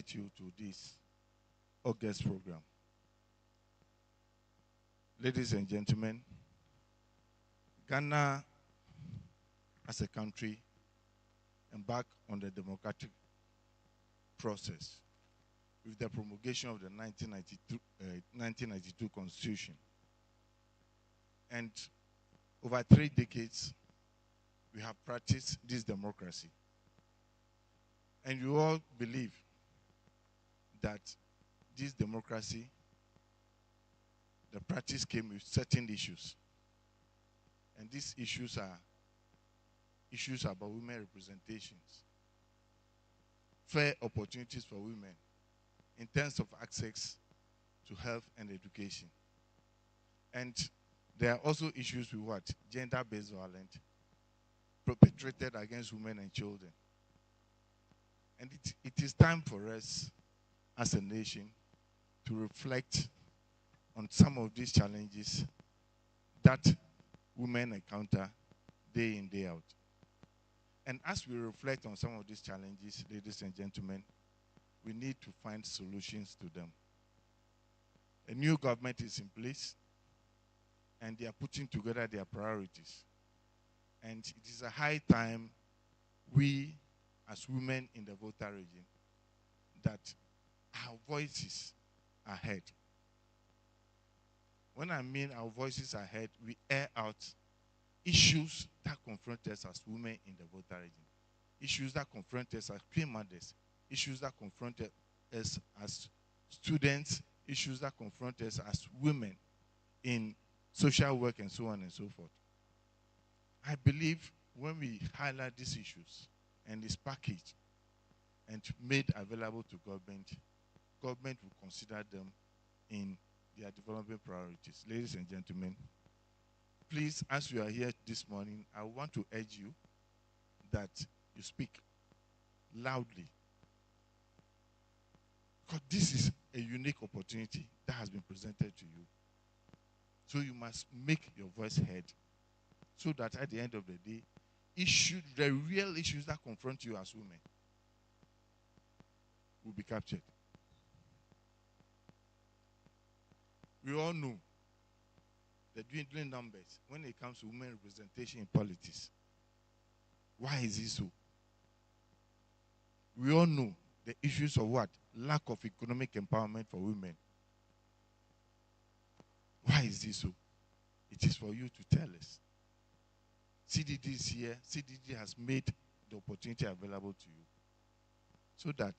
invite you to this August program. Ladies and gentlemen, Ghana as a country embarked on the democratic process with the promulgation of the 1992 Constitution. And over 3 decades, we have practiced this democracy. And you all believe that this democracy, the practice came with certain issues. And these issues are issues about women representations, fair opportunities for women in terms of access to health and education. And there are also issues with what? Gender-based violence perpetrated against women and children. And it is time for us as a nation to reflect on some of these challenges that women encounter day in, day out. And as we reflect on some of these challenges, ladies and gentlemen, we need to find solutions to them. A new government is in place, and they are putting together their priorities. And it is a high time we, as women in the Volta region, that our voices are heard. When I mean our voices are heard, we air out issues that confront us as women in the Volta region, issues that confront us as queen mothers, issues that confront us as students, issues that confront us as women in social work and so on and so forth. I believe when we highlight these issues and is packaged and made available to government, government will consider them in their development priorities. Ladies and gentlemen, please, as you are here this morning, I want to urge you that you speak loudly. Because this is a unique opportunity that has been presented to you. So you must make your voice heard so that at the end of the day, the real issues that confront you as women will be captured. We all know the dwindling numbers when it comes to women representation in politics. Why is it so? We all know the issues of what? Lack of economic empowerment for women. Why is this so? It is for you to tell us. CDD is here. CDD has made the opportunity available to you so that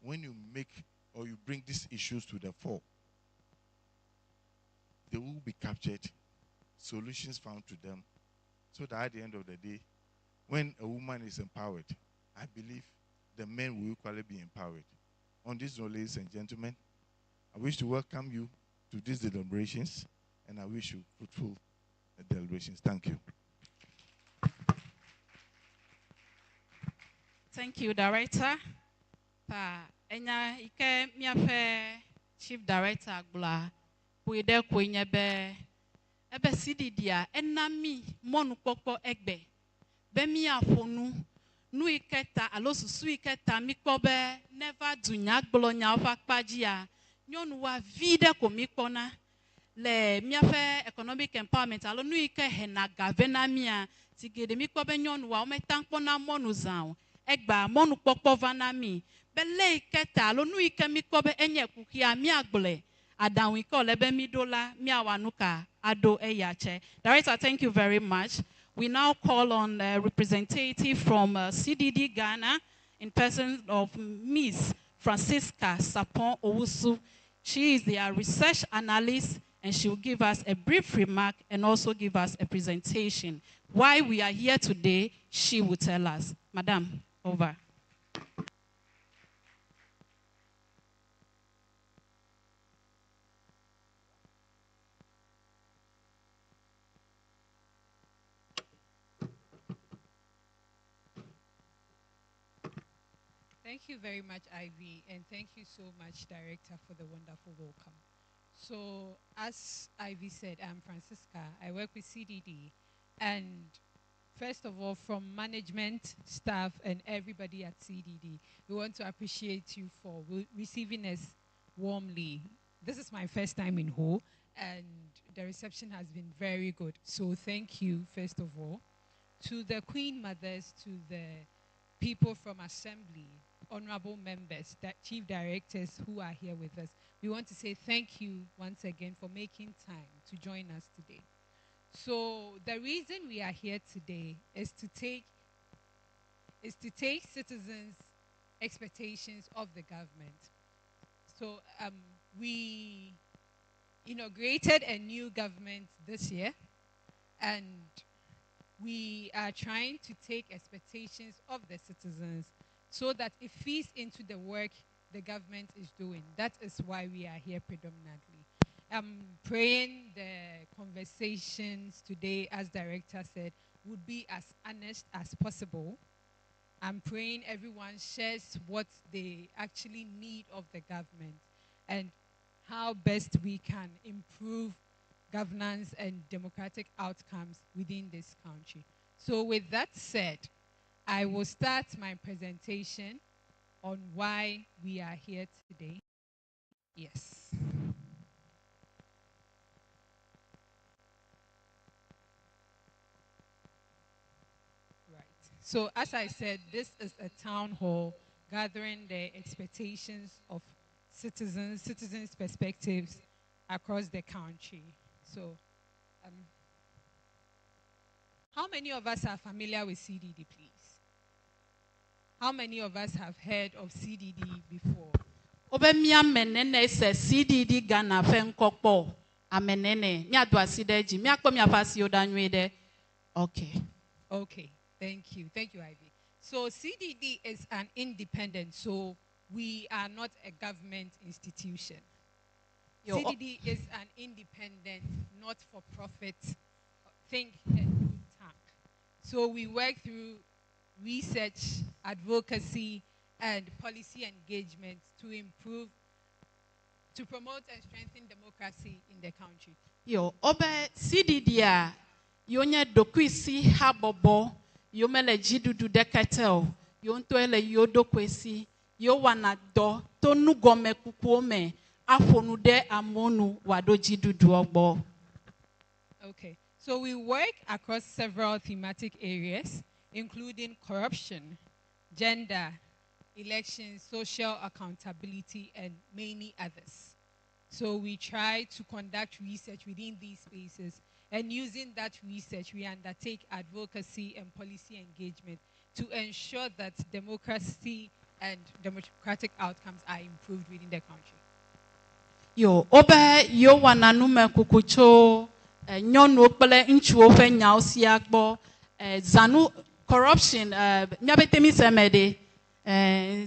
when you make or you bring these issues to the fore, they will be captured, solutions found to them, so that at the end of the day, when a woman is empowered, I believe the men will equally be empowered. On this note, ladies and gentlemen, I wish to welcome you to these deliberations, and I wish you fruitful deliberations. Thank you. Thank you, Director. Enya ike miafe Chief Director Agbula puide kwenye ebe CDD enami monu pokpo egbe be mi afonu nu iketa alo susu iketa mikpobe never dunya gbolonya ofa kpajia nyonu wa vide ko mikpona le miafe economic empowerment alo nu ike hena gavena mia tigede mikpobe nyonu wa o metankpona monu zan egba monu pokpo vanami bele iketa alo nu ike mikpobe enye kukia mi agbole adawiko lebe midola miawanuka ado eyache. Director, thank you very much. We now call on a representative from CDD-Ghana in person of Ms. Francisca Sapon Owusu. She is their research analyst, and she will give us a brief remark and also give us a presentation. Why we are here today, she will tell us. Madam, over. Thank you very much, Ivy, and thank you so much, Director, for the wonderful welcome. So, as Ivy said, I'm Francisca. I work with CDD, and first of all, from management, staff, and everybody at CDD, we want to appreciate you for receiving us warmly. This is my first time in Ho, and the reception has been very good. So thank you, first of all. To the Queen Mothers, to the people from Assembly, honorable members, chief directors who are here with us, we want to say thank you once again for making time to join us today. So the reason we are here today is to take citizens' expectations of the government. So we inaugurated a new government this year, and we are trying to take expectations of the citizens so that it feeds into the work the government is doing. That is why we are here predominantly. I'm praying the conversations today, as director said, would be as honest as possible. I'm praying everyone shares what they actually need of the government and how best we can improve governance and democratic outcomes within this country. So with that said, I will start my presentation on why we are here today. Yes. Right. So as I said, this is a town hall gathering the expectations of citizens' perspectives across the country. So how many of us are familiar with CDD, please? How many of us have heard of CDD before? Obemia menene se CDD-Ghana fenkokpo amenene nya do asideji mi akpo mi afasi odanwede. Okay. Okay. Thank you, Ivy. So CDD is an independent, so we are not a government institution. CDD is an independent, not-for-profit, think and tank. So we work through research, advocacy, and policy engagement to improve, to promote and strengthen democracy in the country. Obe CDD a yonye dokuisi habobo yomele jidudu deketel yonto ele yodokwesi yo wana do to nugome kukuome afonu de amonu wado jidudu ogbo. Okay, so we work across several thematic areas, including corruption, gender, elections, social accountability, and many others. So we try to conduct research within these spaces, and using that research, we undertake advocacy and policy engagement to ensure that democracy and democratic outcomes are improved within the country. Obe yo wananume kukucho nyonu okpele nchuo fe nyausi agbo zanu corruption nyabetemi semede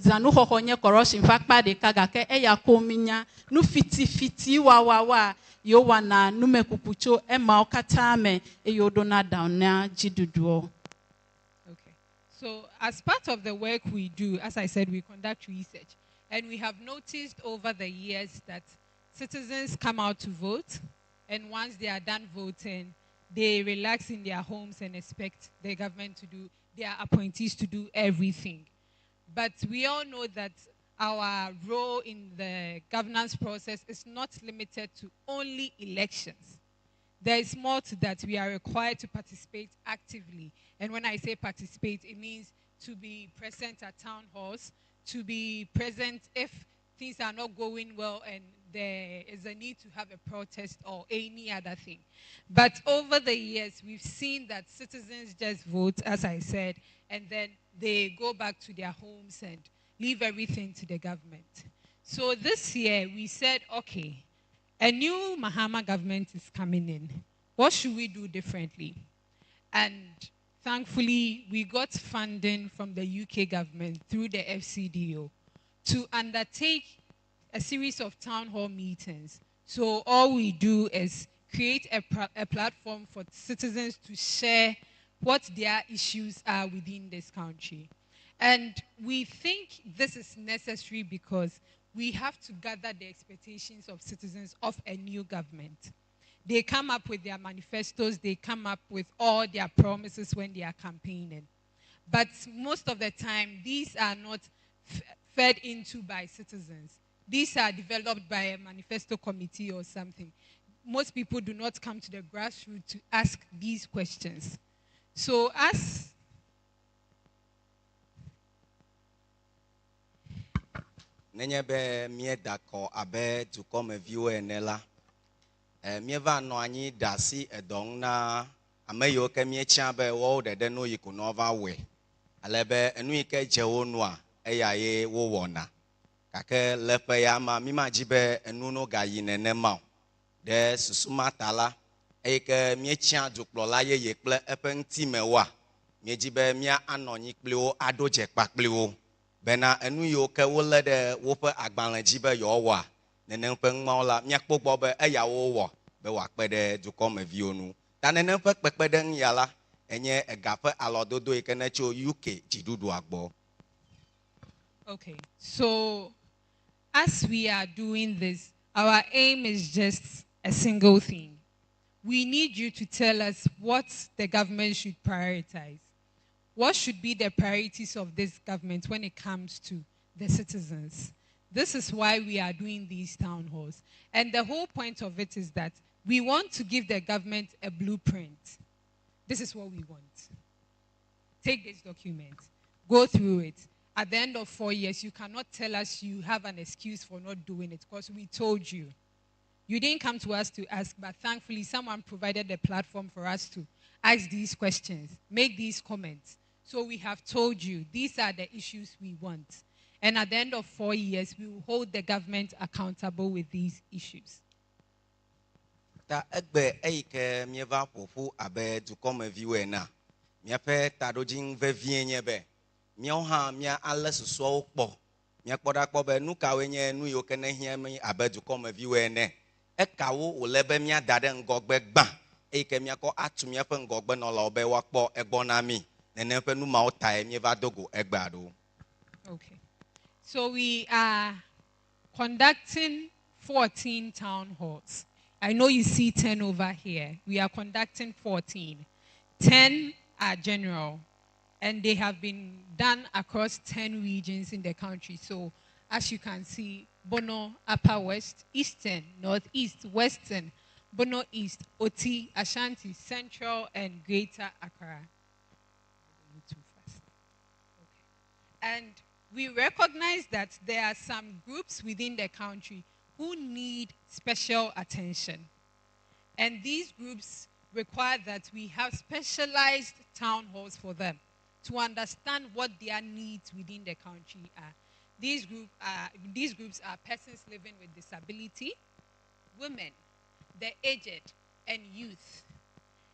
zanu hohonye corruption fakpa de kagake eya kominya nu fiti wa yo wana nume kukucho ema okatame eyodona down na jiduduo. Okay. So as part of the work we do, as I said, we conduct research, and we have noticed over the years that citizens come out to vote, and once they are done voting, they relax in their homes and expect the government to do, their appointees to do everything. But we all know that our role in the governance process is not limited to only elections. There is more to that. We are required to participate actively. And when I say participate, it means to be present at town halls, to be present if things are not going well and there is a need to have a protest or any other thing. But over the years, we've seen that citizens just vote, as I said, and then they go back to their homes and leave everything to the government. So this year, we said, okay, a new Mahama government is coming in. What should we do differently? And thankfully, we got funding from the UK government through the FCDO to undertake a series of town hall meetings. So all we do is create a platform for citizens to share what their issues are within this country. And we think this is necessary because we have to gather the expectations of citizens of a new government. They come up with their manifestos, they come up with all their promises when they are campaigning. But most of the time, these are not fed into by citizens. These are developed by a manifesto committee or something. Most people do not come to the grassroots to ask these questions. So as nenye be mieda ko abe dukɔme viwo ene la, mieva nɔ anyi da asi edɔm na ame yiwo ke mietsia be woawo ɖeɖe no yi ko no va wɔe, ale be enu yi ke dze wo nua eya ye wo wɔna. Gake le ƒe ya ma mi ma dzi be enu no gayi nenema o. Ɖe susu ma ta la, eyi ke mietsia dukplɔla yeye kple eƒe ŋutimewoa, miedzi be mia anɔ anyi kpli wo aɖo dze kpakpli wo. Bena enu yiwo ke wolé ɖe woƒe agbalẽ dzi be yewoawɔa, nenem ƒe ŋumawo la miakpɔ gbɔ be eyawo wɔ be wòakpe ɖe dukɔmeviwo nu. Ta nenem ƒe kpekpeɖeŋu ya la, enye ega ƒe alɔdodo yi ke ne tso UK dziɖuɖua gbɔ. okay, so as we are doing this, our aim is just a single thing. We need you to tell us what the government should prioritize. What should be the priorities of this government when it comes to the citizens? This is why we are doing these town halls. And the whole point of it is that we want to give the government a blueprint. This is what we want. Take this document, go through it. At the end of 4 years, you cannot tell us you have an excuse for not doing it because we told you. You didn't come to us to ask, but thankfully someone provided a platform for us to ask these questions, make these comments. So we have told you, these are the issues we want. And at the end of 4 years, we will hold the government accountable with these issues. Ta egbe eyi ke mieva ƒoƒu abe dukɔmeviwoe na, miaƒe taɖodzi vevie nye be míawo hã mía alé susuawo kpɔ, miakpɔ ɖa kpɔ be nu kawoe nye nu yiwo ke ne hiã mi abe dukɔmeviwoe ene, ekawo wòle be míada ɖe ŋgɔgbe gbã, eyi ke míakɔ atu míaƒe ŋgɔgbenɔlawo be woakpɔ egbɔ na mí, nenem ƒe nu mawo tae mieva do go egbea ɖo. Okay. So we are conducting 14 town halls. I know you see 10 over here. We are conducting 14. 10 are general, and they have been done across 10 regions in the country. So as you can see, Bono, Upper West, Eastern, Northeast, Western, Bono East, Oti, Ashanti, Central, and Greater Accra. Too fast. Okay. And we recognize that there are some groups within the country who need special attention. And these groups require that we have specialized town halls for them to understand what their needs within the country are. These groups are persons living with disability, women, the aged, and youth.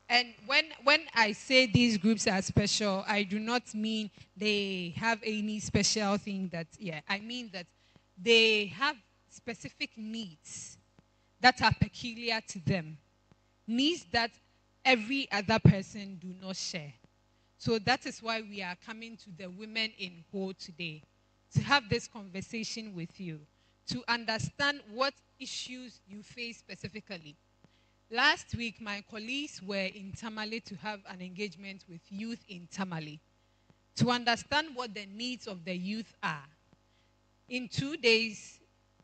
And when I say these groups are special, I do not mean they have any special thing I mean that they have specific needs that are peculiar to them. Needs that every other person do not share. So that is why we are coming to the women in Ho today, to have this conversation with you, to understand what issues you face specifically. Last week, my colleagues were in Tamale to have an engagement with youth in Tamale, to understand what the needs of the youth are. In 2 days,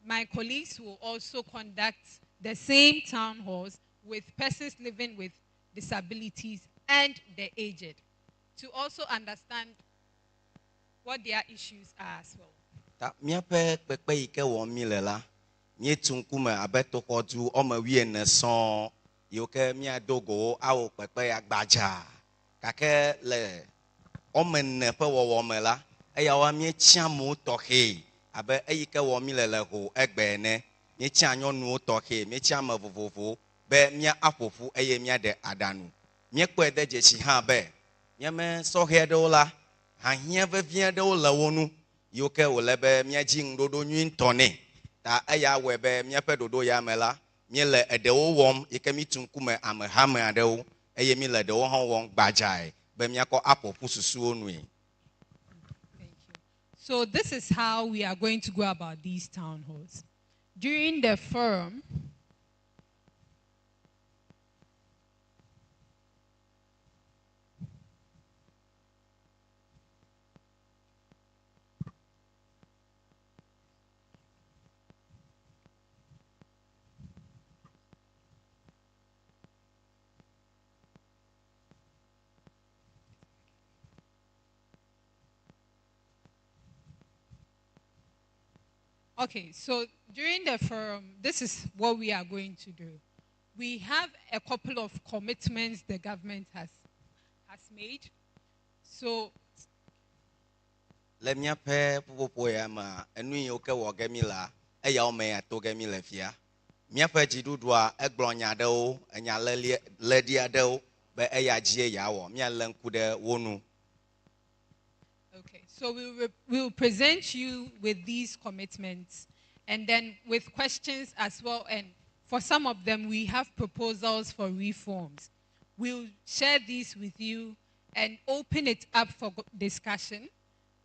my colleagues will also conduct the same town halls with persons living with disabilities and the aged, to also understand what their issues are as well. Ta miaƒe kpekpe yi ke wɔm mi le la, mietu ŋkume abe toxɔtu ɔme 14 sɔŋ yiwo ke miado go wo awɔ kpekpe ya gbadza, gake le ɔme 4 ƒe wɔwɔ me la, eyawoa mietsia mo tɔxɛ abe eyi ke wɔm mi le ho egbe ene, mietsia nyɔnuwo tɔxɛ, mietsia ame vovovo be mia aƒoƒu eye miaɖe aɖaŋu. Miekpɔe de dzesi hã be miame sɔhɛ aɖewo la, hahiã vevie aɖewo le wo nu, yiwo ke wòle be miadzi ŋuɖoɖo nyui ŋutɔ nɛ. Ta eya wɔe be míaƒe ɖoɖo ya me la, míele eɖewo wɔm yi ke mitu ŋkume amehame aɖewo, eye mi le eɖewo hã wɔm gbadzae be miakɔ aƒoƒu susuwo nui. Thank you. So this is how we are going to go about these town halls. During the forum, Okay, so during the forum, this is what we are going to do. We have a couple of commitments the government has made. So let me pay poema and we okay wagamila a yaume at togamila fia. Miapa jidudwa eglonyado and ya lediado by a yawo, mia lankude wonu. okay, so we'll present you with these commitments and then with questions as well. And for some of them, we have proposals for reforms. We'll share these with you and open it up for discussion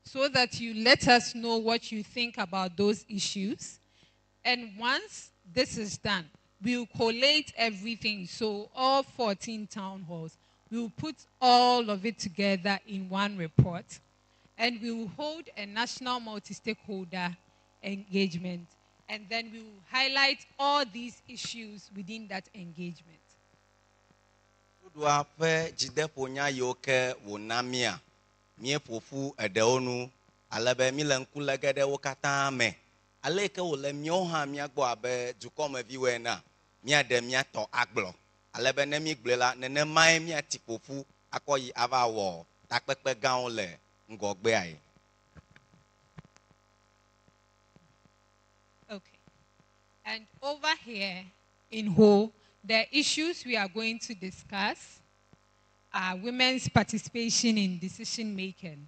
so that you let us know what you think about those issues. And once this is done, we'll collate everything. So all 14 town halls, we'll put all of it together in one report. And we will hold a national multi-stakeholder engagement. And then we will highlight all these issues within that engagement. Jideponya yoke wonamia mie pofu edeonu alebe milenkula gede wokata me aleke wole mioha miagbo abe dukome viwe na mia de mia to aglo alebe ne mi gblela ne mai mia tipofu akoyi ava wo takpekpe gan le ngogbe ai. Okay. And over here in Ho, the issues we are going to discuss are women's participation in decision making.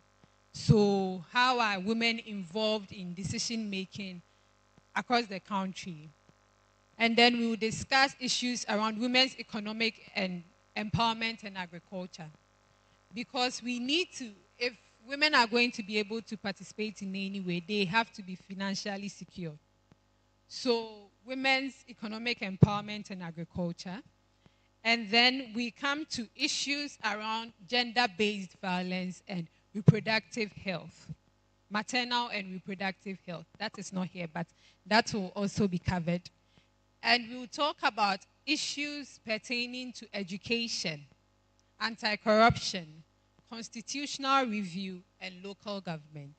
So how are women involved in decision making across the country? And then we will discuss issues around women's economic and empowerment and agriculture. Because we need to, if women are going to be able to participate in any way, they have to be financially secure. So women's economic empowerment and agriculture. And then we come to issues around gender-based violence and reproductive health, maternal and reproductive health. That is not here, but that will also be covered. And we'll talk about issues pertaining to education, anti-corruption, constitutional review, and local government.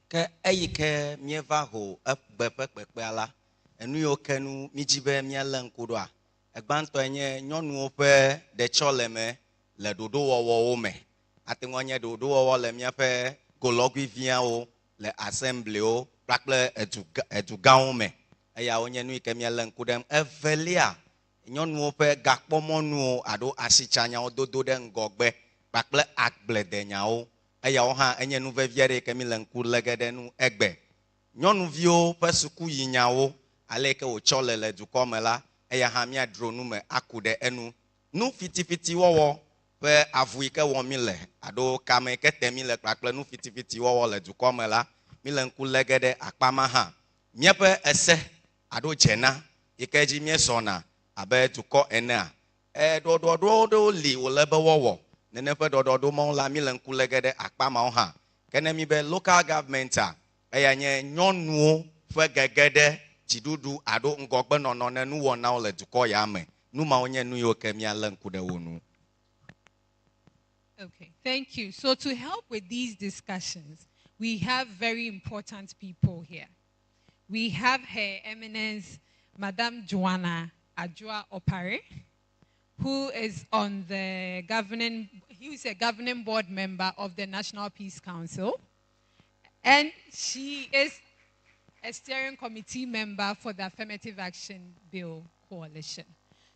Ke eyike mieva ho ekpekpekpe ala enu yo kenu mijibe miele nkudoa egbanto enye nyɔnuwo ƒe ɖetsɔleme le ɖoɖo wɔwɔwo me ate ŋu anye ɖoɖo wɔwɔ le miaƒe golɔgui viawo le assemblywo kpakple edugãwo me eyawo nye nu yi ke miele ŋku ɖem. Evelia nyɔnuwo ƒe gakpɔmɔnuwo alo asitsanyawo dodo ɖe ŋgɔgbe kpakple agbledenyawo eyawo hã enye nu vevia ɖe ke mi le ŋku lege ɖe nu egbe. Nyɔnuviwo ƒe sukuyinyawo ale ke wotsɔ le dukɔ me la eya hã miadro nu me aku ɖe enu. Nu fitifiti wɔwɔ ƒe avu yi ke wɔ mi le alo kame ke te mi le kpakple nu fitifiti wɔwɔ le dukɔ me la mi le ŋku lege ɖe akpa ma hã. Míaƒe ese alo dzena yi ke dzi miesɔna abe dukɔ enea ɖɔɖɔɖo ɖewo li wole be wɔwɔ. Nene ƒe ɖɔɖɔɖo mawo la mi le ŋku lege ɖe akpa mawo hã. Ke ne mi be local government eya nye nyɔnuwo ƒe gege ɖe dziɖuɖu alo ŋgɔgbenɔnɔ ne nuwɔnawo le dukɔ ya me. Nu mawo nye nu yiwo ke mia le ŋku ɖe wo nu. Okay, thank you. So to help with these discussions, we have very important people here. We have Her Eminence, Madame Joanna Ajua Opare, who is on the he is a governing board member of the National Peace Council. And she is a steering committee member for the Affirmative Action Bill Coalition.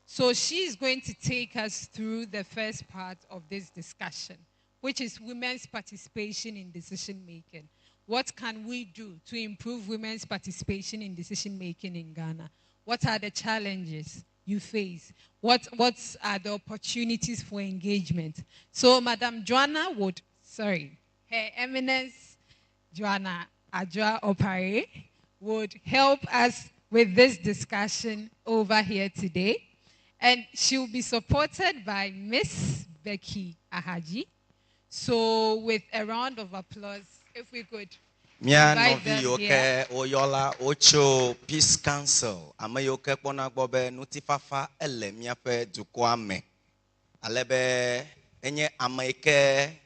So she is going to take us through the first part of this discussion, which is women's participation in decision making. What can we do to improve women's participation in decision making in Ghana? What are the challenges you face? What are the opportunities for engagement? So Madam Joanna Her Eminence Joanna Ajua Opare would help us with this discussion over here today. And she will be supported by Miss Becky Ahaji. So with a round of applause, if we could invite them here. Oyola Ocho Peace Council. Amayoke Ponagbobe Nutifafa ele miape dukwame. Alebe enye amaike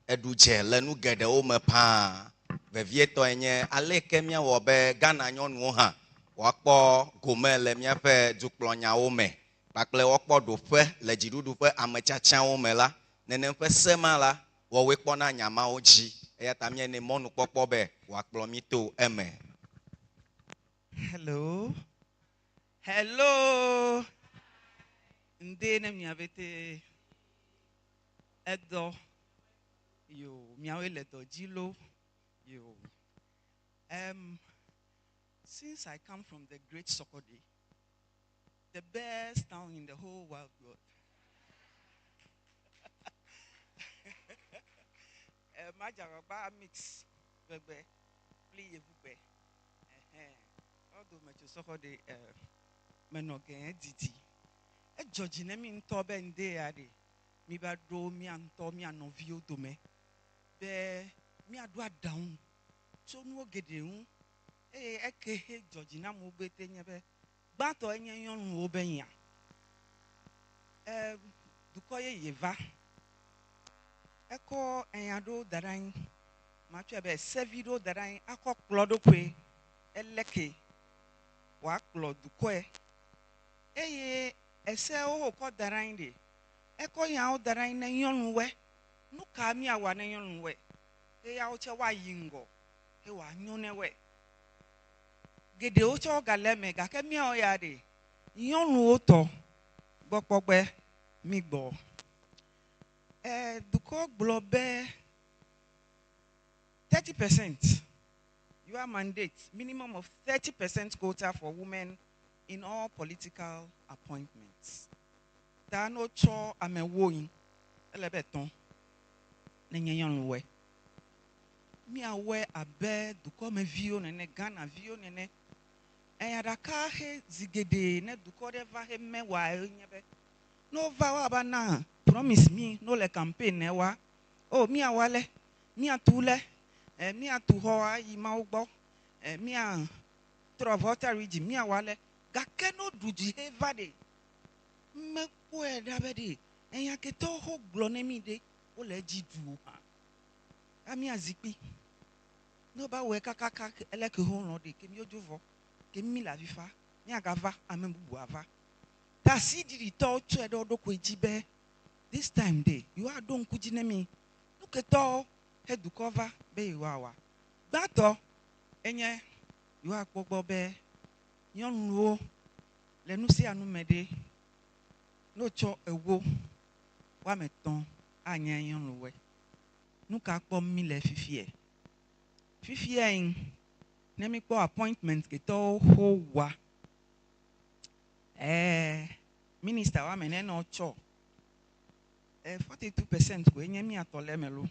eduje lenu gede ome pa. vevieto enye ale kemia wo be Ghana nyɔnuwo hã wakpɔ gome le miaƒe dukplɔnyawo me kpakple wakpɔ ɖoƒe le dziɖuɖu ƒe ametsatsawo me la nenem ƒe sema la wɔwoe kpɔna nyamawo dzi eya ta mia ne mɔnukpɔkpɔ be wakplɔ mi to eme. Hello. Hello. Ndene miavete edo yo miawe le do jilo yo. Since I come from the great Sokode, the best town in the whole wide world. Majaraba mix bebe play bube. Although my Sokode menogen didi. E Georgie ne mi nto be nde ade. Mi ba do mi anto mi anovio do me. Be mi adwa down. So no gede hu. Eke Georgina mo bete nyebe. Bato enye yon wo benya. Dukoye yeva. Eko enyado daran. Matwe be servido daran akọ klodo kwe. Eleke. Wa klo dukoye. Ese o ko daran de. Eko yan o daran na yon we. No ka mi awa na yon we. Ya o che wa yingo. He wa nyone we. Gede o cho galeme ga ke mi o ya de. Yon o to. Gbokpogbe mi gbo. Duko globe 30%. Your mandate, minimum of 30% quota for women in all political appointments. Da no cho amewoyin elebeton nenyen we. Mi awe abe duko me vio nene Ghana vio nene. Eyadaka he zigede ne duko deva he me wa nyebe. No vawa bana promise me no le campaign ne wa. Oh mi awale, mi atule, mi atuhoa yima ugbo, mi a trovota rigi mi awale. Gake no duji he vade. Me kwe dabede. Enya keto ho glone mi de o le jidu ha. Ami azipi. No ba we kaka eleke ho no de kemi ojovo. Kemi la vifa. Mi agava amembu ava. Ta CDD-Ghana do kwejibe. This time day, you are don't kujinemi. Look at all head to cover be you are. Bato enye you are bobe. Yon wo le nusi anu mede. No cho ewo wa meton anya yon we. Nuka pom mi le fifie. Fifie in nemi po appointment ke to ho wa. Minister wa mene no cho. 42% ko enye mi atole melo.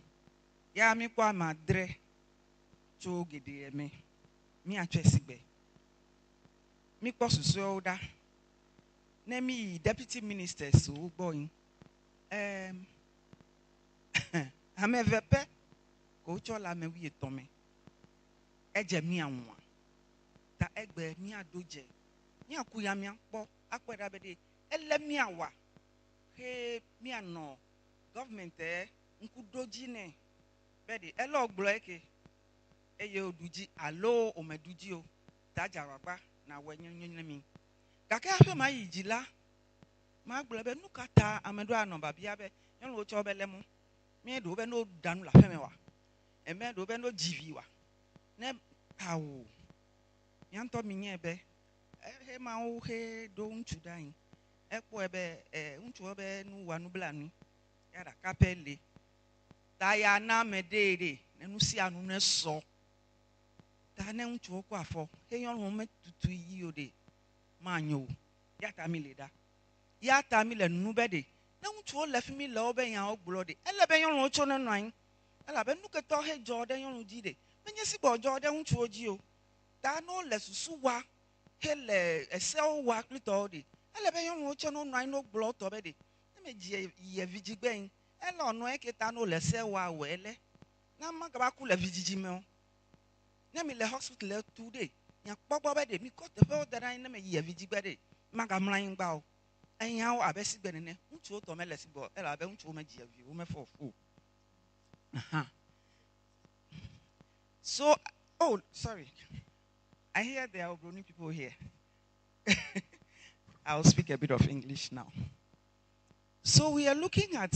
Ya mi kwa madre cho gede eme. Mi atwesigbe. Mi kwa suso da. Nemi deputy ministers so boy. Ame vepe ko cho la me wi etome. Eje mi anwa. Ta egbe mi adoje. Mi akuya mi akpo akweda bede ele mi awa. He mi ano government nkudoji ne bede elo ogbo eke eye oduji alo omeduji o tajaragba na wenyenyen mi kake afi ma yijila ma gbo be nukata amedo anoba bia be yon lo cho belemu mi do be no danu la femewa eme do be no jiviwa ne pawo yanto mi nyebe he ma o he do nchudan ekwo ebe nchu ebe nu wanu blanu ya da kapele ta ya na medede nenu si anu ne so ta ne nchu kwa afọ he yon ho metutu yi ode ma nyo ya ta mi leda ya ta mi le nu bede na nchu le fi mi le obe yan ogboro de ele be yon ho cho ne nan ele be nu ke to he jo de yon ji de menye si bo jo de nchu oji o ta no le susu wa he le ese o wa klito de ele be yon ho cho no nan no gboro to be de me ji ye vigigben ele onu eketa no le se wa wele na ma ga ku le vigigi me o na mi le hospital today ya gbogbo be de mi ko te fe dara na me ye vigigbe de ma ga mran gba o enya o abesi gbe ne ntu o to me le si bo ele abe ntu o ma ji avi o me fo aha So, oh, sorry. I hear there are Brony people here. I'll speak a bit of English now. So we are looking at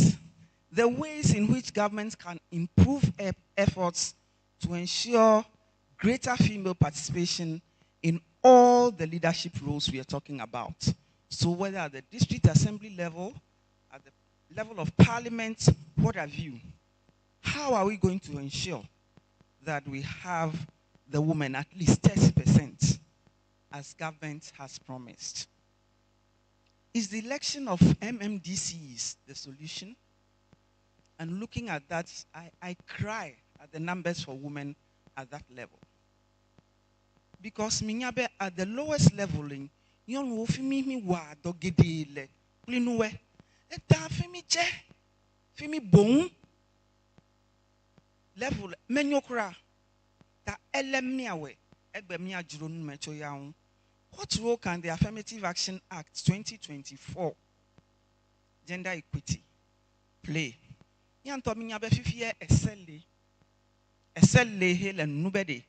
the ways in which governments can improve efforts to ensure greater female participation in all the leadership roles we are talking about. So whether at the district assembly level, at the level of parliament, what have you, how are we going to ensure that we have the women at least 30% as government has promised? Is the election of MMDCs the solution? And looking at that, I cry at the numbers for women at that level. Because minyabe at the lowest leveling, yon wo fimi wa dogede le plinuwe eta fimi che fimi bon level menyokra ta elemiawe egbe mi ajuro nu mecho yaun. What role can the Affirmative Action Act 2024 gender equity play? Yanto minyabe fifie esele hele nubede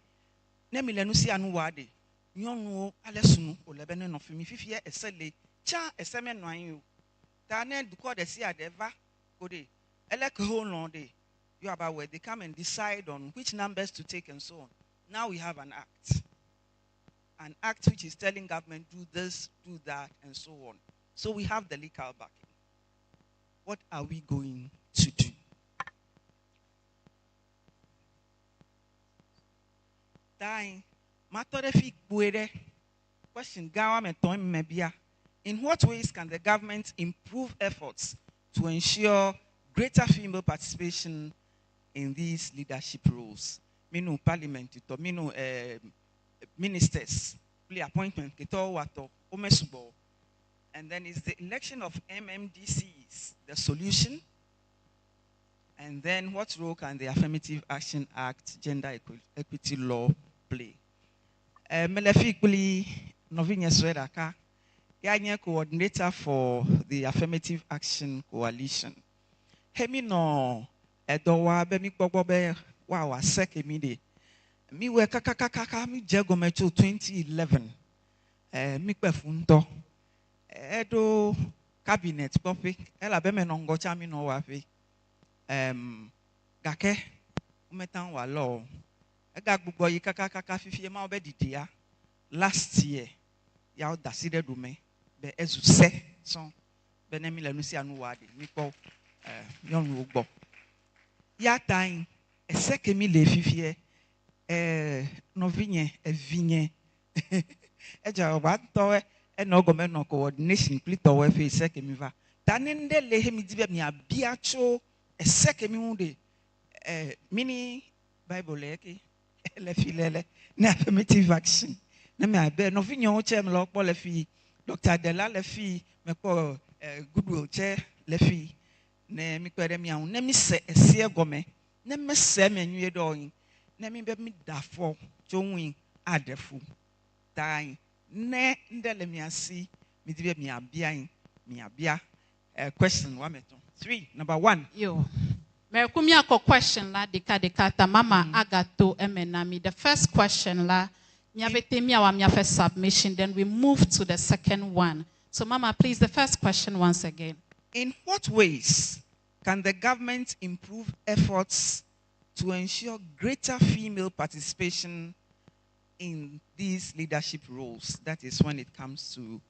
nemi le nusi anu wade nyonu alesunu olebene no fimi fifie esele cha eseme no anyu ta na duko de si adeva kode eleke ho no de you about where they come and decide on which numbers to take and so on. Now we have an act which is telling government do this, do that, and so on. So we have the legal backing. What are we going to do? Question, in what ways can the government improve efforts to ensure greater female participation in these leadership roles? Minu parliament, minu ministers, play appointment, and then is the election of MMDCs the solution? And then what role can the Affirmative Action Act gender equity law play? Melefikuli Novinya Swedaka, Yanya coordinator for the Affirmative Action Coalition. Hemi no edowa bemi bobobe wa seke mide. Mi we kaka mi jego mecho 2011. Mi kwefunto. Edo cabinet topic. Ela beme nongo chami no wafi. Gake umetan wa law. Ega gbugbo yi kaka fifie ma obe didia. Last year ya daside dume be ezu se so be nemi le nusi anu wade mi po yon ugbo. Ya time eseke mi le fifie novinye evinye eja oba towe eno gomeno coordination plito we eseke mi va tanende le hemi dibe mi abiacho eseke mi hunde mini bible eke le filele na Affirmative Action na me abe novinye o che me lo po le fi Dr. Adela le fi me ko goodwill che le fi ne mi kwere mi ahun ne mi se ese gome ne me se me nwie do yin ne mi be mi dafo chonwin adefu tai ne ndele mi asi mi dibe mi abia question wa meton 3 number 1 Yo. Mekumia ko question la deka ta mama agato emenami. The first question la nyabetemi awa mia first submission, then we move to the second one. So mama, please, the first question once again. In what ways can the government improve efforts to ensure greater female participation in these leadership roles? That is when it comes to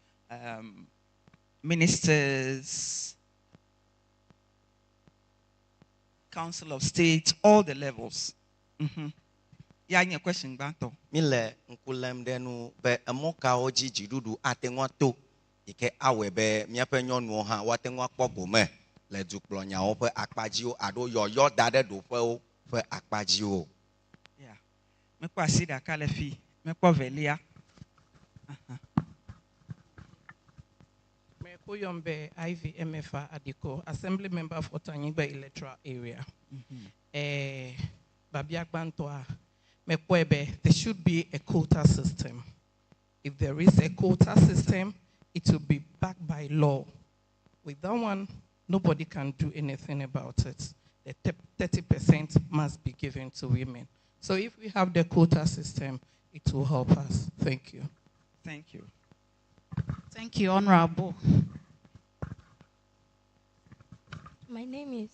ministers, Council of State, all the levels. Yeah, any question, Banto? Mile nkulem denu be amoka oji jidudu atengwa to ike awebe miape nyonu ha watengwa kpogome le dukplo nyawo pe akpajio ado yoyo dade do pe akpajio. Yeah. Me kwa sida kalefi, me kwa velia. Me Kuyombe IVMFA Adiko, Assembly Member for Tanyigba Electoral Area. Babiak Bantoa. There should be a quota system. If there is a quota system, it will be backed by law. With that one, nobody can do anything about it. The 30% must be given to women. So if we have the quota system, it will help us. Thank you. Thank you. Thank you, Honorable. My name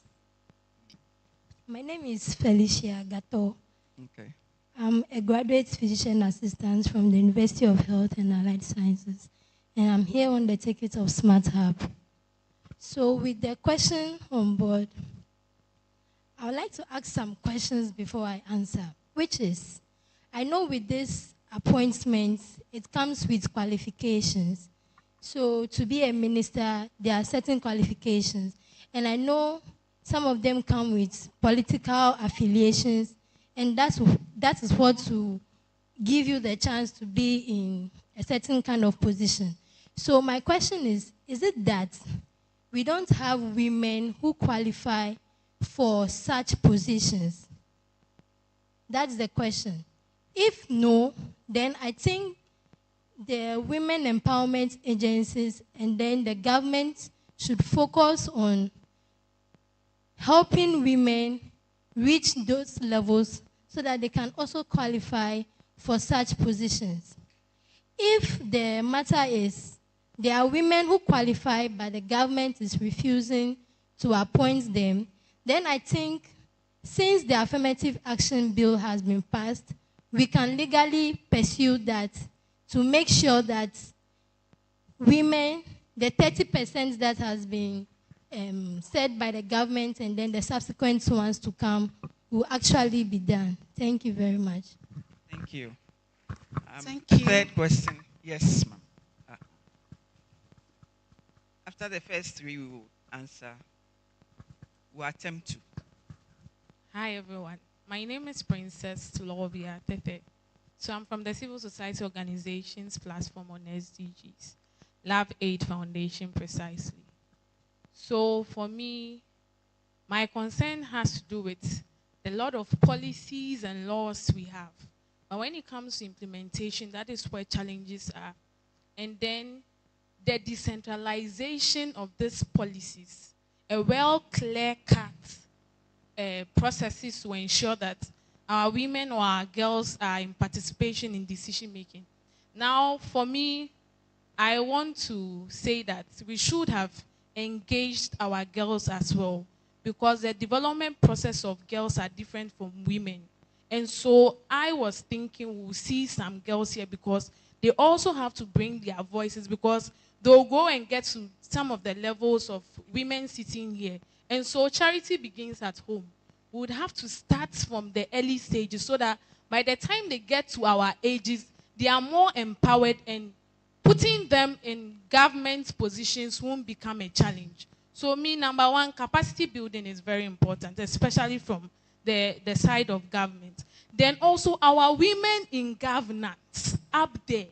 is Felicia Gato. Okay. I'm a graduate physician assistant from the University of Health and Allied Sciences, and I'm here on the ticket of Smart Hub. So with the question on board, I would like to ask some questions before I answer, which is, I know with this appointment, it comes with qualifications. So to be a minister, there are certain qualifications. And I know some of them come with political affiliations, and that is what to give you the chance to be in a certain kind of position. So my question is it that we don't have women who qualify for such positions? That's the question. If no, then I think the women empowerment agencies and then the government should focus on helping women reach those levels so that they can also qualify for such positions. If the matter is there are women who qualify but the government is refusing to appoint them, then I think since the affirmative action bill has been passed, we can legally pursue that to make sure that women, the 30% that has been said by the government and then the subsequent ones to come will actually be done. Thank you very much. Thank you. Thank you. Third question. Yes, ma'am. After the first three, we will answer. We'll attempt to. Hi, everyone. My name is Princess Tulovia Tete. So I'm from the Civil Society Organizations platform on SDGs, Love Aid Foundation precisely. So for me, my concern has to do with the lot of policies and laws we have. But when it comes to implementation, that is where challenges are. And then the decentralization of these policies, a well clear-cut processes to ensure that our women or our girls are in participation in decision making. Now, for me, I want to say that we should have engaged our girls as well, because the development process of girls are different from women. And so I was thinking we'll see some girls here because they also have to bring their voices, because they'll go and get to some of the levels of women sitting here. And so charity begins at home. We would have to start from the early stages so that by the time they get to our ages, they are more empowered, and putting them in government positions won't become a challenge. So me, number one, capacity building is very important, especially from the side of government. Then also our women in governance up there,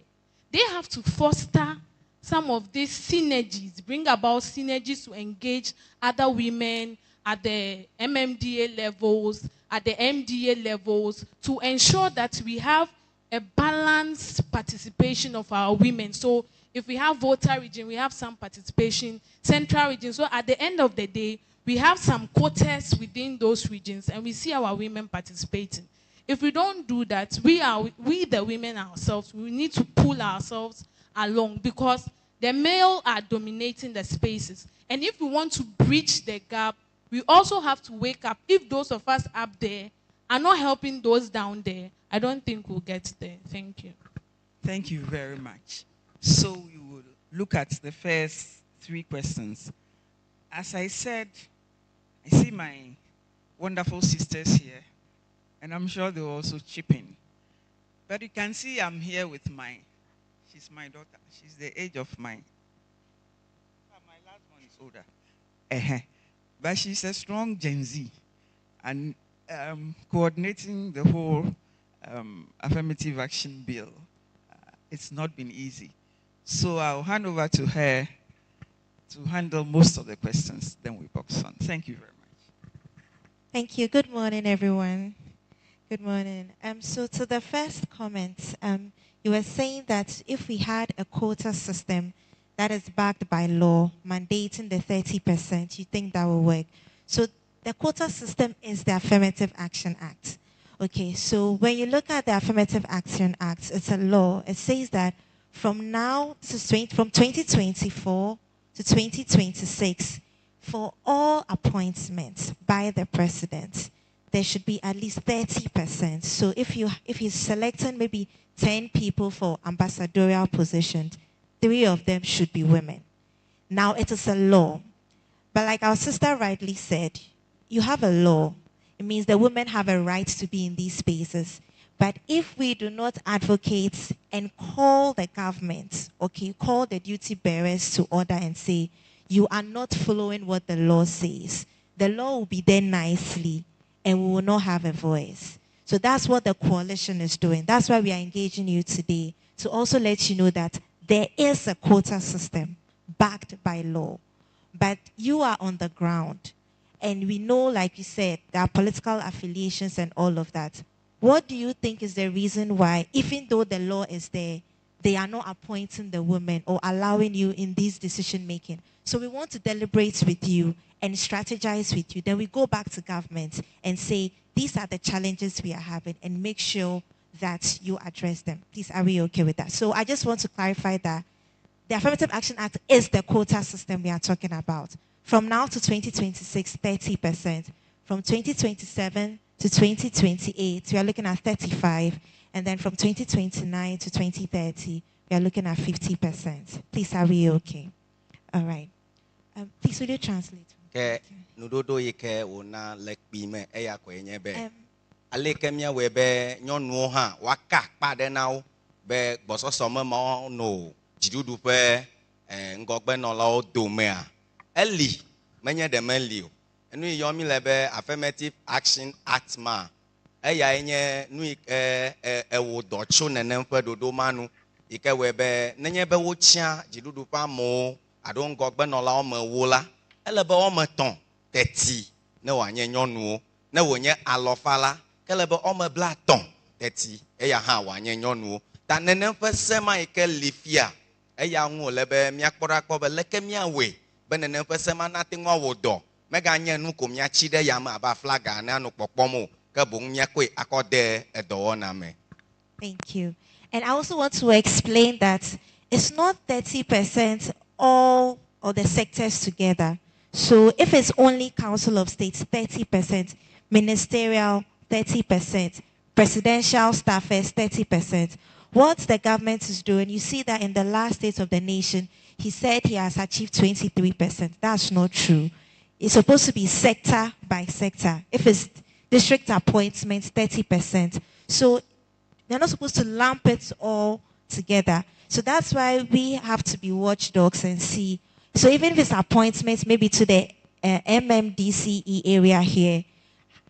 they have to foster some of these synergies, bring about synergies to engage other women at the MMDA levels, at the MDA levels, to ensure that we have a balanced participation of our women. So if we have voter region, we have some participation, central region. So at the end of the day, we have some quotas within those regions, and we see our women participating. If we don't do that, we the women ourselves, we need to pull ourselves along, because the male are dominating the spaces. And if we want to bridge the gap, we also have to wake up. If those of us up there are not helping those down there, I don't think we'll get there. Thank you. Thank you very much. So we will look at the first three questions. As I said, I see my wonderful sisters here, and I'm sure they'll also chip in. But you can see I'm here with she's my daughter. She's the age of my last one is older. But she's a strong Gen Z, and coordinating the whole affirmative action bill, it's not been easy. So I'll hand over to her to handle most of the questions, then we box on. Thank you very much. Thank you. Good morning, everyone. Good morning. So to the first comment, you were saying that if we had a quota system that is backed by law, mandating the 30%, you think that will work. So the quota system is the Affirmative Action Act. Okay, so when you look at the Affirmative Action Act, it's a law. It says that from now from 2024 to 2026, for all appointments by the president, there should be at least 30%. So if he's selecting maybe 10 people for ambassadorial positions, 3 of them should be women. Now it is a law. But like our sister rightly said, you have a law. It means the women have a right to be in these spaces. But if we do not advocate and call the government, okay, call the duty bearers to order and say, you are not following what the law says, the law will be there nicely and we will not have a voice. So that's what the coalition is doing. That's why we are engaging you today, to also let you know that there is a quota system backed by law. But you are on the ground. And we know, like you said, there are political affiliations and all of that. What do you think is the reason why, even though the law is there, they are not appointing the women or allowing you in this decision making? So we want to deliberate with you and strategize with you. Then we go back to government and say, these are the challenges we are having, and make sure that you address them. Please, are we okay with that? So I just want to clarify that the Affirmative Action Act is the quota system we are talking about. From now to 2026, 30%. From 2027 to 2028, we are looking at 35. And then from 2029 to 2030, we are looking at 50%. Please, are we okay? All right. Please, will you translate? Nudodo yeke wona lekpi me eya kwenye be. Aleke mia webe nyonu ha waka kpade nawo be bososome ma no jidudu pe ngogbe no la domea. Eli menye de menlio. Enu yomi lebe Affirmative Action Act ma. Eya enye nu ewo docho nenem pe dodo manu ike webe nenye be wo chia jidudu pa mo adon ngogbe no la o me wo la. Elebe o me ton 30 ne wanye nyonu ne wonye alofala kelebe o me bla ton 30 eya ha wanye nyonu ta nenem pe sema ike lifia eya ŋu lebe miakpora kpo be leke miawe be nenem pe sema na te ŋu wodo mega nye nu ko miachi de yame aba flaga na no kpokpomo ke bo miakoe akode edowona me. Thank you. And I also want to explain that it's not 30% all of the sectors together. So if it's only Council of States, 30%, ministerial, 30%, presidential staffers, 30%. What the government is doing, you see that in the last State of the Nation, he said he has achieved 23%. That's not true. It's supposed to be sector by sector. If it's district appointments, 30%. So they're not supposed to lump it all together. So that's why we have to be watchdogs and see. So even if it's appointments, maybe to the MMDCE area here,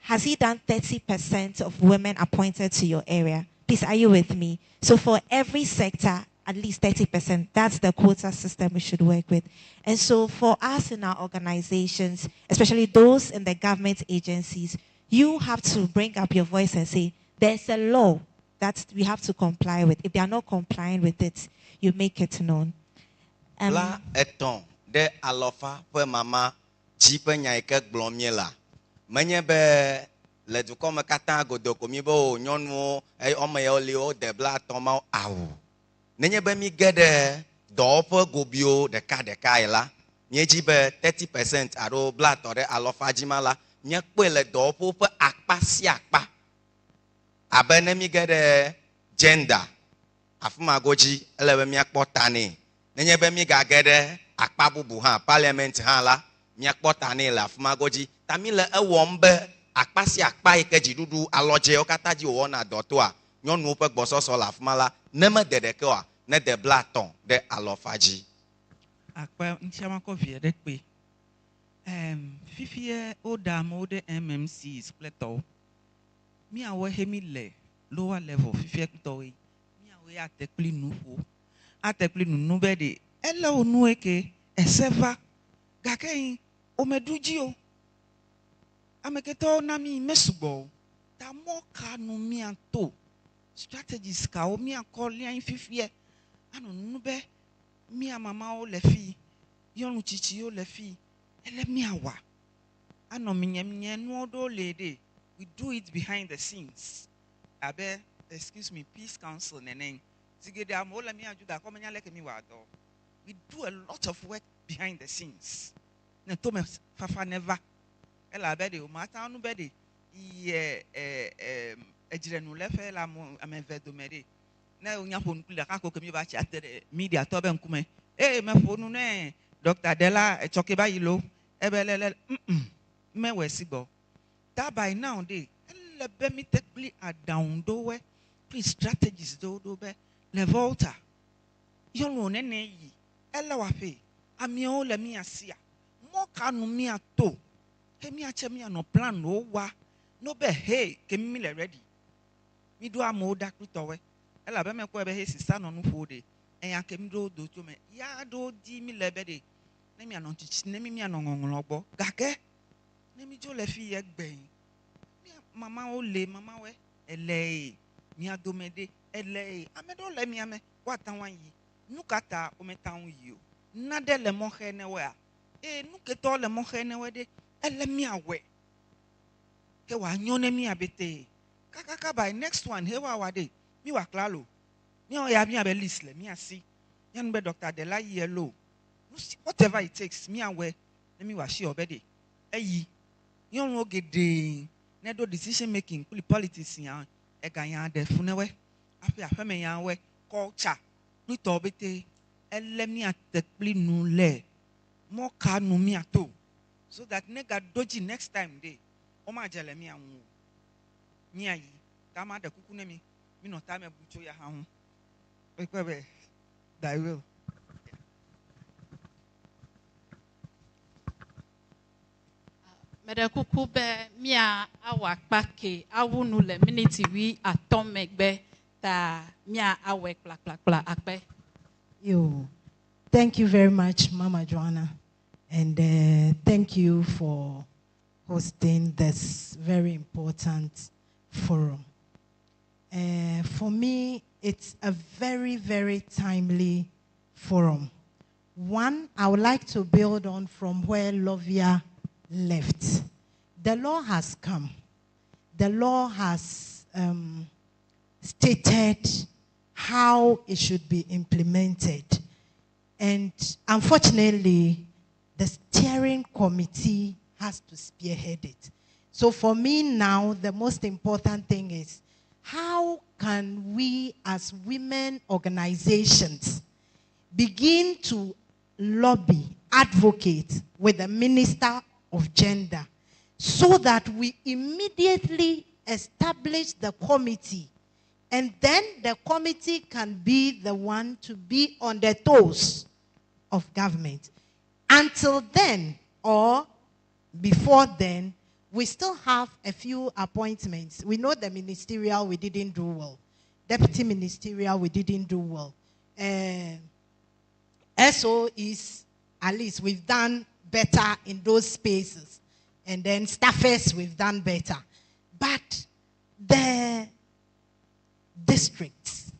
has he done 30% of women appointed to your area? Please, are you with me? So for every sector, at least 30%, that's the quota system we should work with. And so for us in our organizations, especially those in the government agencies, you have to bring up your voice and say, there's a law that we have to comply with. If they are not complying with it, you make it known. La eton de alofa pe mama jipe nyaike gblomie menye be le dukɔ me katã godoko mi be o nyɔnuwo ɔme yawo li wo de bla atɔmawo awu nenye be mi ge ɖe dɔwɔƒe gobiwo ɖeka yi la miedzi be 30% alo bla atɔ ɖe alɔfa dzi ma la miekpɔe le dɔwɔƒewo ƒe akpa si akpa abe ne mi ge ɖe gender afi ma godzi ele be miakpɔ ta nɛ nenye be mi gage ɖe akpa bubu hã parliament hã la miakpɔ ta nɛ le afi ma godzi ta mi le ewɔm be akpa si akpa yi ke dziɖuɖu alɔdzewo katã dzi wòwɔna dɔ toa nyɔnuwo ƒe gbɔsɔsɔ le afi ma la ne me de ɖeke oa ne de bla atɔ̃ ɖe alɔfa dzi. Akpa ŋutiama kɔ vie ɖe kpe. Fifie woɖa amewo ɖe MMCs kple tɔwo. Míawoe he mi le lower level fifie tɔwoe. Míawoe ate kpli nu ƒo. Ate kpli nu be ɖe ele wo nue ke ese va gake yi omeɖu dzi o. Ameketɔwo na mi mesugbɔ. Ta mɔ ka nu miato. Strategies kawo miakɔ lian fifie. Ano nu be mia mamawo le fi. Nyɔnu tsitsiwo le fi. Ele miawa. Ano minye nuwo ɖo le ɖe. we do it behind the scenes. Abe, excuse me, peace council neneng. We do a lot of work behind the scenes. Fafa never. Ela bede o mata anu bede. Ejirenu lefe la mo amevedo mede. Na unya phone kula kako kemi ba chat media to be nkume. Me phone ne Dr. Della Chokeba yilo. Ebelele me wesibo. That by now they be me take a down do pre strategies do be le volta. Yolo nene yi. Ela wafe. Amio le mi asia. Mo kanu mi ato. He mi ache mi no plan no wa. No be hey kemi le ready. Mi do amo da kritowe. Ela be me ko be he sisa no no fode. En kemi do to me. Ya do di mi le be de. Ne mi anon chichi ne mi anon ogbo. Gake. Ne mi jo le fi egbe. Mama ole mama we ele mi adomede ele amedo le mi ame watan wan yi nukata o metan yi o nade le mo he ne we a nuketo le mo he ne we de ele mi awe ke wa nyone mi abete kakaka by next one he wa de mi wa klalo mi o ya mi abe list le mi asi yan be Dr. Della yellow whatever it takes mi awe let me wa shi obede eyi yon ogede nedo decision making politics yan eganyan de funewe afi afeme yan we culture nuto bete elemi atekpli nu le mo ka nu mi ato so that nega doji next time dey o ma jele mi anwo mi ayi ta ma de kuku ne mi no ta me bucho ya ha ho ekwe that will Medekuku be mia awakpake awunu le minute wi atomegbe ta mia awek plak akpe. Yo, thank you very much, Mama Joanna, and thank you for hosting this very important forum. For me, it's a very, very timely forum. One, I would like to build on from where Lovia left. The law has come. The law has stated how it should be implemented. And unfortunately, the steering committee has to spearhead it. So for me now, the most important thing is, how can we as women organizations begin to lobby, advocate with the Minister of Gender so that we immediately establish the committee, and then the committee can be the one to be on the toes of government. Until then, or before then, we still have a few appointments. We know the ministerial, we didn't do well. Deputy ministerial, we didn't do well. SO is, at least we've done better in those spaces. And then staffers, we've done better. But the districts,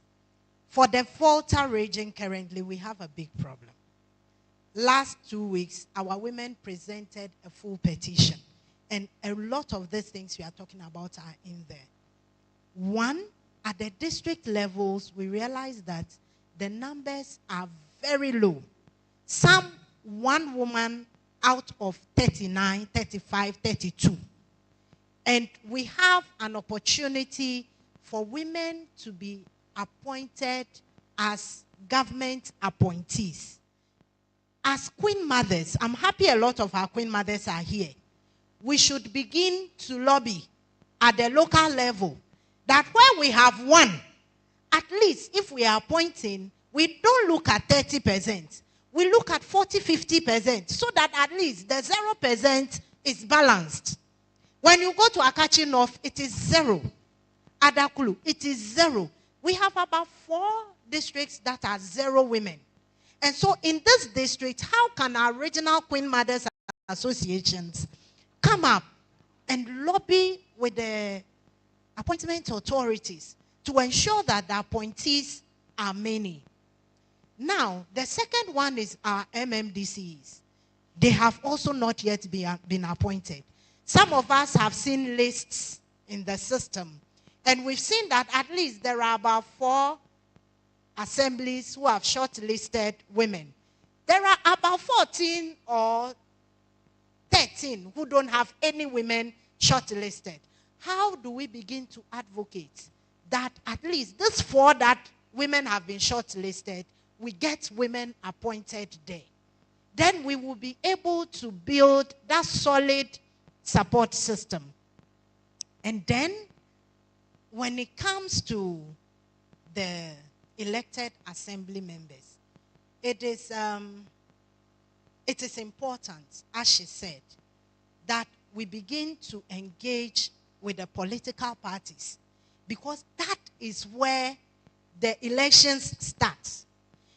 for the Volta region currently, we have a big problem. Last 2 weeks, our women presented a full petition. And a lot of these things we are talking about are in there. One, at the district levels, we realize that the numbers are very low. Some one woman out of 39, 35, 32. And we have an opportunity for women to be appointed as government appointees. As queen mothers, I'm happy a lot of our queen mothers are here. We should begin to lobby at the local level that where we have one, at least if we are appointing, we don't look at 30%. We look at 40, 50%, so that at least the 0% is balanced. When you go to Akachi North, it is 0. Adakulu, it is 0. We have about 4 districts that are 0 women. And so in this district, how can our regional Queen Mothers associations come up and lobby with the appointment authorities to ensure that the appointees are many? Now, the second one is our MMDCs. They have also not yet been appointed. Some of us have seen lists in the system. And we've seen that at least there are about 4 assemblies who have shortlisted women. There are about 14 or 13 who don't have any women shortlisted. How do we begin to advocate that at least these 4 that women have been shortlisted, we get women appointed there? Then we will be able to build that solid support system. And then, when it comes to the elected assembly members, it is important, as she said, that we begin to engage with the political parties, because that is where the elections start.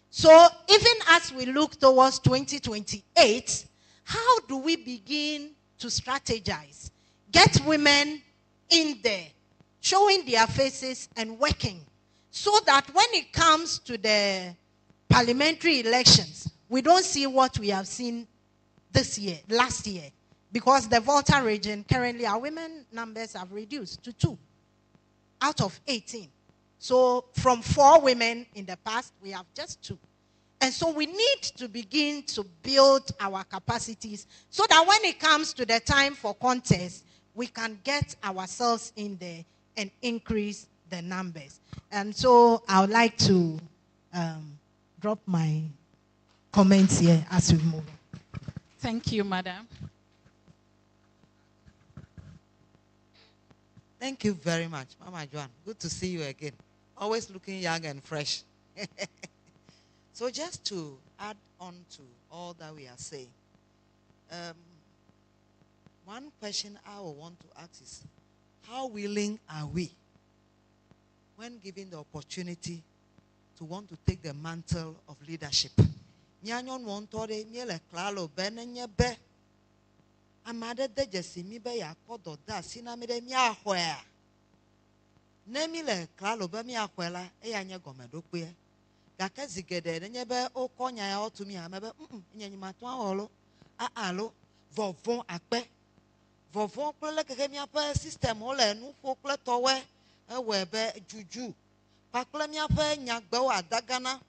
So even as we look towards 2028, how do we begin to strategize, get women in there, showing their faces and working, so that when it comes to the parliamentary elections, we don't see what we have seen last year, because the Volta region, currently our women numbers have reduced to 2 out of 18. So from 4 women in the past, we have just 2. And so we need to begin to build our capacities so that when it comes to the time for contest, we can get ourselves in there and increase the numbers. And so I would like to drop my comments here as we move on. Thank you, Madam. Thank you very much, Mama Joan. Good to see you again. Always looking young and fresh. So just to add on to all that we are saying, one question I would want to ask is, how willing are we, when given the opportunity, to want to take the mantle of leadership? Nyanyon wontore miele klalo benenye be amade dejesi mi be yakodo da sinamide mi ahwea nemile klalo be mi ahwela eyanye gomedokwe gaka zigede nenye be okonya ya otumi amebe nyanyima to aholo aalo vovon akpe vovon kple keke mi ape system ole nu fo kple towe ewe be juju pakple mi ape nyagbewo adagana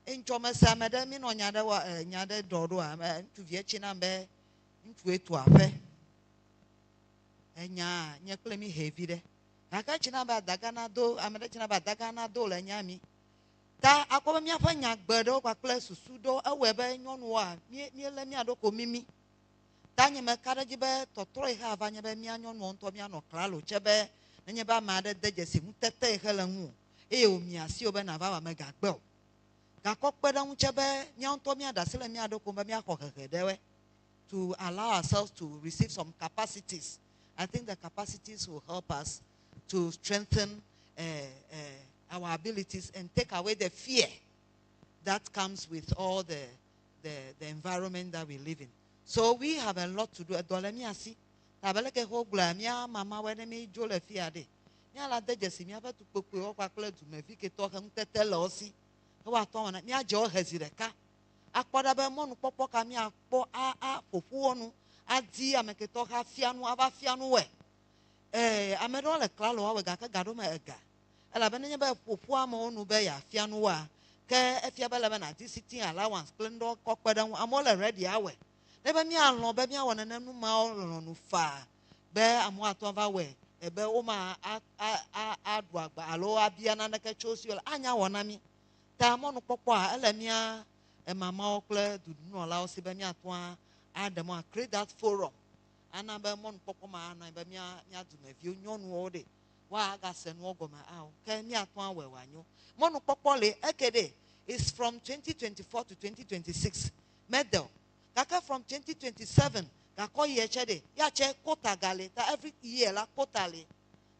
enchome samede mi no nyade wa nyade dodo a tu vie china be ntu etu ape enya nyekle mi heavy de aka china ba dagana do amede china ba dagana do le nyami ta akoba mi afa nyagbedo pakple susu do ewe be nyonu a mi le mi adoko mimi ta nyeme kadeji be totoro ihe avanye be mi anyonu onto mi ano klalo chebe nenye ba ma de dejesi mutete hele hu e o mi asi obe na ba me gagbe to allow ourselves to receive some capacities. I think the capacities will help us to strengthen our abilities and take away the fear that comes with all the environment that we live in. So we have a lot to do. Mama when me jole fiade. Nyala dejesi mi aba tu popo o kwakle du me fi ke to kan tetele osi. Wa to na mi aje o hezireka. Akpoda be monu popo ka mi akpo popo onu adi ameketo ha fianu aba fianu we. Amedo le klalo wa ga ka gado ma ega. Ela be nye be popo ama onu be ya fianu wa. Ke efia be le be na di sitting allowance splendor kokpeda amole ready awe. Nebe mi alon be mi awon na nu ma olonu fa. Be amu atova we. Ebe uma adwagba alo abia na neke chosi anya wonami ta monu popo a elemia mama okle dudu no la o se be mi atoa ademo create that forum ana be monu popo ma na be mi adu na vi onyonu o de wa aga se no ogoma a ke mi atoa we wanyo monu popo le ekede is from 2024 to 2026 medal kaka from 2027 Gako yechede ya che quota gale ta every year la quota le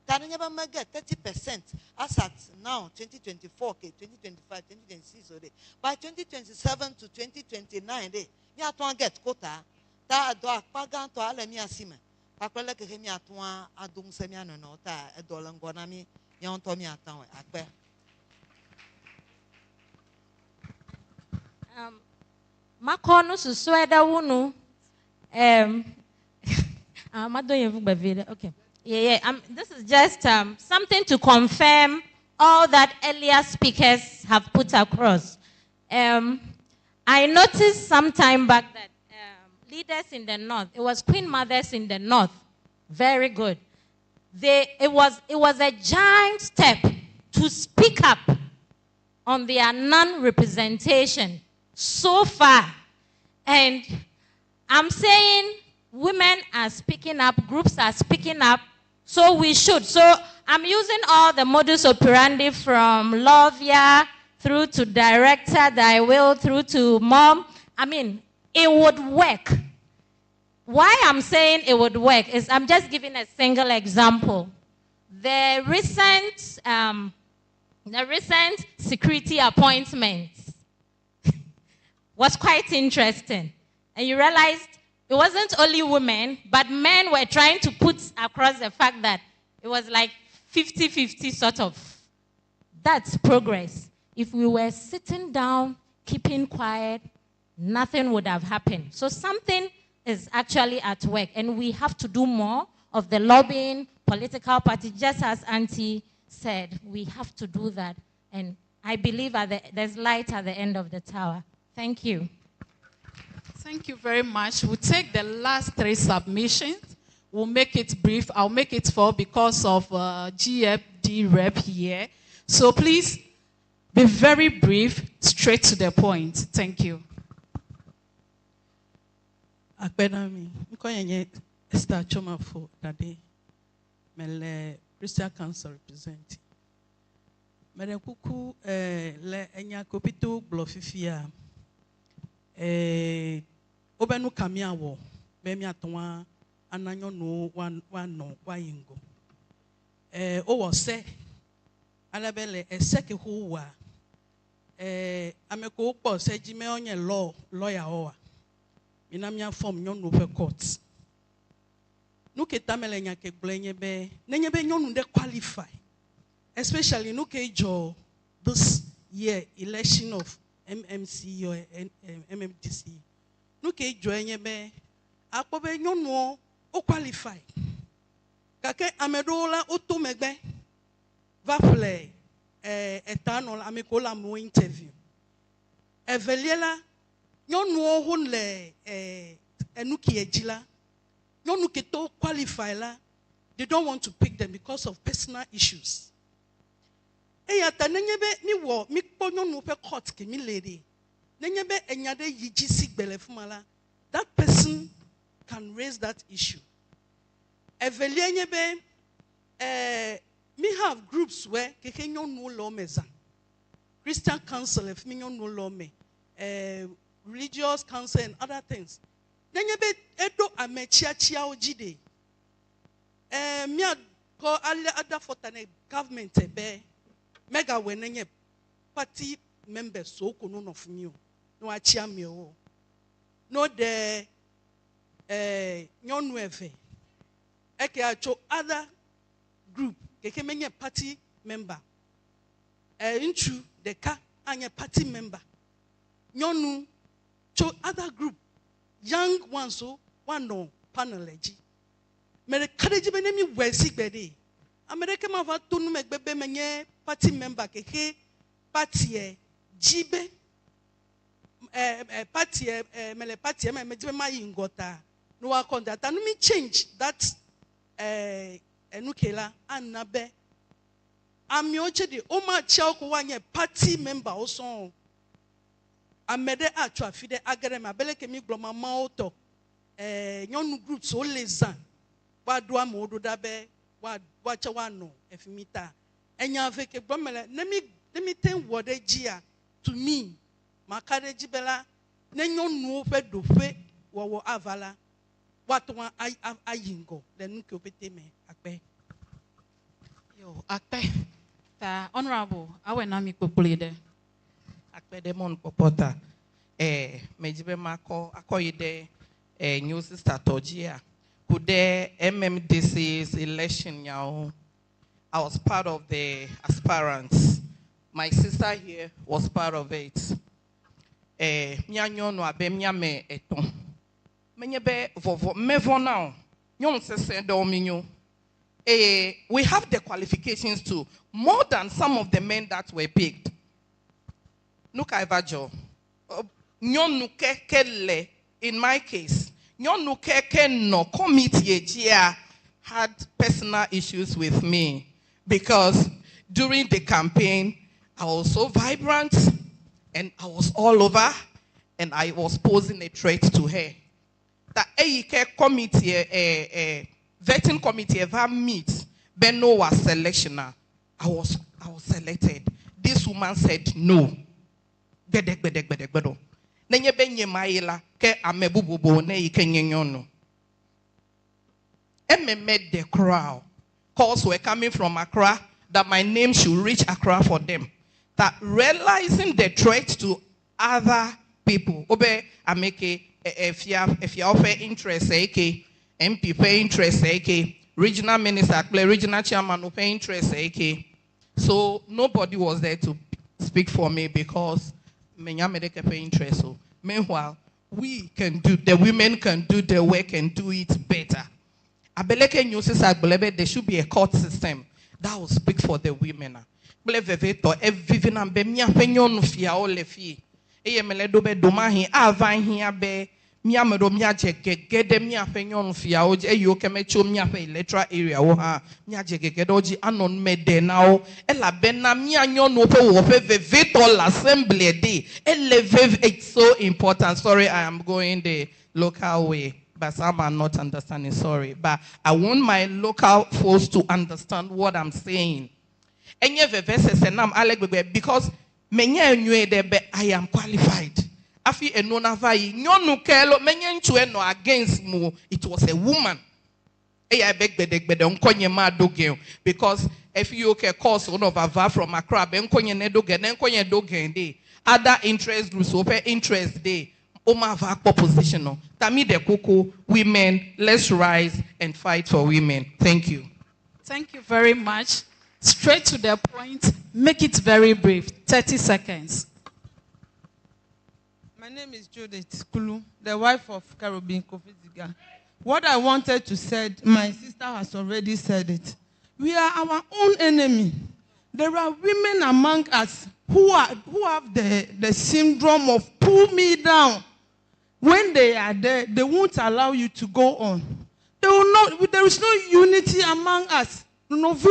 ta never get 30% as at now 2024 ke 2025 2026 ode by 2027 to 2029 de mi aton get quota ta do akpaga to ale mi asime pakwele ke mi aton adum se mi anono ta edola ngona mi ya onto mi atan akpe makono susu eda wunu I don't even believe it. Okay. This is just something to confirm all that earlier speakers have put across. I noticed some time back that leaders in the north, it was Queen Mothers in the north, very good. It was a giant step to speak up on their non-representation so far. And I'm saying women are speaking up, groups are speaking up, so we should. So I'm using all the modus operandi from Lovia through to director, Thy Will, through to mom. I mean, it would work. Why I'm saying it would work is I'm just giving a single example. The recent security appointments was quite interesting. And you realized it wasn't only women, but men were trying to put across the fact that it was like 50-50 sort of. That's progress. If we were sitting down, keeping quiet, nothing would have happened. So something is actually at work, and we have to do more of the lobbying, political party, just as Auntie said, we have to do that. And I believe there's light at the end of the tower. Thank you. Thank you very much. We'll take the last 3 submissions. We'll make it brief. I'll make it 4 because of GFD rep here. So please be very brief, straight to the point. Thank you. Akbenami, nkoyenye Esther Choma for that day. Mele Christian Council representing. Mele kuku le enya kopito blofifia. Obenu kamia wo bemi atwa ananyo no wano wayingo. O se alabele eseke huwa ameko po se jime onye lawyer owa. Minamia form nyonu pe court. Nuke tamele nyake blenye be nenyebe nyonu de qualify. Especially nuke jo this year election of MMC or MMDC. Nuke jo enyebe akpobe nyonu o qualify. Kake amedola otomegbe va play eternal amekola mo interview. Eveliela nyonu ohun le enuki ejila nyonu keto qualify la, they don't want to pick them because of personal issues. Eyata nenyebe mi wo mi kpo nyonu pe court ke mi lady nenyebe enyade yiji sigbele fumala, that person can raise that issue. Evelie nyebe me have groups where keke nyonu lo meza Christian Council if mi nyonu lo me religious council and other things. Then you be edo amechiachia ojide. Me ko other for the government be mega wenenye party members so ko no of new no achia me o no de nyonu efe eke acho other group keke menye party member into the ka anye party member nyonu to other group, young ones, so one no panel. Mere kadeji benemi wesi bede. America ma to no make bebe menye party member keke party jibe party mele party me jibe ma yingota no wa contact and me change that enukela anabe amioche de o ma chia ko wanye party member also. Amede atwa fide agerema beleke mi gloma maoto nyonu group so lezan wa do amodo dabe wa cha wano efimita enya veke gbomele nemi ten wode gia to me makare jibela ne nyonu fe do fe wo avala watu ayingo le nuke opeteme akpe yo akpe ta honorable awe na mi populede Akpedemon popota mejibe mako akoyide new sister Tojia kude MMDC's election yao. I was part of the aspirants. My sister here was part of it. Mianyo no abe miame eton. Menyebe vovo mevo now. Nyon se do minyo. we have the qualifications too, more than some of the men that were picked. Nuka Evajo. In my case, no committee had personal issues with me because during the campaign, I was so vibrant and I was all over and I was posing a threat to her. The committee, vetting committee ever meet, Benno was selectioner. I was selected. This woman said no. Bedek. Nenye benye maila ke amebububo ne ikenyenyono. Met the crowd. Calls were coming from Accra that my name should reach Accra for them. That realizing the threat to other people, obe ameke if you offer interest, MP pay interest, regional minister, regional chairman pay interest, so nobody was there to speak for me because pay interest. Meanwhile, the women can do the work and do it better. There should be a court system that will speak for the women. Miamero miaje gede miafenyon fiaoje eyo kemecho miafe electoral area wo ha miaje gede oji anon mede now ela bena mianyon no pe wo fe veto l'assembly day eleve. It's so important. Sorry, I am going the local way, but some are not understanding. Sorry, but I want my local folks to understand what I'm saying. Enye vevese senam alegbe because menye enwe de I am qualified. Afi enona vai nyonu kelo menyenchu eno against mu. It was a woman. I beg bedek onkonye ma dogen because if you can cause one of a from Accra benkonye ne dogen enkonye dogen de other interest groups open interest de oma va position. Tami de koko women, let's rise and fight for women. Thank you. Thank you very much. Straight to the point. Make it very brief. 30 seconds. My name is Judith Kulu, the wife of Caribbean Kofi. What I wanted to say, my sister has already said it. We are our own enemy. There are women among us who have the syndrome of pull me down. When they are there, they won't allow you to go on. They will not. There is no unity among us. What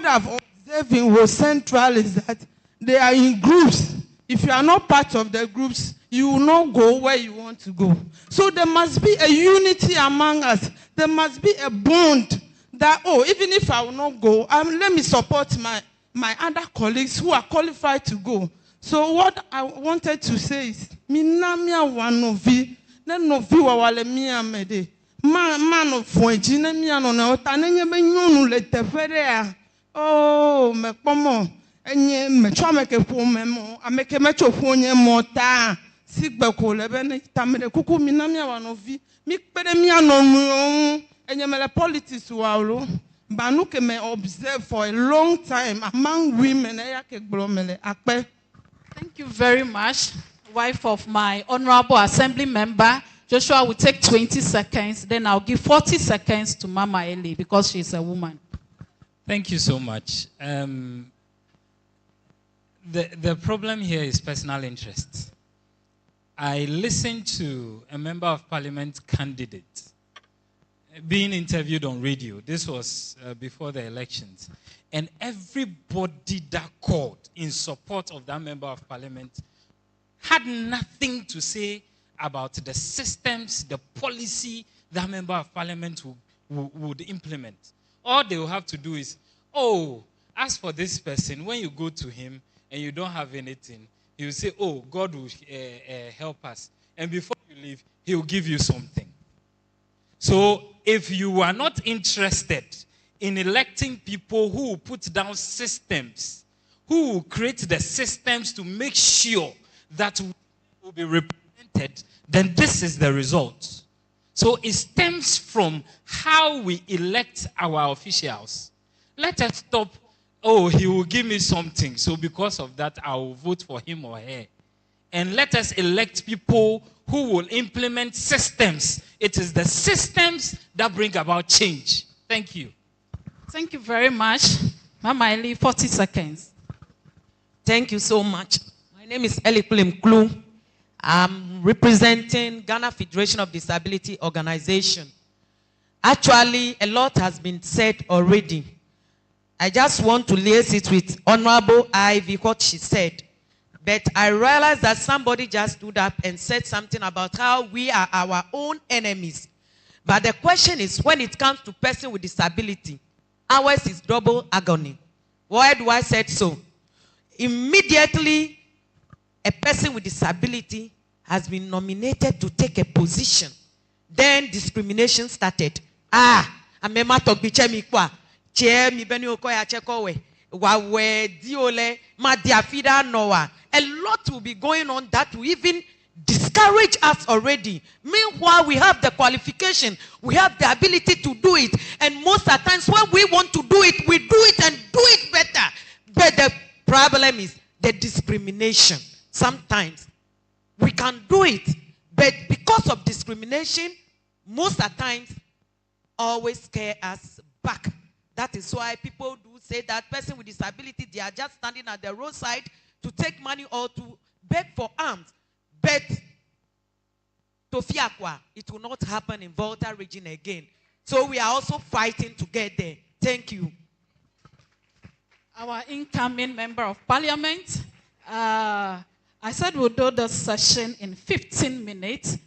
I've observed in West Central is that they are in groups. If you are not part of the groups, you will not go where you want to go. So there must be a unity among us. There must be a bond that, even if I will not go, let me support my other colleagues who are qualified to go. So what I wanted to say is, minamia wanovi, nenovi wawale miya mede, man of fwenjine miya no na otanenye benyonu le tefere oh me pomo. Enye metwa mekepo memo ameke mecho fonye mota sigbeko lebene tamede kuku minamia wanovi mi pede mi anonu enye mele politics walo banu ke me observe for a long time among women eya ke glomele akpe. Thank you very much, wife of my honorable assembly member. Joshua will take 20 seconds, then I'll give 40 seconds to Mama Eli because she's a woman. Thank you so much. The problem here is personal interest. I listened to a member of parliament candidate being interviewed on radio. This was before the elections. And everybody that called in support of that member of parliament had nothing to say about the systems, the policy that member of parliament would implement. All they will have to do is, as for this person, when you go to him, and you don't have anything, he will say, God will help us. And before you leave, he will give you something. So if you are not interested in electing people who will put down systems, who will create the systems to make sure that we will be represented, then this is the result. So it stems from how we elect our officials. Let us stop, he will give me something, so because of that, I will vote for him or her. And let us elect people who will implement systems. It is the systems that bring about change. Thank you. Thank you very much. Mama Eli, 40 seconds. Thank you so much. My name is Eli Kulu. I'm representing Ghana Federation of Disability Organization. Actually, a lot has been said already. I just want to liaise it with Honorable Ivy, what she said. But I realized that somebody just stood up and said something about how we are our own enemies. But the question is, when it comes to person with disability, ours is double agony. Why do I say so? Immediately, a person with disability has been nominated to take a position. Then discrimination started. I'm a matok bichemi kwa. Che mi beni okoya chekowe. Wawe diole ma diafida noa. A lot will be going on that will even discourage us already. Meanwhile, we have the qualification, we have the ability to do it, and most of the times when we want to do it, we do it and do it better. But the problem is the discrimination. Sometimes we can do it, but because of discrimination, most of the times always scare us back. That is why people do say that person with disability, they are just standing at the roadside to take money or to beg for alms. But to Fiakwa, it will not happen in Volta region again. So we are also fighting to get there. Thank you. Our incoming member of parliament, I said we'll do the session in 15 minutes.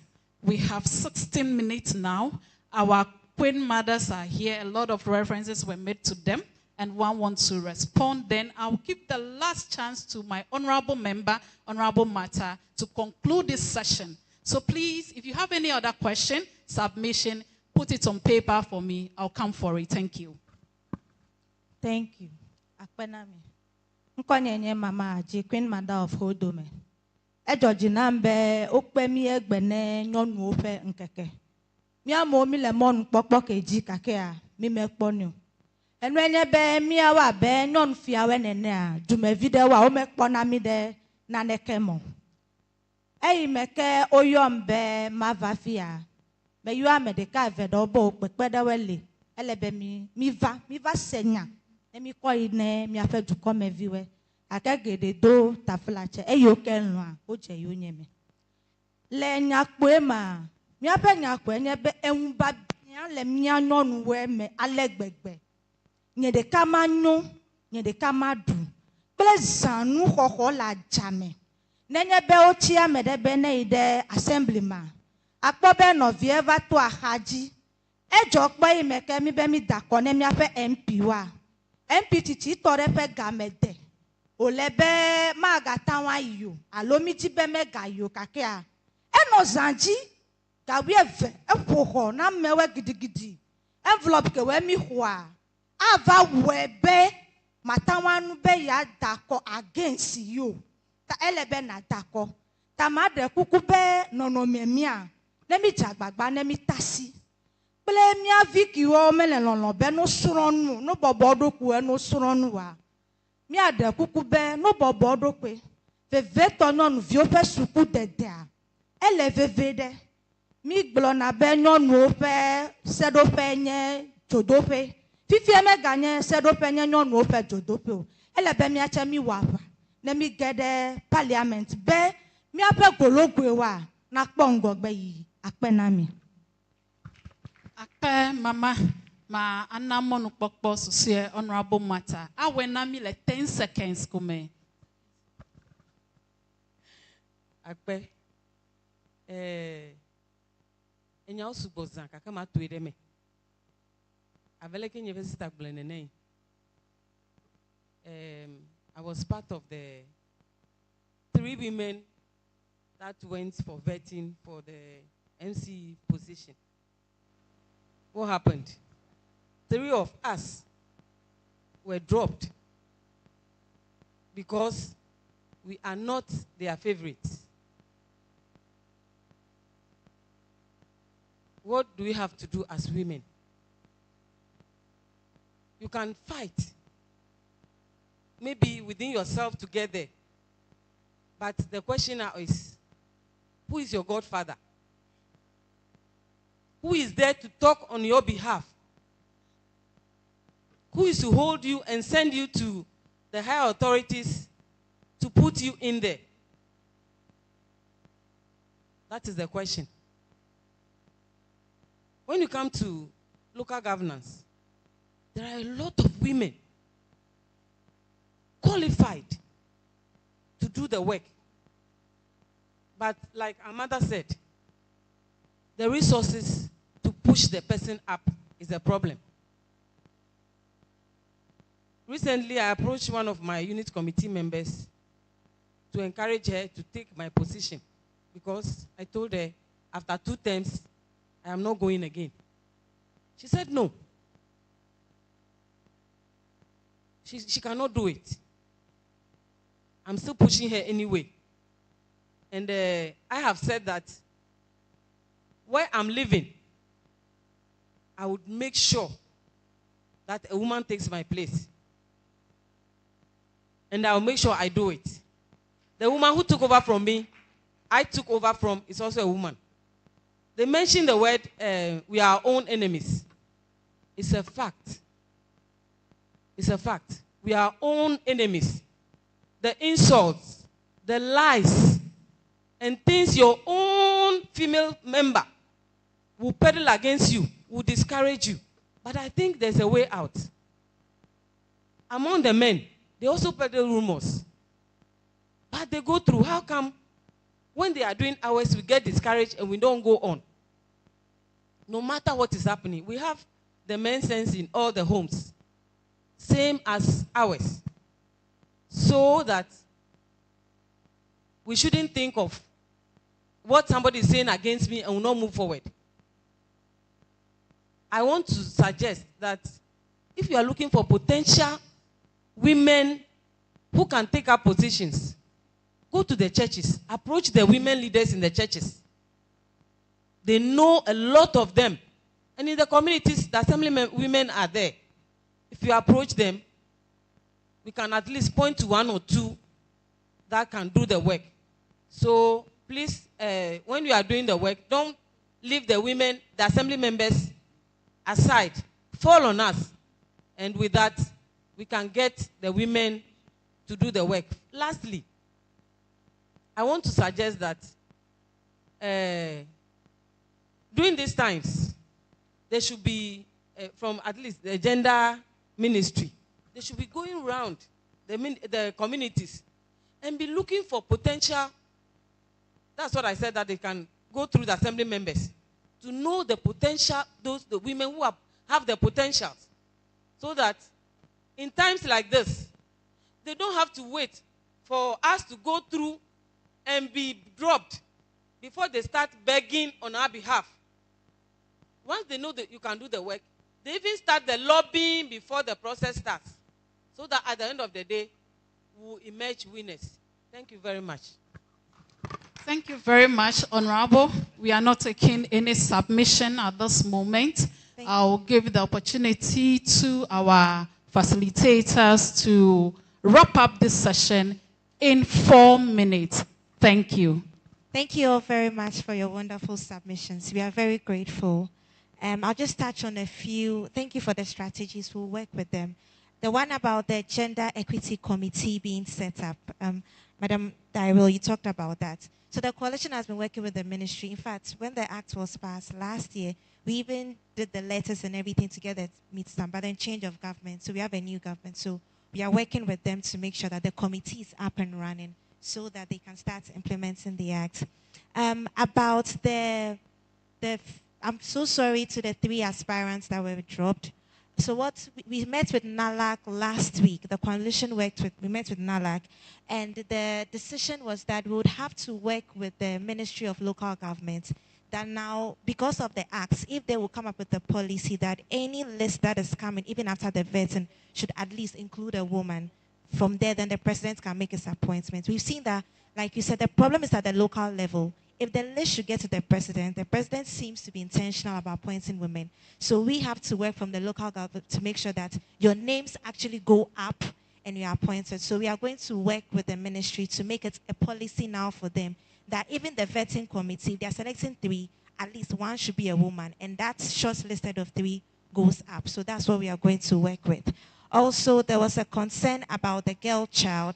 We have 16 minutes now. Our Queen mothers are here. A lot of references were made to them, and one wants to respond. Then I'll give the last chance to my honorable member, Honorable Mata, to conclude this session. So please, if you have any other question, submission, put it on paper for me. I'll come for it. Thank you. Thank you. Akpenami. Nkonyenye mama aji Queen Mother of Hodome. Ejoji nambe okpemi egbene nyonu ofe nkeke. Mia mo mi le mon pokpo keji kakea mi mekponu. Enwenye be mia wa be nyon fiawe nene a dume vide wa o mekpona mi de na nekemo. Eyi meke oyom be mavafia. Be yu amedeka vedobo pekpede wele. Elebe mi va senya. Emi ko ine mi afe du come everywhere. Akegede do taflache eyo kenwa o je yo nyeme. Le nyakpo ma mi ape nyakpo enye be enba bia le mi anyonu we me alegbegbe. Nye de kama nyo, nye de kama du. Ple zanu hoho la jame. Nenye be ochia me de bene ide assemblyman. Akpo be no vie va to ahaji. Ejo kpo imeke mi be mi dakone mi ape MP wa. MP titi tore pe gamede. Olebe magata wa yo. Alomi ti be me ga yo kakea. Eno zanji ga we ve epoho na mewe gidigidi. Envelope ke we mi hwa. Ava webe matawanu be ya dako against you. Ta elebe na dako. Ta made kuku be nono memia. Nemi jagbagba nemi tasi. Ple mia viki wo mele lono be no suronu no bobodo ku no suronu wa. Mia de kuku be no bobodo kwe. Veve non vio pe suku dedea. Ele veve de. Mi glona be nyonu pe sedo pe nye jodope. Fifi eme ganye sedo pe nye nyonu pe jodope o. Ele be mi ache mi wapa. Ne mi gede parliament be mi ape gologwe wa na kpongo gbe yi akpenami. Akpe mama ma anamonu pokpo susie honorable Mata. Awe nami le 10 seconds kume. Akpe enya osubozan kakama tuide me. Avele ke university agblene. I was part of the 3 women that went for vetting for the MC position. What happened? 3 of us were dropped because we are not their favorites. What do we have to do as women? You can fight, maybe within yourself together. But the question now is, who is your godfather? Who is there to talk on your behalf? Who is to hold you and send you to the higher authorities to put you in there? That is the question. When you come to local governance, there are a lot of women qualified to do the work. But like our mother said, the resources to push the person up is a problem. Recently, I approached one of my unit committee members to encourage her to take my position because I told her after 2 terms, I am not going again. She said no. She cannot do it. I'm still pushing her anyway. And I have said that where I'm living, I would make sure that a woman takes my place. And I'll make sure I do it. The woman who took over from me, I took over from, is also a woman. They mentioned the word, we are our own enemies. It's a fact. It's a fact. We are our own enemies. The insults, the lies, and things your own female member will peddle against you, will discourage you. But I think there's a way out. Among the men, they also peddle rumors. But they go through. How come when they are doing ours, we get discouraged and we don't go on? No matter what is happening, we have the men sense in all the homes, same as ours. So that we shouldn't think of what somebody is saying against me and will not move forward. I want to suggest that if you are looking for potential women who can take up positions, go to the churches, approach the women leaders in the churches. They know a lot of them. And in the communities, the assembly women are there. If you approach them, we can at least point to 1 or 2 that can do the work. So please, when you are doing the work, don't leave the women, the assembly members aside. Fall on us. And with that, we can get the women to do the work. Lastly, I want to suggest that during these times, there should be, from at least the gender ministry, they should be going around the communities and be looking for potential. That's what I said, that they can go through the assembly members to know the potential, the women who have the potentials, so that in times like this, they don't have to wait for us to go through and be dropped before they start begging on our behalf. Once they know that you can do the work, they even start the lobbying before the process starts, so that at the end of the day, we will emerge winners. Thank you very much. Thank you very much, Honorable. We are not taking any submission at this moment. I'll give the opportunity to our facilitators to wrap up this session in 4 minutes. Thank you. Thank you all very much for your wonderful submissions. We are very grateful. I'll just touch on a few. Thank you for the strategies. We'll work with them. The one about the Gender Equity Committee being set up. Madam Daryl, you talked about that. So the coalition has been working with the ministry. In fact, when the act was passed last year, we even did the letters and everything together to meet some, but then change of government. So we have a new government. So we are working with them to make sure that the committee is up and running so that they can start implementing the act. About I'm so sorry to the 3 aspirants that were dropped. So what we met with NALAC last week. The coalition we met with NALAC, and the decision was that we would have to work with the Ministry of Local Government. That now, because of the acts, if they will come up with a policy that any list that is coming, even after the vetting, should at least include a woman. From there, then the president can make his appointment. We've seen that, like you said, the problem is at the local level. If the list should get to the president seems to be intentional about appointing women. So we have to work from the local government to make sure that your names actually go up and you are appointed. So we are going to work with the ministry to make it a policy now for them that even the vetting committee, if they are selecting 3, at least 1 should be a woman. And that short listed of 3 goes up. So that's what we are going to work with. Also, there was a concern about the girl child.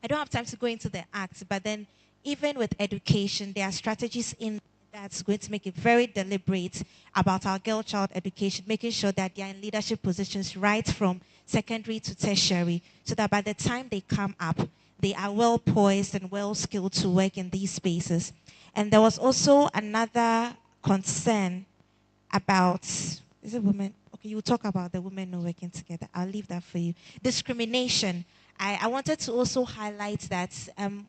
I don't have time to go into the act, but then even with education, there are strategies in that's going to make it very deliberate about our girl child education, making sure that they are in leadership positions right from secondary to tertiary, so that by the time they come up, they are well poised and well skilled to work in these spaces. And there was also another concern about, is it women? Okay, you talk about the women not working together. I'll leave that for you. Discrimination. I wanted to also highlight that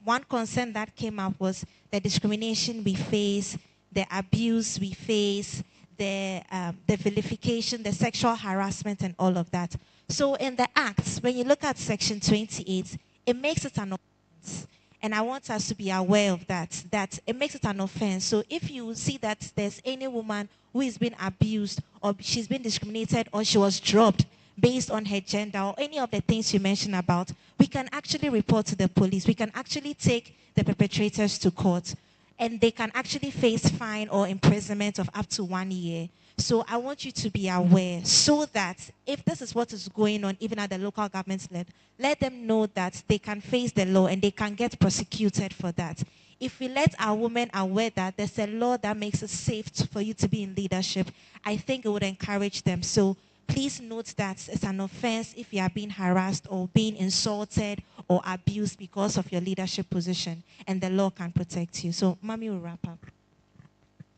one concern that came up was the discrimination we face, the abuse we face, the vilification, the sexual harassment, and all of that. So in the Act, when you look at Section 28, it makes it an offense. And I want us to be aware of that it makes it an offense. So if you see that there's any woman who is being abused or she's been discriminated or she was dropped based on her gender or any of the things you mentioned about, we can actually report to the police. We can actually take the perpetrators to court. And they can actually face fine or imprisonment of up to 1 year. So I want you to be aware so that if this is what is going on, even at the local government level, let them know that they can face the law and they can get prosecuted for that. If we let our women aware that there's a law that makes it safe for you to be in leadership, I think it would encourage them. So please note that it's an offense if you are being harassed or being insulted or abused because of your leadership position, and the law can protect you. So, Mommy will wrap up.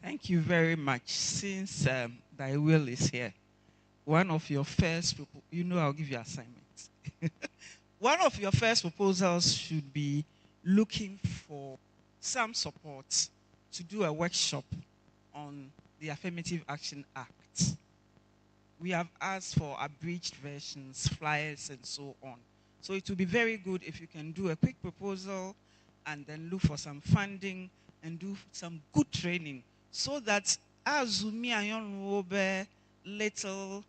Thank you very much. Since Thy Will is here, one of your first, I'll give you assignments. One of your first proposals should be looking for some support to do a workshop on the Affirmative Action Act. We have asked for abridged versions, flyers, and so on. So it would be very good if you can do a quick proposal and then look for some funding and do some good training so that as we are little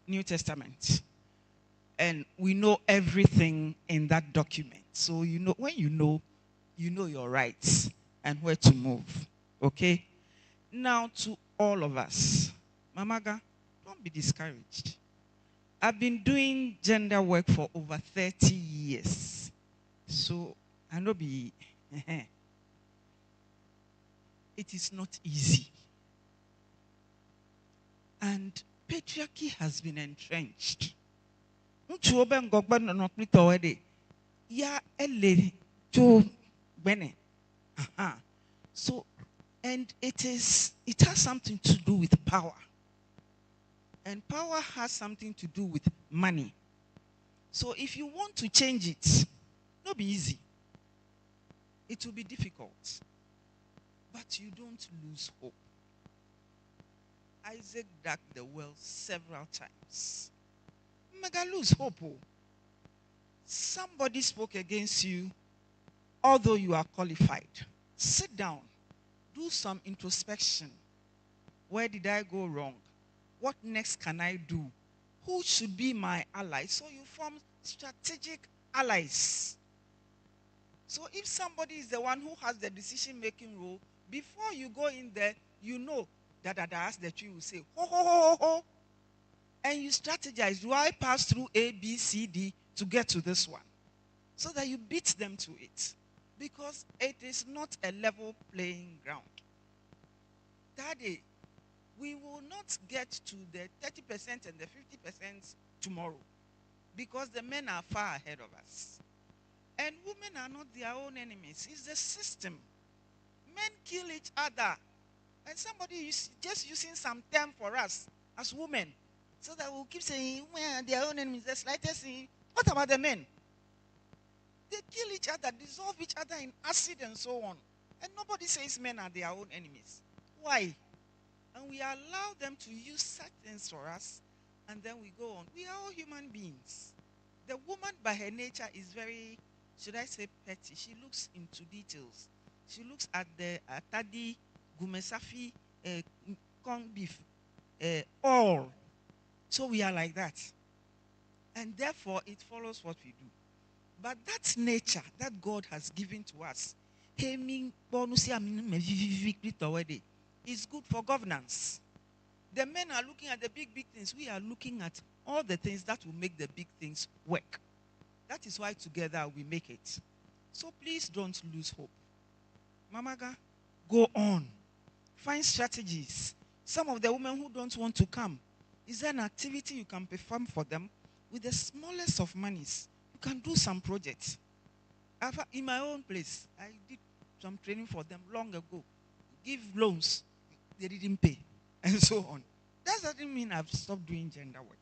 New Testament and we know everything in that document. So when you know your rights and where to move. Okay? Now to all of us. Mamaga, don't be discouraged. I've been doing gender work for over 30 years. So, I know it is not easy. And patriarchy has been entrenched. So, and it has something to do with power. And power has something to do with money. So if you want to change it, it'll be easy. It will be difficult. But you don't lose hope. Isaac dug the well several times. Mega lose hope. Somebody spoke against you, although you are qualified. Sit down. Do some introspection. Where did I go wrong? What next can I do? Who should be my ally? So you form strategic allies. So if somebody is the one who has the decision-making role, before you go in there, you know that as the tree will say, ho, ho, ho, ho, ho. And you strategize. Do I pass through A, B, C, D to get to this one? So that you beat them to it. Because it is not a level playing ground. Daddy, we will not get to the 30% and the 50% tomorrow because the men are far ahead of us. And women are not their own enemies. It's the system. Men kill each other. And somebody is just using some term for us as women so that we'll keep saying women are their own enemies. The slightest thing. What about the men? They kill each other, dissolve each other in acid and so on. And nobody says men are their own enemies. Why? And we allow them to use such things for us, and then we go on. We are all human beings. The woman by her nature is very, should I say, petty. She looks into details. She looks at the tadi, gumesafi, corned beef, all. So we are like that. And therefore, it follows what we do. But that nature that God has given to us, is good for governance. The men are looking at the big, big things. We are looking at all the things that will make the big things work. That is why together we make it. So please don't lose hope. Mamaga, go on. Find strategies. Some of the women who don't want to come, is there an activity you can perform for them with the smallest of monies? You can do some projects. In my own place, I did some training for them long ago. Give loans, they didn't pay, and so on. That doesn't mean I've stopped doing gender work.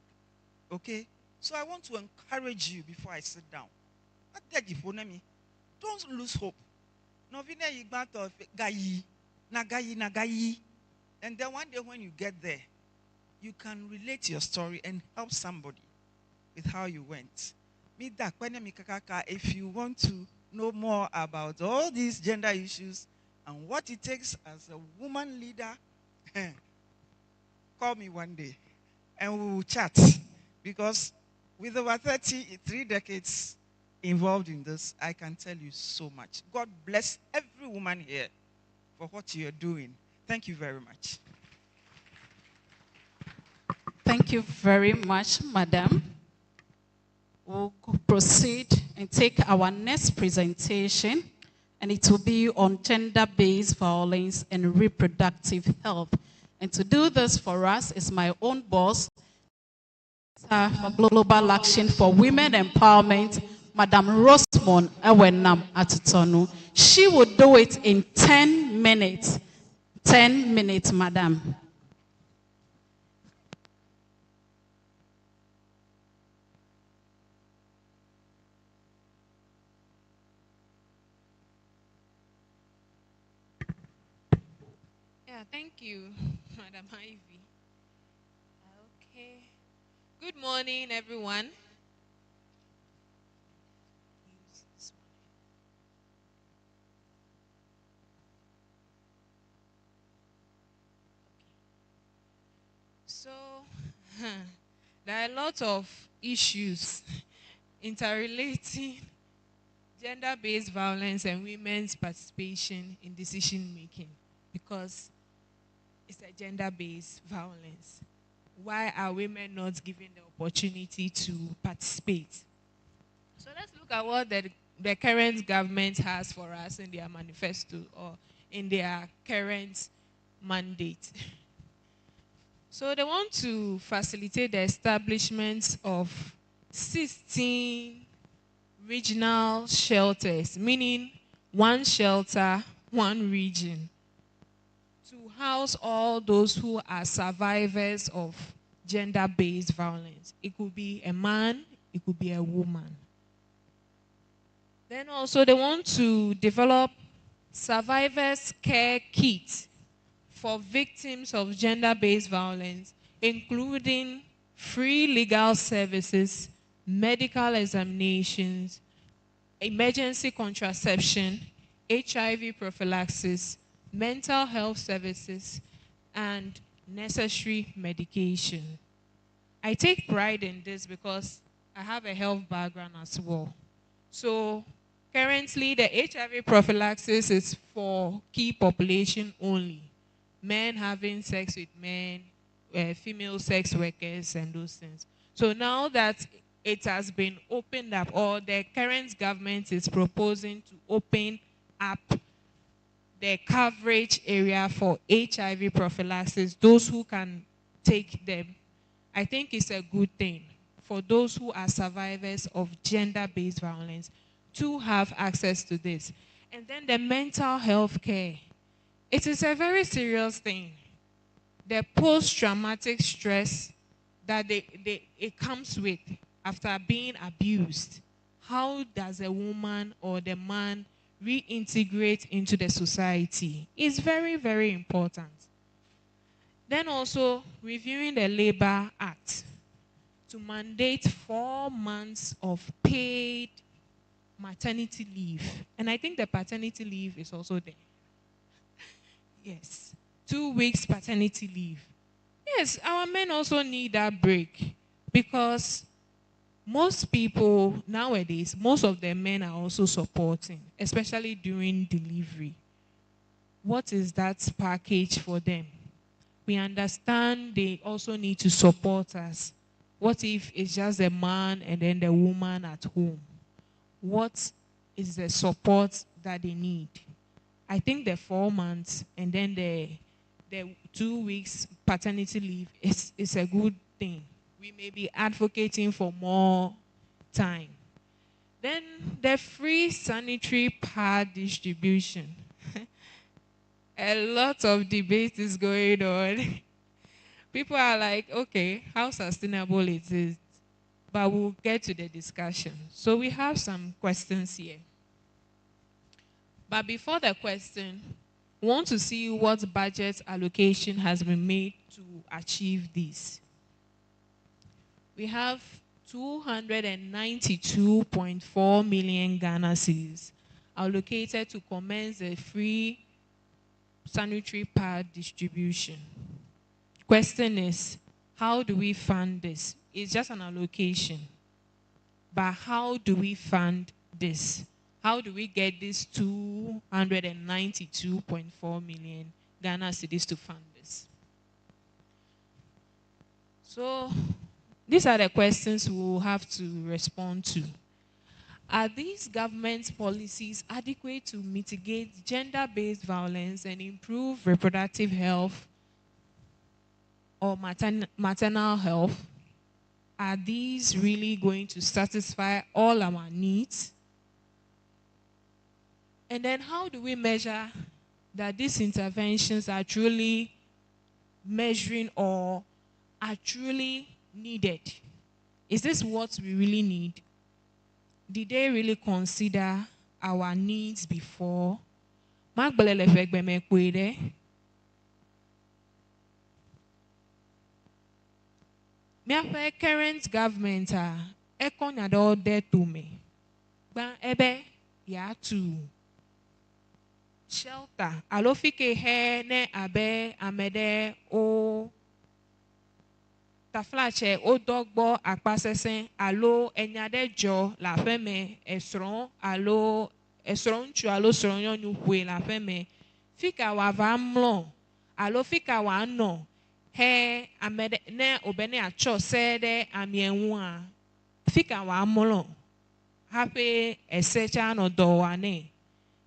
Okay? So I want to encourage you before I sit down. Don't lose hope. And then one day when you get there, you can relate your story and help somebody with how you went. If you want to know more about all these gender issues and what it takes as a woman leader, call me one day and we will chat. Because with over 33 decades involved in this, I can tell you so much. God bless every woman here for what you're doing. Thank you very much. Thank you very much, Madam. We'll proceed and take our next presentation, and it will be on gender-based violence and reproductive health. And to do this for us is my own boss, for Global Action for Women Empowerment, Madam Rosemond Ewenam Atutonu. She will do it in 10 minutes. 10 minutes, Madam. Yeah, thank you, Madam Ivy. Okay. Good morning, everyone. So, there are a lot of issues interrelating gender-based violence and women's participation in decision-making because it's a gender-based violence. Why are women not given the opportunity to participate? So let's look at what the current government has for us in their manifesto or in their current mandate. So they want to facilitate the establishment of 16 regional shelters, meaning one shelter, one region, to house all those who are survivors of gender-based violence. It could be a man, it could be a woman. Then also they want to develop survivors care kits for victims of gender-based violence, including free legal services, medical examinations, emergency contraception, HIV prophylaxis, mental health services, and necessary medication. I take pride in this because I have a health background as well. So currently the HIV prophylaxis is for key population only. Men having sex with men, female sex workers, and those things. So now that it has been opened up, or the current government is proposing to open up the coverage area for HIV prophylaxis, those who can take them, I think it's a good thing for those who are survivors of gender-based violence to have access to this. And then the mental health care. It is a very serious thing. The post-traumatic stress that it comes with after being abused. How does a woman or the man reintegrate into the society? Is very, very important. Then also reviewing the Labor Act to mandate 4 months of paid maternity leave. And I think the paternity leave is also there. Yes. 2 weeks paternity leave. Yes, our men also need that break because most people nowadays, most of the men are also supporting, especially during delivery. What is that package for them? we understand they also need to support us. What if it's just the man and then the woman at home? What is the support that they need? I think the 4 months and then the 2 weeks paternity leave is a good thing. We may be advocating for more time. Then the free sanitary pad distribution. A lot of debate is going on. People are like, okay, how sustainable it is? But we'll get to the discussion. So we have some questions here. But before the question, we want to see what budget allocation has been made to achieve this. We have 292.4 million Ghana cedis allocated to commence the free sanitary pad distribution. Question is, how do we fund this? It's just an allocation. But how do we fund this? How do we get this 292.4 million Ghana cedis to fund this? So these are the questions we will have to respond to. Are these government policies adequate to mitigate gender-based violence and improve reproductive health or maternal health? Are these really going to satisfy all our needs? And then how do we measure that these interventions are truly measuring or are truly needed? Is this what we really need? Did they really consider our needs before? My current government all there to me. Ban ebe ya to shelter. Alofike he ne abe amede o taflache o dogbo akpasesen alo enyade jo la feme esron alo esron chu alo sron yonu hwe la feme fika wa va mlon alo fika wa no he amede ne obene acho se de amienwu a fika wa mlon happy esecha no do wane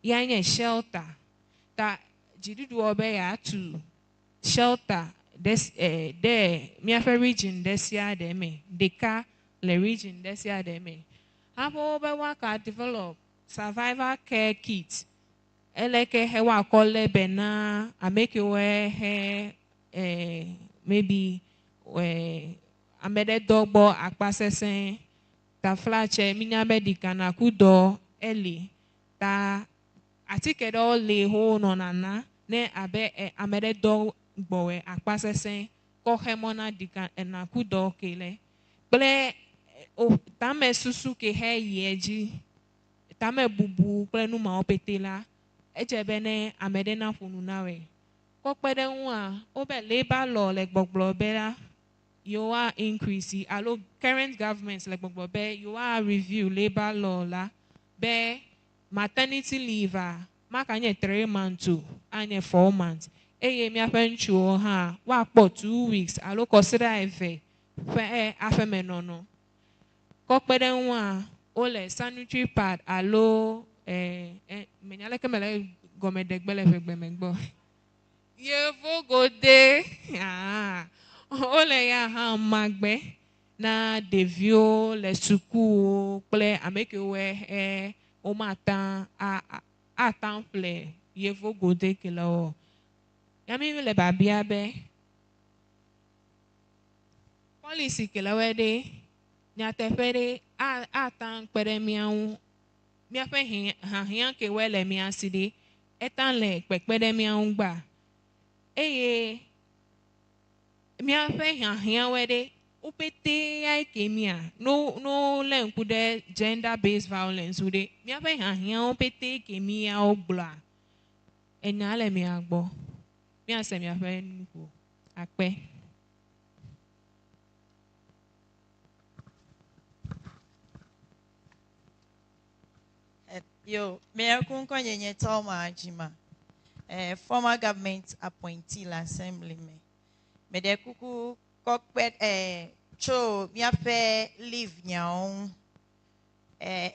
yanye shelter ta jidudu obe ya to shelter this there miafe region this year de me deka le region this year de me habo be waka develop survivor care kit eleke he wa kole bena ameke we he maybe amede dogbo akpasesen ta flache minyabe dikana kudo eli ta atike do le ho no nana ne abe amede do gbowe akpasesen ko hemona dika na kudo kele ple o tame susu ke he yeji tame bubu ple nu ma opetela ejebe ne amede na funu nawe ko pede nwa obe labor law le gbogbo bela you are increase alo current governments like gbogbo be you are review labor law la be maternity leave makanye 3 months to anye 4 months eye mi afenchu ha wa po 2 weeks alo consider efe fe afemenono ko pede nwa ole sanitary pad alo menyale kemele gomedegbele fe gbemegbo yevo gode ole ya ha magbe na devio le suku ple ameke we o matan a temple yevo gode kilo yami le babia be policy kilo we de nyatefere a tan pere miau mi afe han ke we le mi aside etan le pepere miau gba eye mi afe han we de upete ai kemia no le nkude gender based violence ude mi afe han upete kemia ogla enya le mi agbo mi ase mi afe nuko ape Yo, Mayor Kunkonyenye Toma Ajima, former government appointee la assemblyman. Mede kuku kokpet cho miafe live nyaon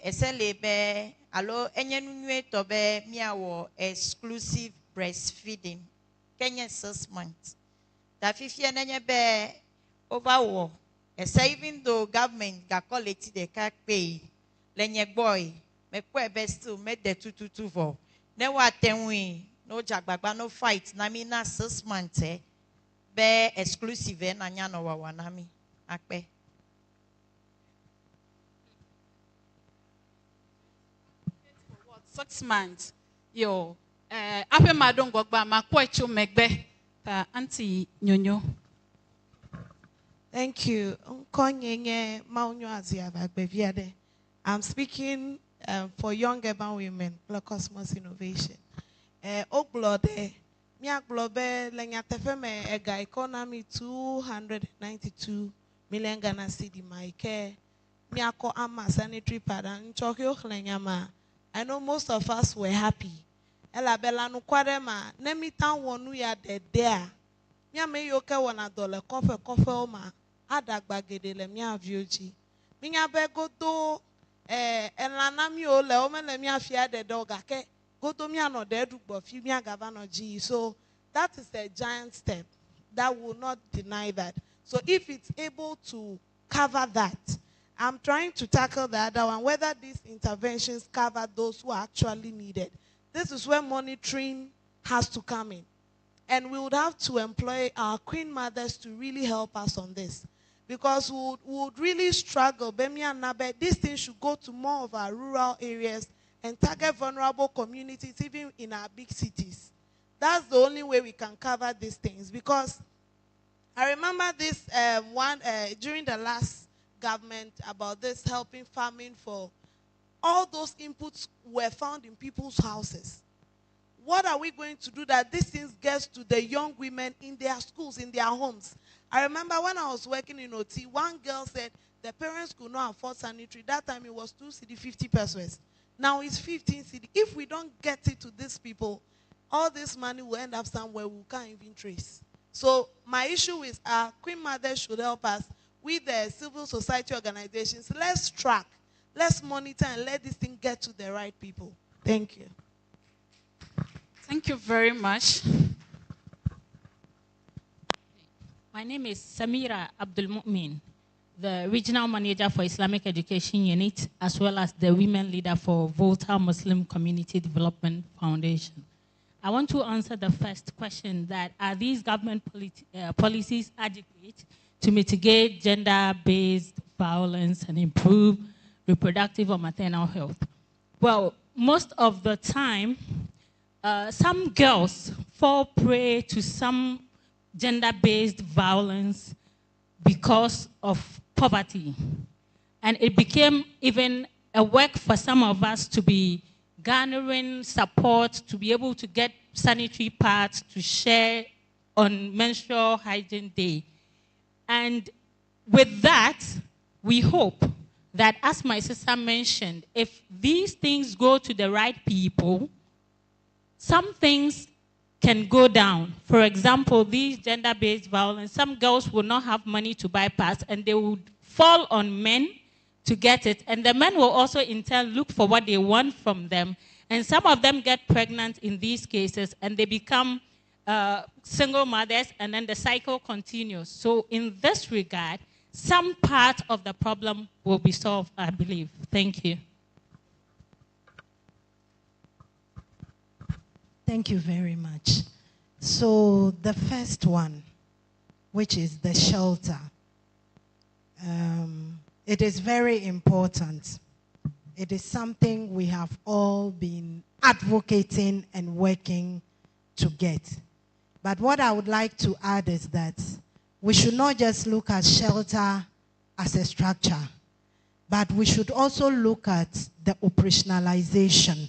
eselebe alo enye nunwe tobe miawo exclusive breastfeeding Kenya 6 months. That 50 enye be over even though government got quality the cat pay lenye boy me kwe still make the 222 ne wa tenwi no jagbagba no fight na mi na 6 months be exclusive na nya no wa na mi akpe 6 months yo ape madon gogba ma kwechu megbe ta anti nyonyo. Thank you. I'm speaking for young urban women, Cosmos Innovation. Oglode, Mia Globe, Lenyatefeme, Ega economy 292 million Ghana cedi, my care. Miako Ama sanitary pad and Chokyo Lenyama. I know most of us were happy. Ella Bella no Quadema, Nemitan one we are there. Mia may yoke $1 coffee oma. Adak bagede le mia vioji. Minya bego do enlanami o le ome le mia fia de doga ke go do mia no de dugbo fi mia governor G. So that is a giant step. That will not deny that. So if it's able to cover that, I'm trying to tackle the other one, whether these interventions cover those who are actually needed. This is where monitoring has to come in. And we would have to employ our queen mothers to really help us on this. Because we would really struggle. Bemi and Nabe, this thing should go to more of our rural areas and target vulnerable communities, even in our big cities. That's the only way we can cover these things. Because I remember this during the last government about this helping farming for all those inputs were found in people's houses. What are we going to do that these things get to the young women in their schools, in their homes? I remember when I was working in OT, one girl said the parents could not afford sanitary. That time it was 2 cedi 50 pesos. Now it's 15 cedi. If we don't get it to these people, all this money will end up somewhere we can't even trace. So my issue is our queen mothers should help us with the civil society organizations. Let's track, let's monitor, and let this thing get to the right people. Thank you. Thank you very much. My name is Samira Abdul Mu'min, the Regional Manager for Islamic Education Unit, as well as the Women Leader for Volta Muslim Community Development Foundation. I want to answer the first question, that are these government policies adequate to mitigate gender-based violence and improve reproductive or maternal health? Well, most of the time, some girls fall prey to some gender-based violence because of poverty. And it became even a work for some of us to be garnering support to be able to get sanitary pads to share on Menstrual Hygiene Day. And with that, we hope that, as my sister mentioned, if these things go to the right people, some things can go down. For example, these gender-based violence, some girls will not have money to buy pads, and they would fall on men to get it. And the men will also, in turn, look for what they want from them. And some of them get pregnant in these cases, and they become single mothers, and then the cycle continues. So in this regard, some part of the problem will be solved, I believe. Thank you. Thank you very much. So the first one, which is the shelter, it is very important. It is something we have all been advocating and working to get. But what I would like to add is that we should not just look at shelter as a structure, but we should also look at the operationalization,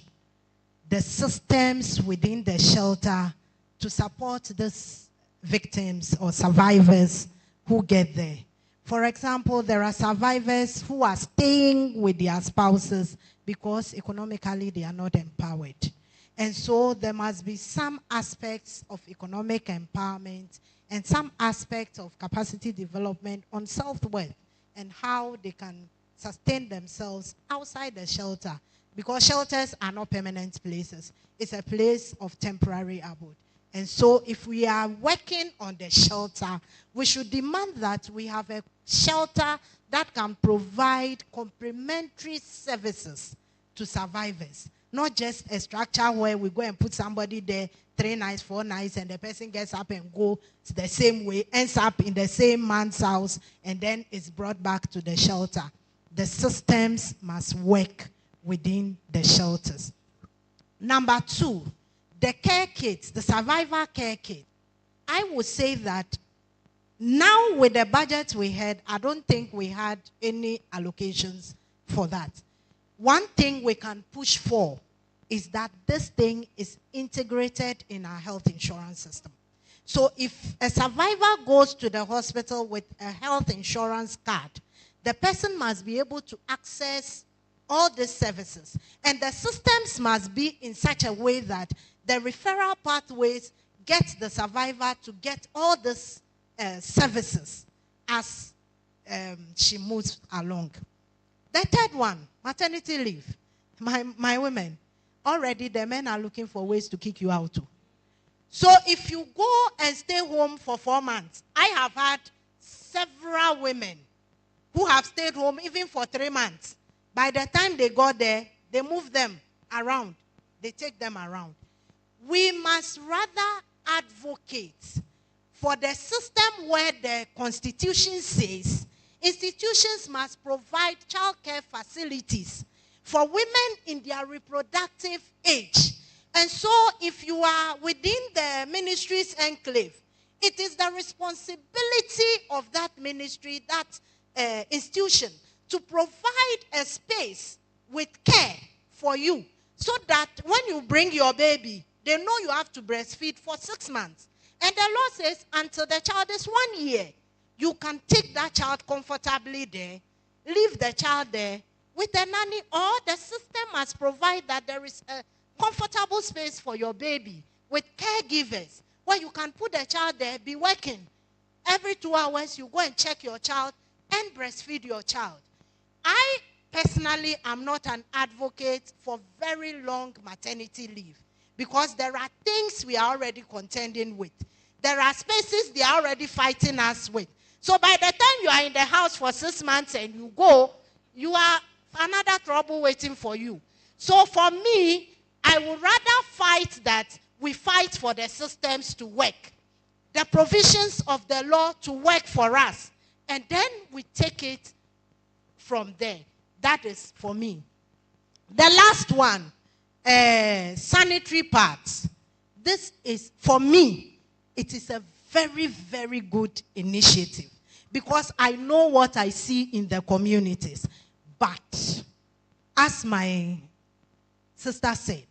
the systems within the shelter to support these victims or survivors who get there. For example, there are survivors who are staying with their spouses because economically they are not empowered. And so there must be some aspects of economic empowerment and some aspects of capacity development on self-worth and how they can sustain themselves outside the shelter. Because shelters are not permanent places. It's a place of temporary abode. And so if we are working on the shelter, we should demand that we have a shelter that can provide complementary services to survivors. Not just a structure where we go and put somebody there 3 nights, 4 nights, and the person gets up and goes the same way, ends up in the same man's house, and then is brought back to the shelter. The systems must work within the shelters. Number 2, the care kits, the survivor care kit. I would say that now with the budget we had, I don't think we had any allocations for that. One thing we can push for is that this thing is integrated in our health insurance system. So if a survivor goes to the hospital with a health insurance card, the person must be able to access all these services. And the systems must be in such a way that the referral pathways get the survivor to get all these services as she moves along. The third one, maternity leave. My women, already the men are looking for ways to kick you out too. So if you go and stay home for 4 months, I have had several women who have stayed home even for 3 months. By the time they got there, they move them around. They take them around. We must rather advocate for the system where the Constitution says institutions must provide childcare facilities for women in their reproductive age. And so if you are within the ministry's enclave, it is the responsibility of that ministry, that institution, to provide a space with care for you, so that when you bring your baby, they know you have to breastfeed for 6 months. And the law says until the child is 1 year, you can take that child comfortably there, leave the child there with a nanny, or the system must provide that there is a comfortable space for your baby with caregivers where you can put the child there, be working. Every 2 hours, you go and check your child and breastfeed your child. I personally am not an advocate for very long maternity leave because there are things we are already contending with. There are spaces they are already fighting us with. So by the time you are in the house for 6 months and you go, you are another trouble waiting for you. So for me, I would rather fight that we fight for the systems to work, the provisions of the law to work for us, and then we take it from there. That is for me. The last one, sanitary pads. This is, for me, it is a very, very good initiative because I know what I see in the communities. But, as my sister said,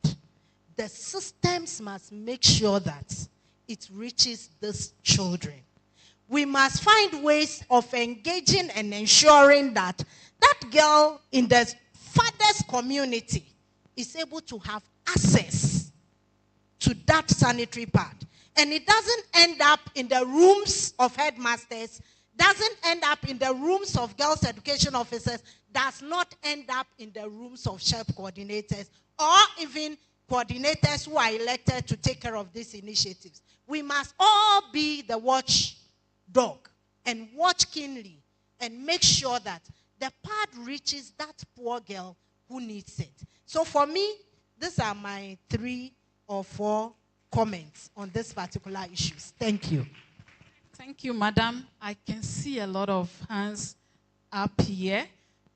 the systems must make sure that it reaches these children. We must find ways of engaging and ensuring that that girl in the father's community is able to have access to that sanitary pad. And it doesn't end up in the rooms of headmasters, doesn't end up in the rooms of girls' education officers, does not end up in the rooms of SHEP coordinators, or even coordinators who are elected to take care of these initiatives. We must all be the watchdog and watch keenly and make sure that the pad reaches that poor girl who needs it. So for me, these are my 3 or 4 comments on this particular issues. Thank you. Thank you, Madam. I can see a lot of hands up here.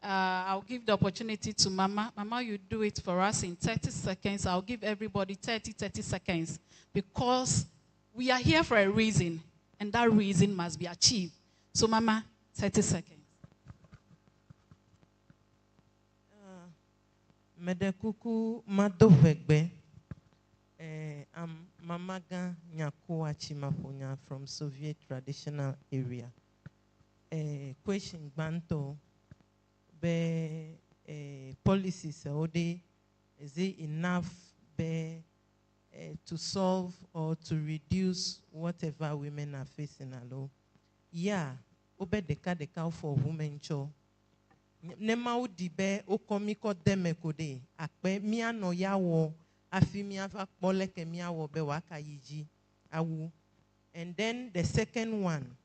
I'll give the opportunity to Mama. Mama, you do it for us in 30 seconds. I'll give everybody 30 seconds because we are here for a reason, and that reason must be achieved. So, Mama, 30 seconds. Medekuku Madovegbe. I'm Mamaga Nyakuwa Chimaponya from Soviet traditional area. Question Banto be policies ode is it enough be to solve or to reduce whatever women are facing alone. Yeah, obe deka for women cho. Nema udibe okomiko demekode akpe mia no yawo afi mia va poleke mia wo be waka yiji awu. And then the second one,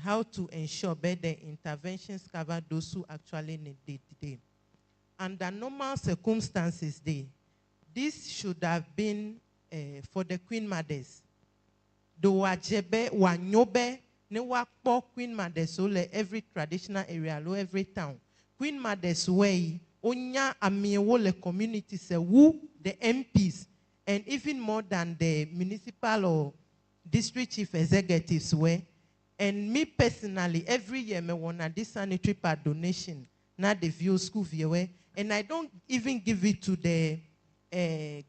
how to ensure better interventions cover those who actually need it. Under normal circumstances, this should have been for the Queen Mothers. Do wajebe wanyobe ne wakpo Queen Mothers ole every traditional area, lo every town. Queen Mothers way onya amiewo le community se who the MPs and even more than the municipal or district chief executives were. And me personally, every year me wanna this sanitary pad donation na the view school view, and I don't even give it to the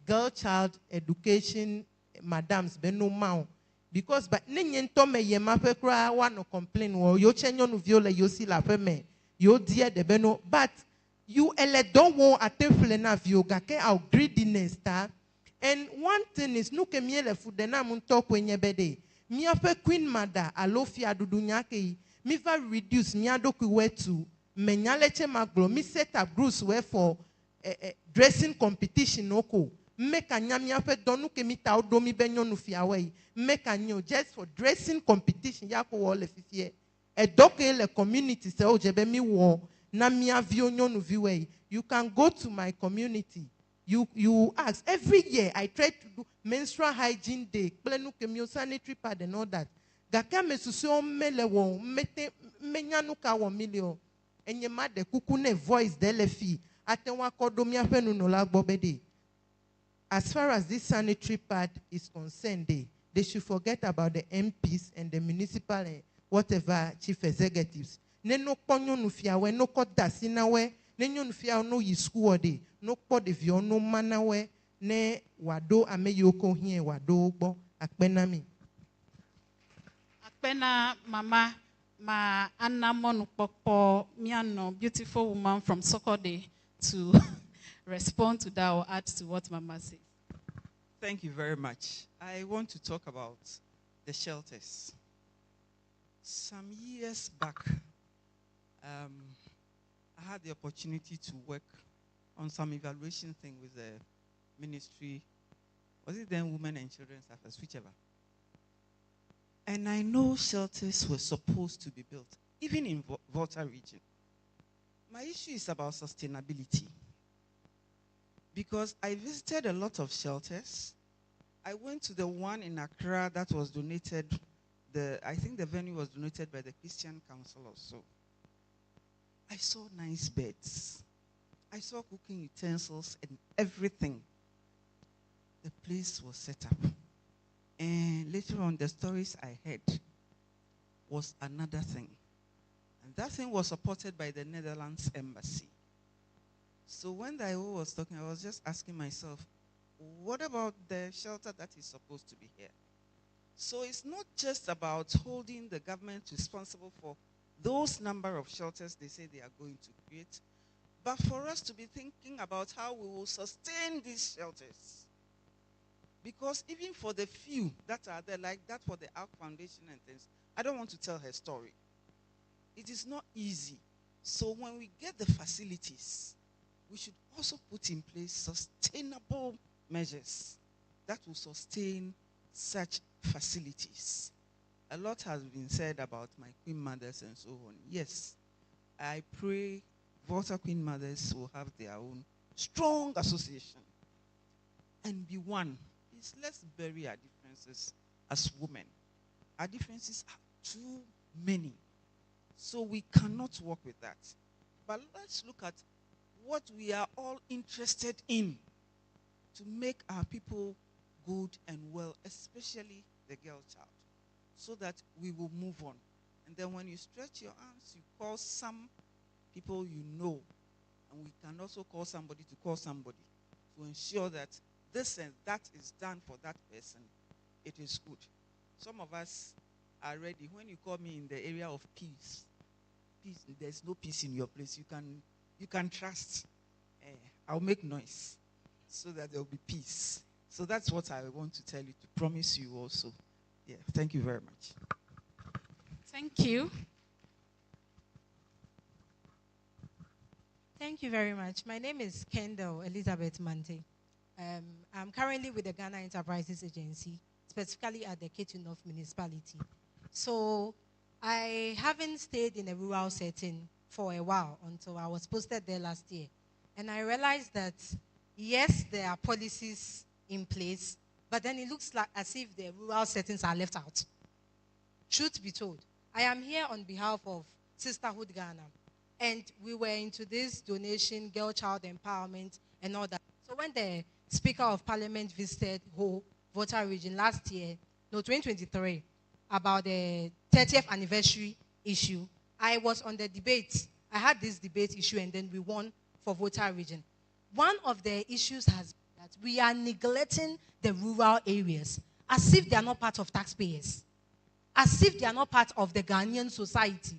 girl child education madams beno mao because but nenyen to me ye mafe kra one complain wo yo chenyo no viola yo si la fe me yo dear de beno but you ele don't want atefle na vioga ke our greediness ta. And one thing is no ke miele fu de na mun to kwenye bede mi afe Queen Mother alofia dudunya ke mi va reduce mi adoku wetu menyaleche maglo mi set up groups where for dressing competition oko make a nyamia fe donu ke mi ta odomi benyo nu fiawe make a nyo just for dressing competition yako wole fifie e doke le community se ojebe mi wo na mi avio nyo nu viwe. You can go to my community. You ask every year. I try to do menstrual hygiene day, plenu ke mi sanitary pad and all that. Gaka me susio mele wo mete menyanu ka wo milio enye ma de kukune voice de lefi. As far as this sanitary part is concerned, they should forget about the MPs and the municipal and whatever chief executives. Ne no ponyo nufia we no ko dasina we ne nyo nufia no yisku ode no ko de vio no mana we ne wado ameyoko hie wado gbo akpenami. Akpena mama ma anamonu popo miano beautiful woman from Sokode to respond to that or add to what Mama says. Thank you very much. I want to talk about the shelters. Some years back, I had the opportunity to work on some evaluation thing with the ministry. Was it then Women and Children's Affairs, whichever? And I know shelters were supposed to be built, even in Volta region. My issue is about sustainability. Because I visited a lot of shelters. I went to the one in Accra that was donated. I think the venue was donated by the Christian Council also. I saw nice beds. I saw cooking utensils and everything. The place was set up. And later on, the stories I heard was another thing. And that thing was supported by the Netherlands Embassy. So when the IO was talking, I was just asking myself, what about the shelter that is supposed to be here? So it's not just about holding the government responsible for those number of shelters they say they are going to create, but for us to be thinking about how we will sustain these shelters. Because even for the few that are there, like that for the Ark Foundation and things, I don't want to tell her story. It is not easy. So when we get the facilities, we should also put in place sustainable measures that will sustain such facilities. A lot has been said about my Queen Mothers and so on. Yes, I pray Volta Queen Mothers will have their own strong association and be one. Let's bury our differences as women. Our differences are too many. So we cannot work with that. But let's look at what we are all interested in to make our people good and well, especially the girl child, so that we will move on. And then when you stretch your arms, you call some people you know, and we can also call somebody to call somebody to ensure that this and that is done for that person. It is good. Some of us are ready. When you call me in the area of peace, there's no peace in your place. You can trust. I'll make noise so that there will be peace. So that's what I want to tell you, to promise you also. Yeah, thank you very much. Thank you. Thank you very much. My name is Kendall Elizabeth Mante. I'm currently with the Ghana Enterprises Agency, specifically at the Ketu North Municipality. So I haven't stayed in a rural setting for a while until I was posted there last year. And I realized that, yes, there are policies in place, but then it looks like as if the rural settings are left out. Truth be told, I am here on behalf of Sisterhood Ghana. And we were into this donation, girl child empowerment, and all that. So when the Speaker of Parliament visited Ho, Volta region last year, no, 2023, about the 30th anniversary issue, I was on the debate. I had this debate issue, and then we won for Volta region. One of the issues has been that we are neglecting the rural areas as if they are not part of taxpayers, as if they are not part of the Ghanaian society.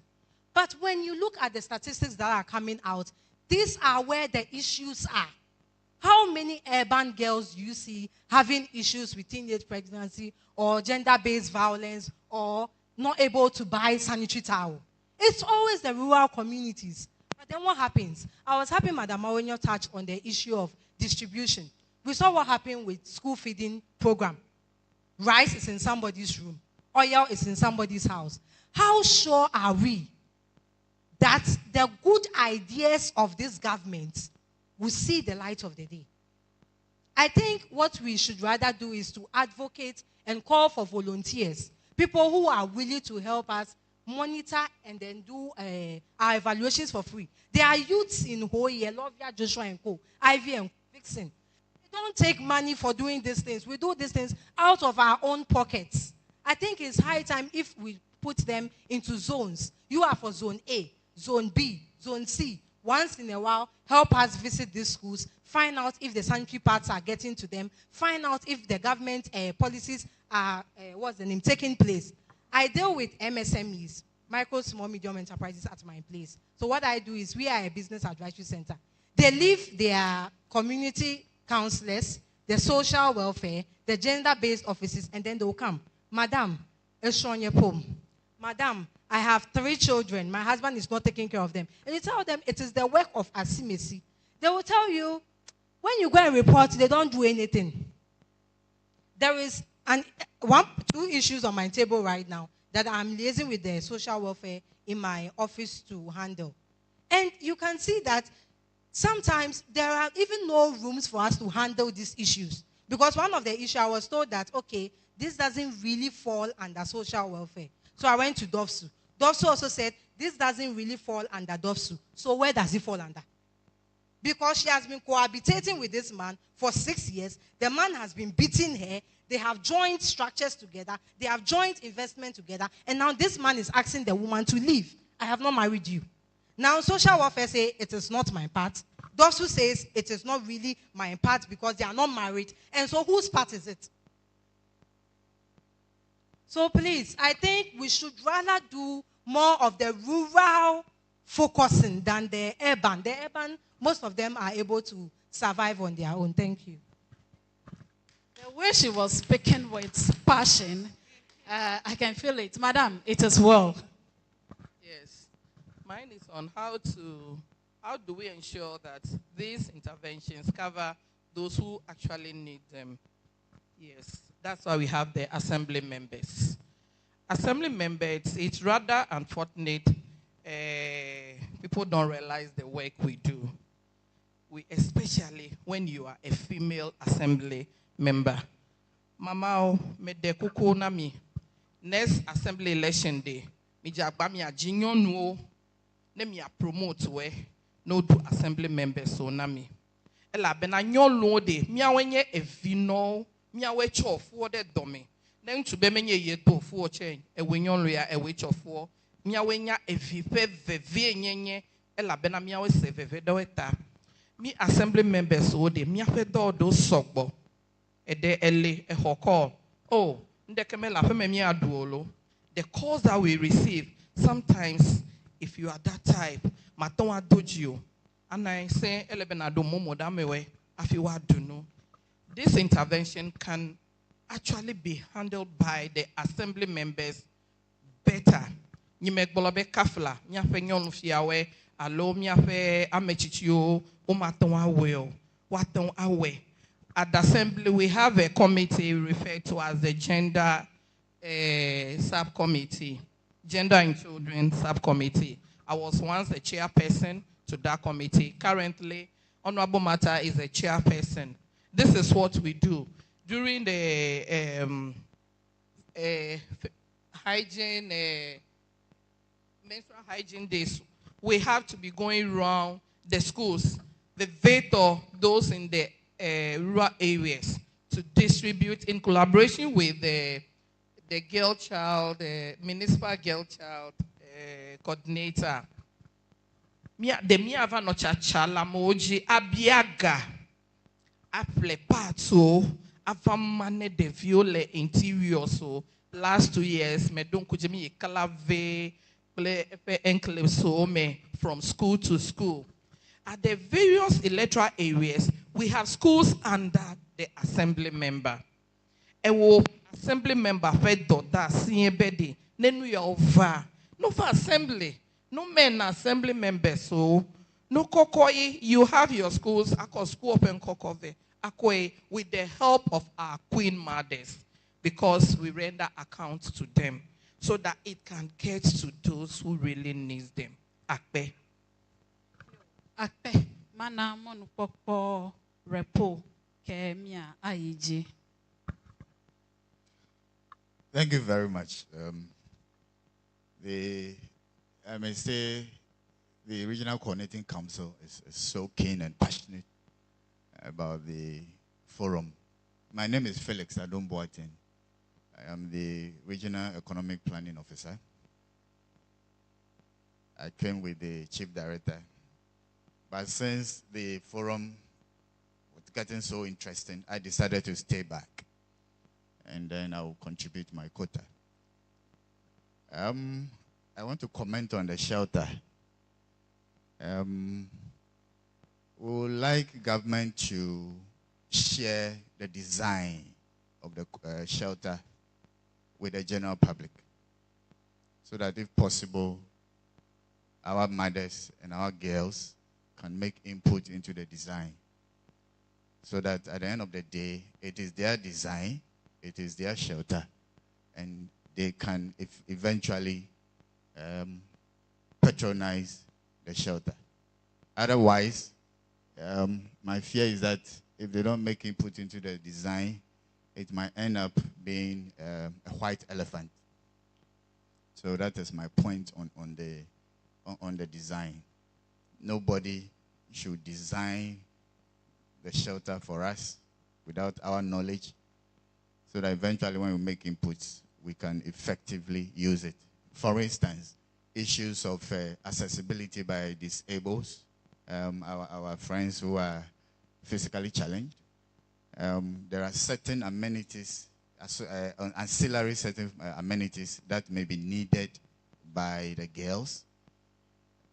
But when you look at the statistics that are coming out, these are where the issues are. How many urban girls do you see having issues with teenage pregnancy or gender-based violence or not able to buy sanitary towel? It's always the rural communities. But then what happens? I was happy Madam Mawenyo touched on the issue of distribution. We saw what happened with school feeding program. Rice is in somebody's room. Oil is in somebody's house. How sure are we that the good ideas of this government will see the light of the day? I think what we should rather do is to advocate and call for volunteers, people who are willing to help us monitor and then do our evaluations for free. There are youths in Hoye, Lovia, Joshua and Co, Ivy and Vixen. We don't take money for doing these things. We do these things out of our own pockets. I think it's high time if we put them into zones. You are for zone A, zone B, zone C. Once in a while, help us visit these schools, find out if the sanitary parts are getting to them, find out if the government policies are, taking place. I deal with MSMEs, micro, small, medium enterprises at my place. So what I do is we are a business advisory center. They leave their community counselors, the social welfare, the gender-based offices, and then they will come. Madam, it's on your home. Madam, I have 3 children. My husband is not taking care of them. And you tell them it is the work of Asimesi. They will tell you, when you go and report, they don't do anything. There is 2 issues on my table right now that I'm liaising with the social welfare in my office to handle. And you can see that sometimes there are even no rooms for us to handle these issues. Because one of the issues, I was told that, okay, this doesn't really fall under social welfare. So I went to DOFSU. DOFSU also said, this doesn't really fall under DOFSU. So where does it fall under? Because she has been cohabitating with this man for 6 years. The man has been beating her. They have joined structures together. They have joined investment together. And now this man is asking the woman to leave. I have not married you. Now social welfare say it is not my part. DOFSU says it is not really my part because they are not married. And so whose part is it? So please, I think we should rather do more of the rural focusing than the urban. The urban, most of them are able to survive on their own. Thank you. The way she was speaking with passion, I can feel it. Madam, it is well. Yes. Mine is on how do we ensure that these interventions cover those who actually need them. Yes. That's why we have the assembly members. Assembly members, it's rather unfortunate people don't realize the work we do. Especially when you are a female assembly member. Mama, me de kuku na mi. Next assembly election day, mi jagba mi a jinyo no, ne mi a promote we no do assembly members so na mi. Ela bena nyon lo de mi a wenye e vino. Mi awe chofu de domi. Then to be menye ye to fu chain. E winyon loya e we chofu. Mi awe nya e vipe veve nyenye. E la bena mi awe se veve doeta. Mi assembly members ode. Mi awe do sokbo. E de ele e hoko. Oh, ndekeme la feme mi aduolo. The calls that we receive, sometimes if you are that type, matonwa dojo. And I say ele bena do momo damewe. Afi wa do no. this intervention can actually be handled by the assembly members better. Nyimek bolobe kafla, nyafe nyon fiawe, alo nyafe amechichio, umaton awe, waton awe. At the assembly, we have a committee referred to as the gender subcommittee, gender and children subcommittee. I was once a chairperson to that committee. Currently, Honorable Mata is a chairperson. This is what we do. During the hygiene, menstrual hygiene days, we have to be going around the schools, the VETO, those in the rural areas, to distribute in collaboration with the girl child, the municipal girl child coordinator. The miava no chachala moji abiaga aple pato avamane de viole interior. So last 2 years me don kujemi kalave play enclave so me from school to school. At the various electoral areas, we have schools under the assembly member. Ewo assembly member fed dota siebedi nenu ya over no for assembly. No men assembly members, so no kokoi, you have your schools, ako school open kokove, akwe, with the help of our queen mothers, because we render accounts to them, so that it can get to those who really need them. Akpe. Akpe, mana monu popo repo ke mia aiji. Thank you very much. I may say the Regional Coordinating Council is so keen and passionate about the forum. My name is Felix Adom Boateng. I am the Regional Economic Planning Officer. I came with the Chief Director. But since the forum was getting so interesting, I decided to stay back. And then I will contribute my quota. I want to comment on the shelter. We would like government to share the design of the shelter with the general public, so that if possible, our mothers and our girls can make input into the design, so that at the end of the day, it is their design, it is their shelter, and they can eventually patronize the shelter. Otherwise, my fear is that if they don't make input into the design, it might end up being a white elephant. So that is my point on the design. Nobody should design the shelter for us without our knowledge, so that eventually when we make inputs, we can effectively use it. For instance, issues of accessibility by disabled, our friends who are physically challenged. There are certain amenities, ancillary certain amenities that may be needed by the girls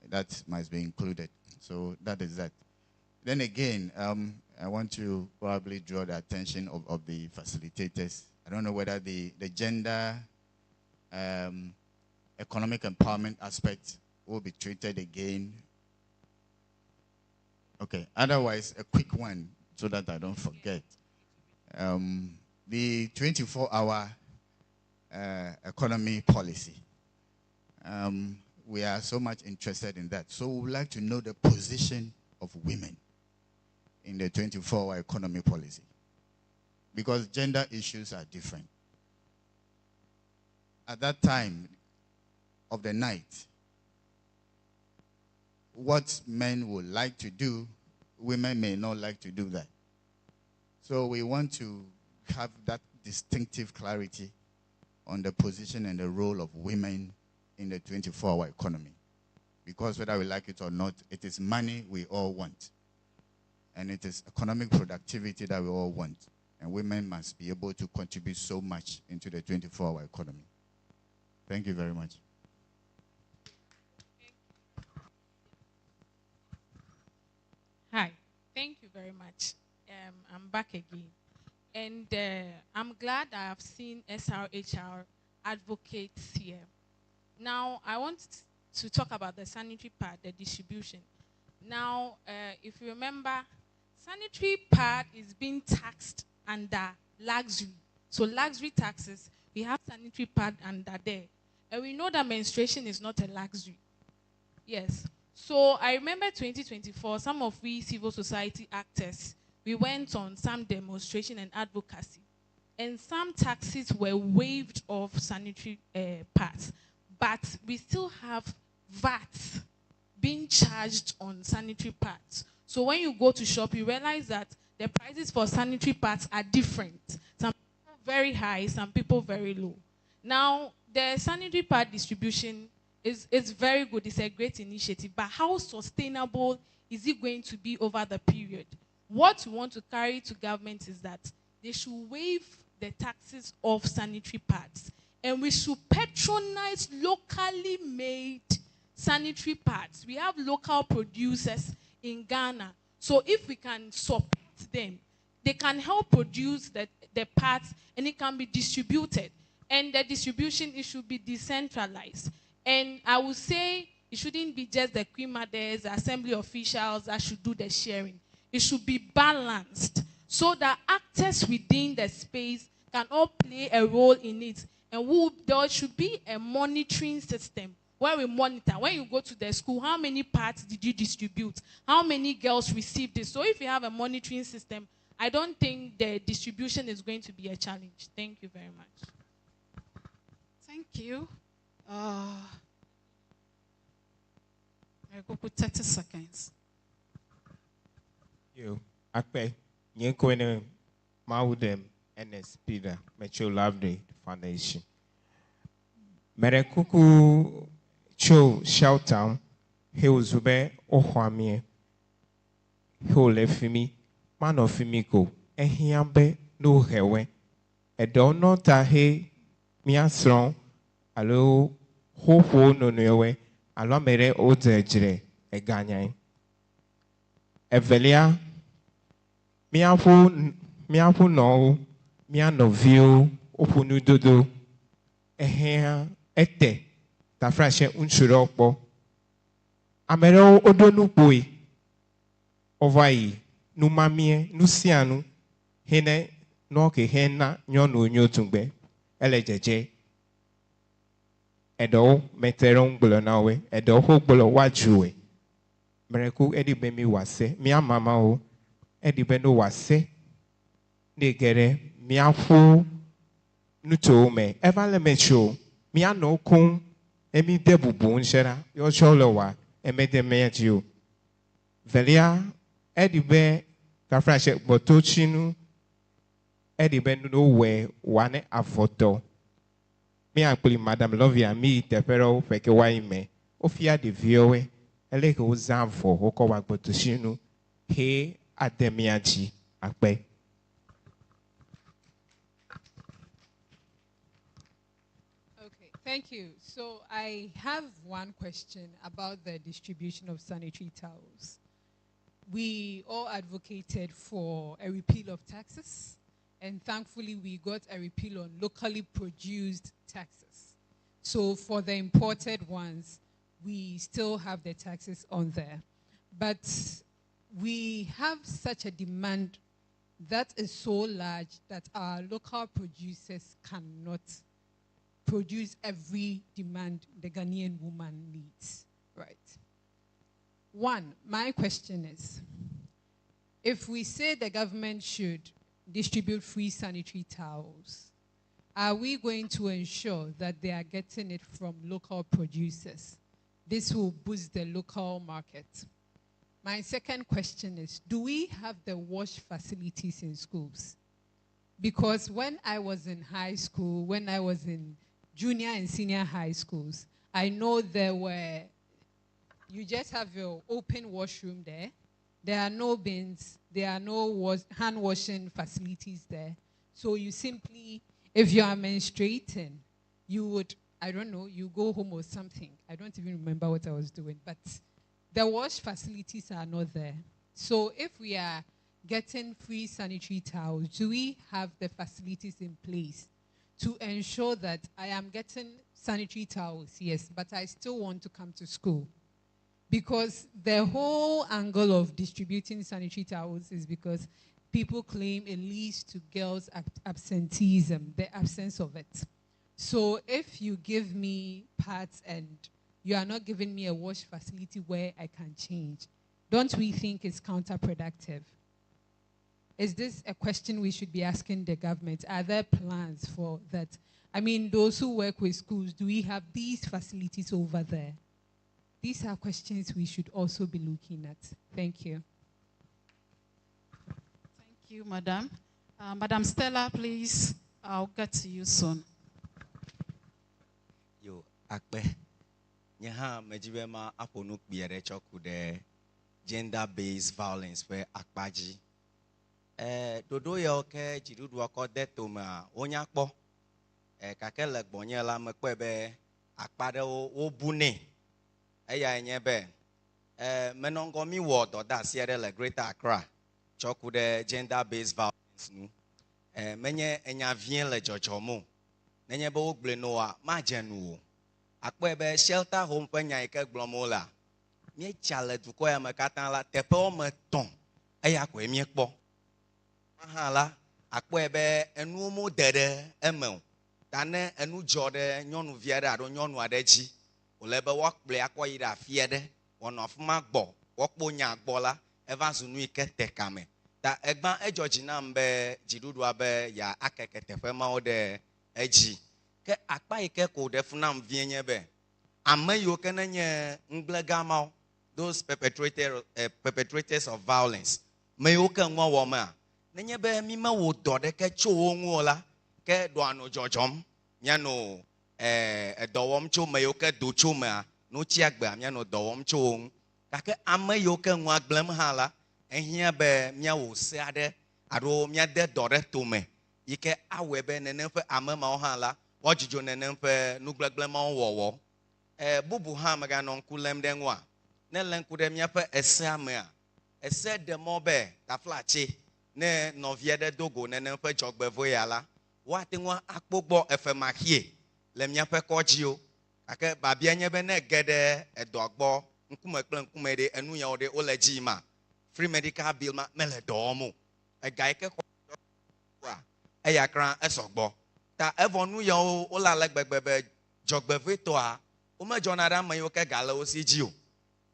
that must be included. So that is that. Then again, I want to probably draw the attention of the facilitators. I don't know whether the gender economic empowerment aspect will be treated again. Okay, otherwise, a quick one so that I don't forget. The 24-hour economy policy. We are so much interested in that. So we would like to know the position of women in the 24-hour economy policy, because gender issues are different. At that time of the night, what men would like to do, women may not like to do that. So we want to have that distinctive clarity on the position and the role of women in the 24-hour economy. Because whether we like it or not, it is money we all want. And it is economic productivity that we all want. And women must be able to contribute so much into the 24-hour economy. Thank you very much. Hi, thank you very much. I'm back again. And I'm glad I have seen SRHR advocates here. Now, I want to talk about the sanitary pad, the distribution. Now, if you remember, sanitary pad is being taxed under luxury. So luxury taxes, we have sanitary pad under there. And we know that menstruation is not a luxury. Yes. So I remember 2024, some of we civil society actors, we went on some demonstration and advocacy. And some taxes were waived off sanitary pads. But we still have VAT being charged on sanitary pads. So when you go to shop, you realize that the prices for sanitary pads are different. Some people very high, some people very low. Now, the sanitary pad distribution is very good. It's a great initiative. But how sustainable is it going to be over the period? What we want to carry to government is that they should waive the taxes of sanitary pads. And we should patronize locally made sanitary pads. We have local producers in Ghana. So if we can support them, they can help produce the pads and it can be distributed. And the distribution, it should be decentralized. And I would say it shouldn't be just the queen mothers, assembly officials that should do the sharing. It should be balanced so that actors within the space can all play a role in it. And there should be a monitoring system where we monitor. When you go to the school, how many parts did you distribute? How many girls received it? So if you have a monitoring system, I don't think the distribution is going to be a challenge. Thank you very much. Thank you. I go for 30 seconds. You, Akpe, Yenkwene, Maudem, NSP, the Metro Loveday Foundation. Merekuku Cho Shouttown, Hills Ube, Ohwamie, Hill Lefimi, Man of Fimiko, Ehiambe, no Hewe, a dono tahe, Miasron, Allo, Ho no Newe, Allo Mere Odejre, a Ganyan. Evelia, Miapu no, Mia no view, Opunu dodo, Ehea, Ete, ta frashe unshurokpo. Amero odonu boy, Ovai, Numamie, Nusianu, Hene, Noke Hena, Nyonu Nyotungbe, Elejeje. Edo, Meteron Bulonawe, Edo Hokbolo Wajue. Mereku edi bemi wase, mia mama o, edi beno wase, negere, mia fu, nuto me, evale mecho, mia no kun, emi debu bunshera, yo cholowa, emede meju. Velia, edi be, kafrashe botochinu, edi beno no we, wane avoto. Mi akuli Madame Lovia, mi tepero, feke waime, ofia de viowe, Eleke uzamfo hoko wakbotushinu he ademiaji akpe. Okay, thank you. So I have one question about the distribution of sanitary towels. We all advocated for a repeal of taxes, and thankfully we got a repeal on locally produced taxes. So for the imported ones, we still have the taxes on there. But we have such a demand that is so large that our local producers cannot produce every demand the Ghanaian woman needs, right? One, my question is, if we say the government should distribute free sanitary towels, are we going to ensure that they are getting it from local producers? This will boost the local market. My second question is, do we have the wash facilities in schools? Because when I was in high school, when I was in junior and senior high schools, I know there were, you just have your open washroom there. There are no bins. There are no hand washing facilities there. So you simply, if you are menstruating, you would, I don't know, you go home or something. I don't even remember what I was doing, but the wash facilities are not there. So if we are getting free sanitary towels, do we have the facilities in place to ensure that I am getting sanitary towels, yes, but I still want to come to school? Because the whole angle of distributing sanitary towels is because people claim it leads to girls' absenteeism, the absence of it. So if you give me pads and you are not giving me a wash facility where I can change, don't we think it's counterproductive? Is this a question we should be asking the government? Are there plans for that? I mean, those who work with schools, do we have these facilities over there? These are questions we should also be looking at. Thank you. Thank you, Madam. Madam Stella, please, I'll get to you soon. Yo, akpe. Nyaha mejibema aponuk biere chokude gender-based violence where akpaji. Dodo ya oke jidudu wako detoma onyakpo. Kakele gbonye la mekwebe akpade obune. Eya nyebe. Menongomi wodo da siere le Greater Accra. Chokude gender-based violence nu. Menye enya vien le jojomo. Nenye bo ogble noa ma jenu. Akwebe shelter home penya ike glomola. Mie chale duko ya mekatan la tepe o meton. Eya kwe mie kpo. Mahala akwebe enu mo dede emel. Tane enu jode nyonu viede ado nyonu adeji. Olebe wakble akwa ida fiede. Wonofuma gbo. Wakbo nya gbo la. Eva zunu ike tekame. Ta egban ejojina mbe jidudu abe ya akeke tepe ma ode eji. Ke akpa ike ko defunam vienye be. Ame yo kenenye nglegama those perpetrators of violence. Me yo ke nwa woma. Nenye be mi ma wo dode ke cho onwo la ke do anu jojom. Nyano dowom cho me yo ke do cho me no chi agba nyano dowom cho. Ka ke ame yo ke nwa glem hala ehia be mia wo se ade ado mia de dode to me. Ike awebe nenenfe ame ma hala wajijo nenenfe nugleglema wowo. Bubu ha maga non kulem denwa. Ne lenkude miape ese amea. Ese de mobe ta flache ne noviede dogo nenenfe jogbevo yala. Watingwa akpogbo efe mahie le miape kojio. Ake babia nyebe ne gede edogbo nkume kple nkume de enu ya ode oleji ma. Free medical bill ma mele domo. Gaike kwa eyakran esogbo. Ta evonu ya ola legbebebe jogbevo toa. Uma jonara mayoke gala osi jio.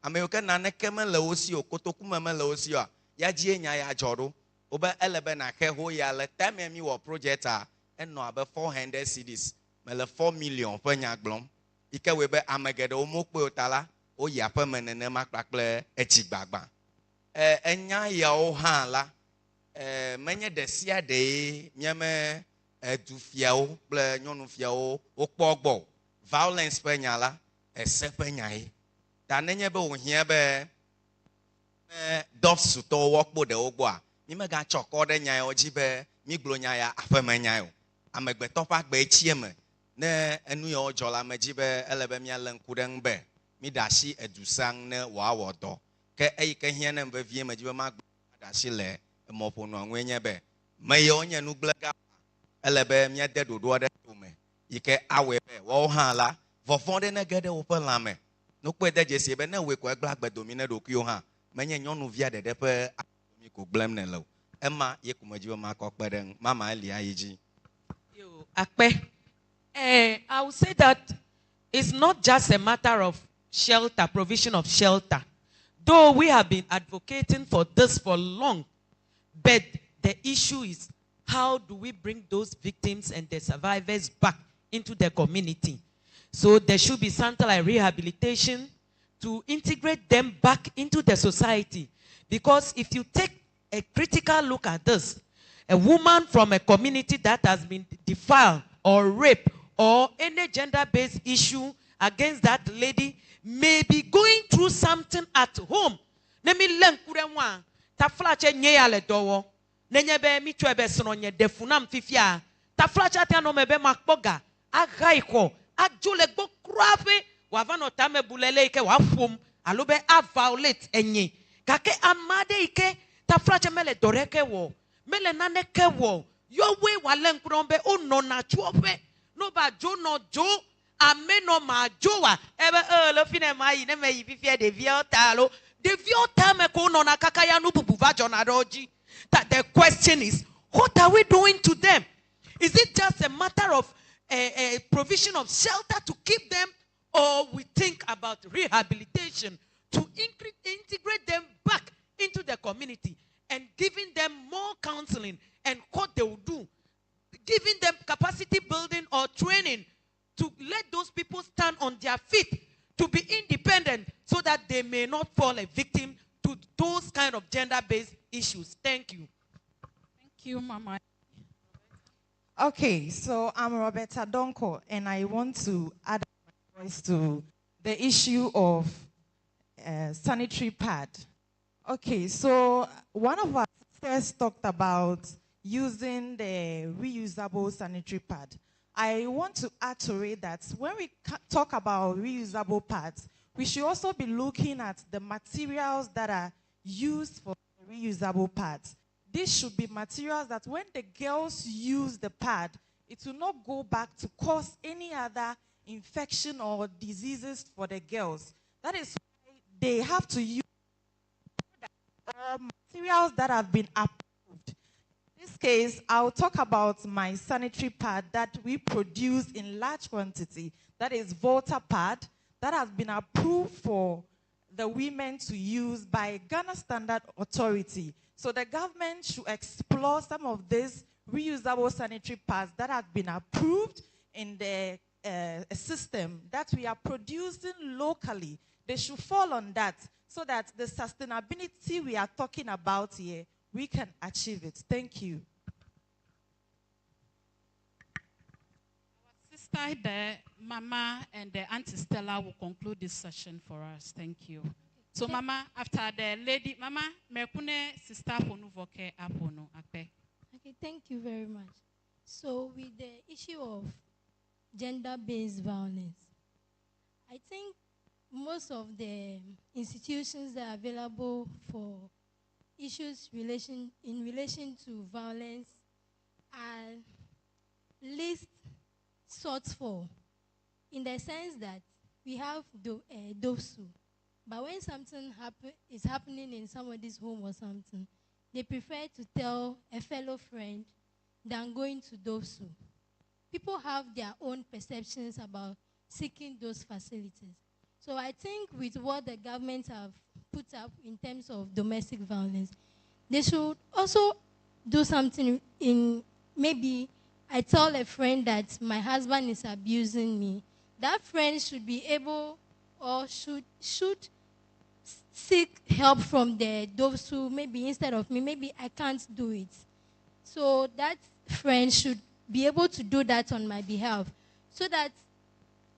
Amayoke naneke men le osi o kotokume men le osi o. Ya jie nya ya joru. Obe elebe na keho ya le time mi wo project a eno abe 400 cedis. Me le 4 million pe nya glom. Ike webe amegede omokpe otala o ya pe menene makpakple echigbagba. Enya ya o ha la menye desia de mieme du fiao ple nyonu fiao okpogbo. Violence penyala ese penyai. Ta nenye be ohia be dof suto wokbo de ogboa. Mi me ga choko de nyai oji be mi glo nyai afa menyai o. Amegbe topa gbe echieme ne enu yo jola meji be elebe mi alenku de ngbe. Mi dashi edusang ne wa wodo. Ke eyike hia ne mbe vie meji be ma dashi le mopono anwenye be. Me yo nya nuglega elebe mi ade dodo de tume. Ike awebe wo hala vofonde ne gede open lame no pe de jesi be na we ko egla gbe domine do kio ha menye nyonu via de pe mi ko blem ne lo ema ye ko maji ma ko peden mama ali ayiji yo akpe I would say that it's not just a matter of shelter, provision of shelter, though we have been advocating for this for long, but the issue is how do we bring those victims and the survivors back into the community? So there should be something like rehabilitation to integrate them back into the society. Because if you take a critical look at this, a woman from a community that has been defiled or raped or any gender-based issue against that lady may be going through something at home. Nemi lenkurewa taflache nyeyale dowo. Nenyebe mitwebe sononye defunam fifia. Taflacha te anomebe makboga. Agaiko. Ajule gbo krafe. Wavano tame bulele ike wafum. Alube a violate enye. Kake amade ike Ta frache mele doreke wo. Mele naneke wo. Your way walen kurombe o no na chuope. No ba jo no jo. Ame no ma joa. Ebe lo fine mai ne me yififie de viotalo. De viota me ko no na kakaya no bubuva jonaroji. That the question is, what are we doing to them? Is it just a matter of a provision of shelter to keep them, or we think about rehabilitation to integrate them back into the community and giving them more counseling and what they will do, giving them capacity building or training to let those people stand on their feet, to be independent so that they may not fall a victim to those kind of gender-based issues. Thank you. Thank you, Mama. Okay, so I'm Roberta Donko, and I want to add my voice to the issue of sanitary pad. Okay, so one of our sisters talked about using the reusable sanitary pad. I want to add to it that when we talk about reusable pads, we should also be looking at the materials that are used for reusable pads. These should be materials that when the girls use the pad, it will not go back to cause any other infection or diseases for the girls. That is why they have to use materials that have been approved. In this case, I'll talk about my sanitary pad that we produce in large quantity. That is Volta pad that has been approved for the women to use by Ghana Standard Authority. So the government should explore some of these reusable sanitary pads that have been approved in the system that we are producing locally. They should fall on that so that the sustainability we are talking about here, we can achieve it. Thank you. Our sister, the Mama, and the Auntie Stella will conclude this session for us. Thank you. So, Mama, after the lady, Mama, mekune sister ponu voke apono akpe. Okay, thank you very much. So, with the issue of gender-based violence, I think most of the institutions that are available for issues in relation to violence are least sought for, in the sense that we have DOSU. But when something is happening in somebody's home or something, they prefer to tell a fellow friend than going to DOSU. People have their own perceptions about seeking those facilities. So I think with what the government have put up in terms of domestic violence, they should also do something in, maybe I tell a friend that my husband is abusing me. That friend should be able or should seek help from those who maybe instead of me, maybe I can't do it. So that friend should be able to do that on my behalf. So that,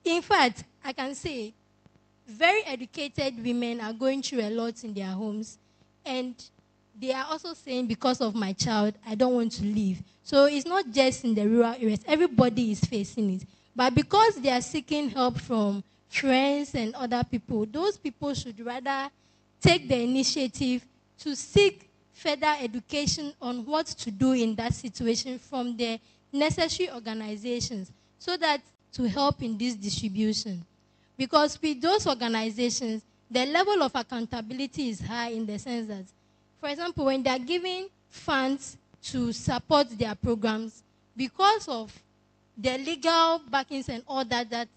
in fact, I can say very educated women are going through a lot in their homes, and they are also saying, because of my child, I don't want to leave. So it's not just in the rural areas. Everybody is facing it. But because they are seeking help from friends and other people, those people should rather take the initiative to seek further education on what to do in that situation from the necessary organizations, so that to help in this distribution. Because with those organizations, the level of accountability is high, in the sense that, for example, when they are giving funds to support their programs, because of the legal backings and all that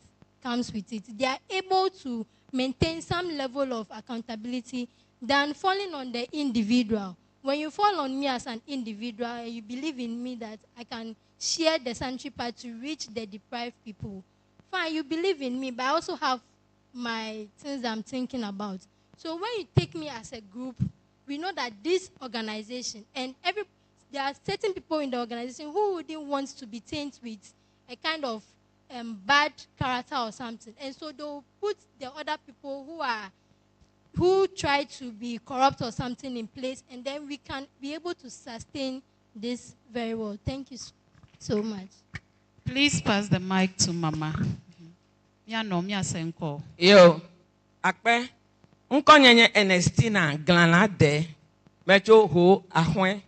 comes with it, they are able to maintain some level of accountability than falling on the individual. When you fall on me as an individual and you believe in me that I can share the sanitary pad to reach the deprived people, fine, you believe in me, but I also have my things I'm thinking about. So when you take me as a group, we know that this organization, and there are certain people in the organization who wouldn't want to be tainted with a kind of bad character or something. And so they'll put the other people who try to be corrupt or something in place, and then we can be able to sustain this very well. Thank you so much. Please pass the mic to Mama. Yo, akpe, nkonyenye Ernestina Glana de, Metro ho ahwen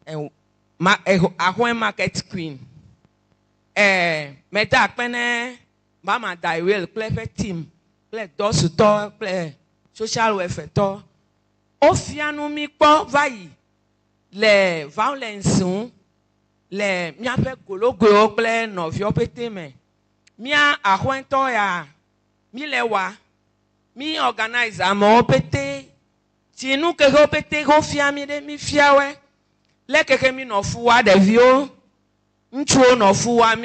and ahwen market queen. Meta pene mama die will play team, play dos to play social welfare to. Ofianu mi po vai le violence le miape kologo play no viopete me. Mia ahwen to ya mi lewa mi organize ama opete ti nu ke opete go fia mi de mi fiawe le keke mi no fuwa de vio nchuo no fuwa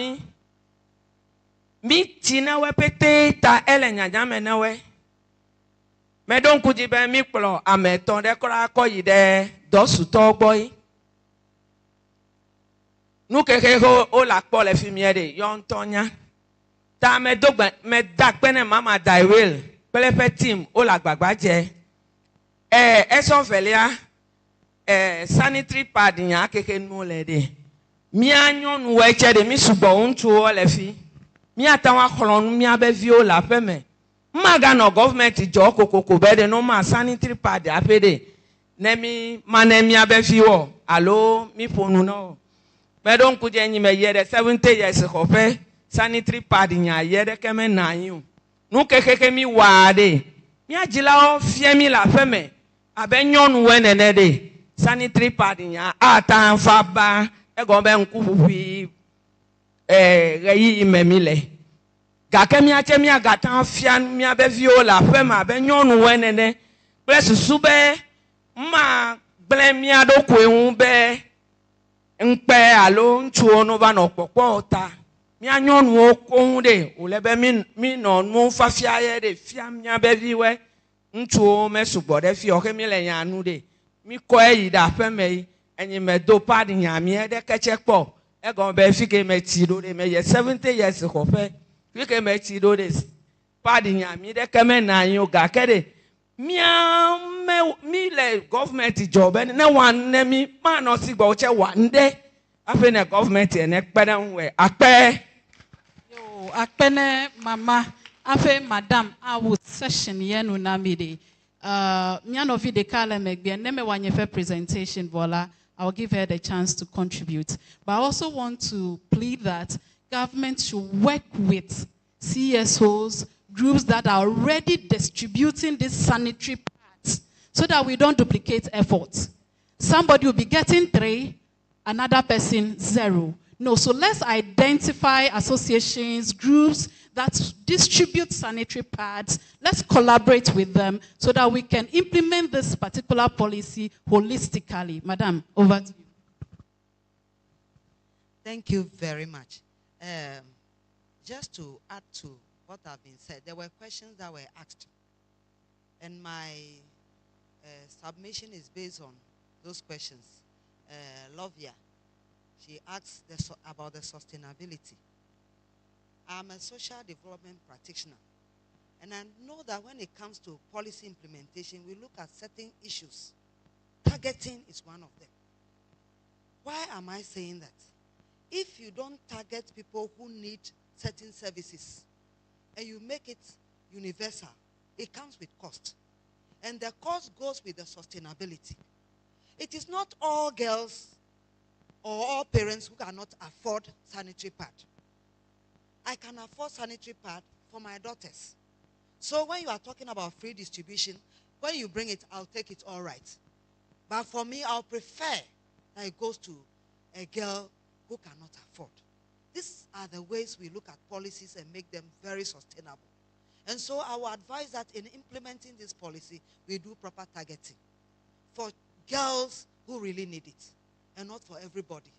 mi tina we pete ta ele nyanya me na we me don ku be mi kplo ameton de kra ko yi de dosu to boy nu keke ho o la kpo le fi mi de yon tonya ta me dogba me dakpene mama daiwel pelepe team o la gbagba je eso velia sanitary pad nya keke nu le de mi anyon we che de mi subo untu o le fi mi atawa kholonu mi abevi o la peme maga no government jo kokoko be de no ma sanitary pad apede ne mi manemi abevi o alo mi ponu no be don ku je nyi me ye de 70 years hope sanitary pad nya ye de keme na yin nu kekeke mi wa de mi agila o fie mi la peme abenyonu we nene de sanitary pad nya atan fa ba e go be nku wi reyi memile gake mi ache mi agatan fian mi abevi o la fe ma be nyonu wenene plus sube ma gble mi adoko ehun be npe alo ntu onu ba no popo ota mi anyonu o kohun de o le be mi no nu fa fia ye de fia mi abevi we ntu o me subo de fi o ke mi le yan anu de mi ko eyi da fe me enyi me do pad nya mi e de keche po e go be fi ke me ti do de me ye 70 years ko fe fi ke me ti do de pad nya mi de ke me na yin o ga ke de mi le government job ne wan ne mi ma no si gbo che wan de afi ne government e ne pere nwe ape yo akpene mama afe madam awu session yenu na mi de miano vi de kala megbe ne me wanyefe presentation voila. I'll give her the chance to contribute. But I also want to plead that government should work with CSOs, groups that are already distributing these sanitary pads so that we don't duplicate efforts. Somebody will be getting 3, another person 0. No, so let's identify associations, groups that distribute sanitary pads. Let's collaborate with them so that we can implement this particular policy holistically. Madam, over to you. Thank you very much. Just to add to what have been said, there were questions that were asked. And my submission is based on those questions. Lovia, she asked about the sustainability. I'm a social development practitioner. And I know that when it comes to policy implementation, we look at certain issues. Targeting is one of them. Why am I saying that? If you don't target people who need certain services, and you make it universal, it comes with cost. And the cost goes with the sustainability. It is not all girls or all parents who cannot afford sanitary pad. I can afford sanitary pad for my daughters. So when you are talking about free distribution, when you bring it, I'll take it all right. But for me, I'll prefer that it goes to a girl who cannot afford. These are the ways we look at policies and make them very sustainable. And so I will advise that in implementing this policy, we do proper targeting for girls who really need it and not for everybody.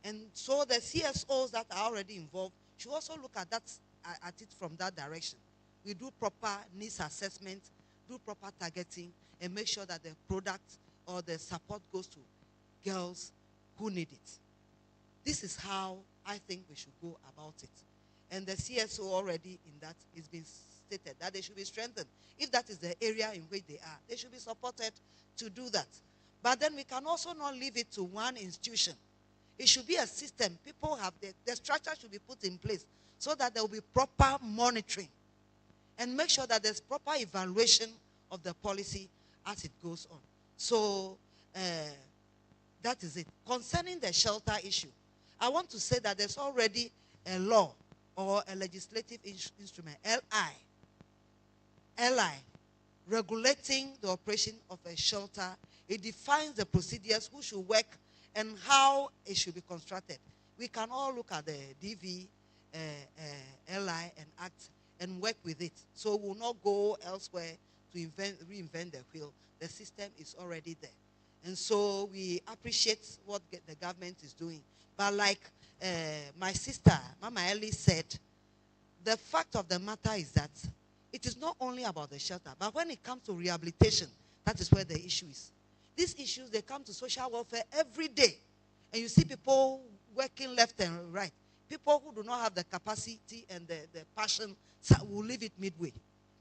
And so the CSOs that are already involved should also look at it from that direction. We do proper needs assessment, do proper targeting, and make sure that the product or the support goes to girls who need it. This is how I think we should go about it. And the CSO already in that is being stated that they should be strengthened. If that is the area in which they are, they should be supported to do that. But then we can also not leave it to one institution. It should be a system. People have the structure should be put in place so that there will be proper monitoring and make sure that there's proper evaluation of the policy as it goes on. So that is it. Concerning the shelter issue, I want to say that there's already a law or a legislative instrument, LI, regulating the operation of a shelter. It defines the procedures, who should work, and how it should be constructed. We can all look at the DV, LI, and act and work with it. So we will not go elsewhere to reinvent the wheel. The system is already there. And so we appreciate what the government is doing. But like my sister, Mama Ellie, said, the fact of the matter is that it is not only about the shelter, but when it comes to rehabilitation, that is where the issue is. These issues, they come to social welfare every day. And you see people working left and right. People who do not have the capacity and the passion will leave it midway.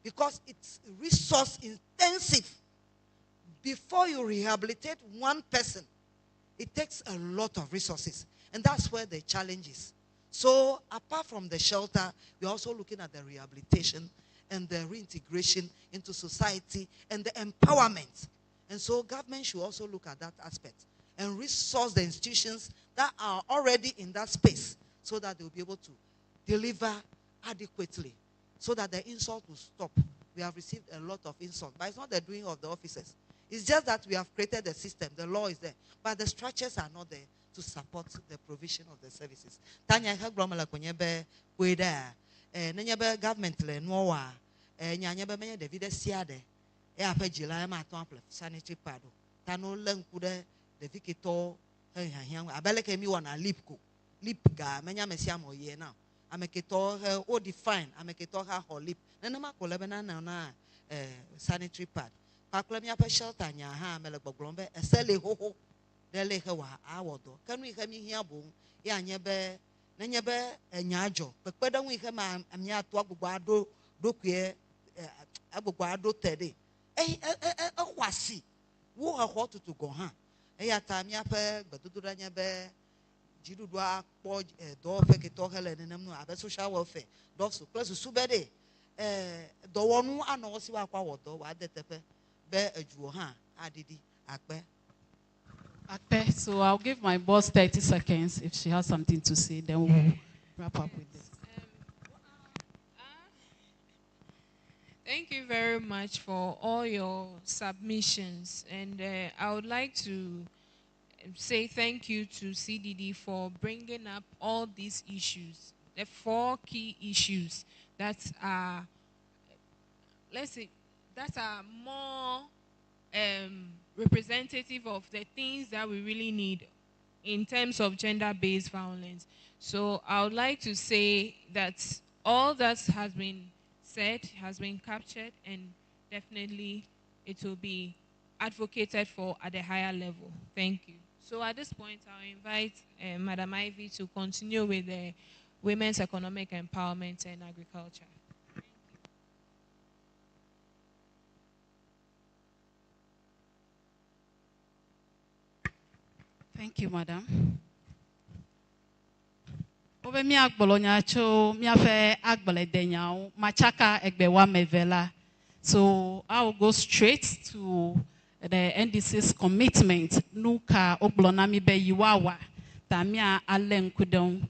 Because it's resource intensive. Before you rehabilitate one person, it takes a lot of resources. And that's where the challenge is. So apart from the shelter, we're also looking at the rehabilitation and the reintegration into society and the empowerment. And so government should also look at that aspect and resource the institutions that are already in that space so that they'll be able to deliver adequately so that the insult will stop. We have received a lot of insult, but it's not the doing of the officers. It's just that we have created the system. The law is there. But the structures are not there to support the provision of the services. Tanya Hagromala Konyebe, Weda, Nanyaba government, Noa, Nyanyaba Maya David Siade, Eapegila, Matomple, sanitary pad, Tano Lankude, the Vicito, Abeleke Miwana, Lipga, Manya Messiamo ye now. I make it all her or define, I make it all her whole lip. Nanama Colabana, sanitary pad. Paklamia shelter nya ha meleboglombe esele hoho dele hewa awodo kanu ihe mi hia bo ya nyebe na nyebe enyajo pepeda wi ihe ma amia to agbogbo ado dokue agbogbo ado tede wasi wo ho tutu go ha ya ta amia pe gbedudu da nyebe jidudu akpo do fe ke to hele nenam no abe social welfare do so plus subede do wonu ano si wa kwa wodo wa detepe. So I'll give my boss 30 seconds if she has something to say, then we'll wrap up with this. Thank you very much for all your submissions. And I would like to say thank you to CDD for bringing up all these issues, the 4 key issues that are, let's say, that are more representative of the things that we really need in terms of gender-based violence. So I would like to say that all that has been said has been captured, and definitely it will be advocated for at a higher level. Thank you. So at this point, I'll invite Madam Ivy to continue with the women's economic empowerment and agriculture. Thank you, Madam. Obe mi agbolonya cho mi afe agbole denyao machaka egbewa mevela. So I will go straight to the NDC's commitment. Nuka oblonami be yiwawa tamia alen kudon.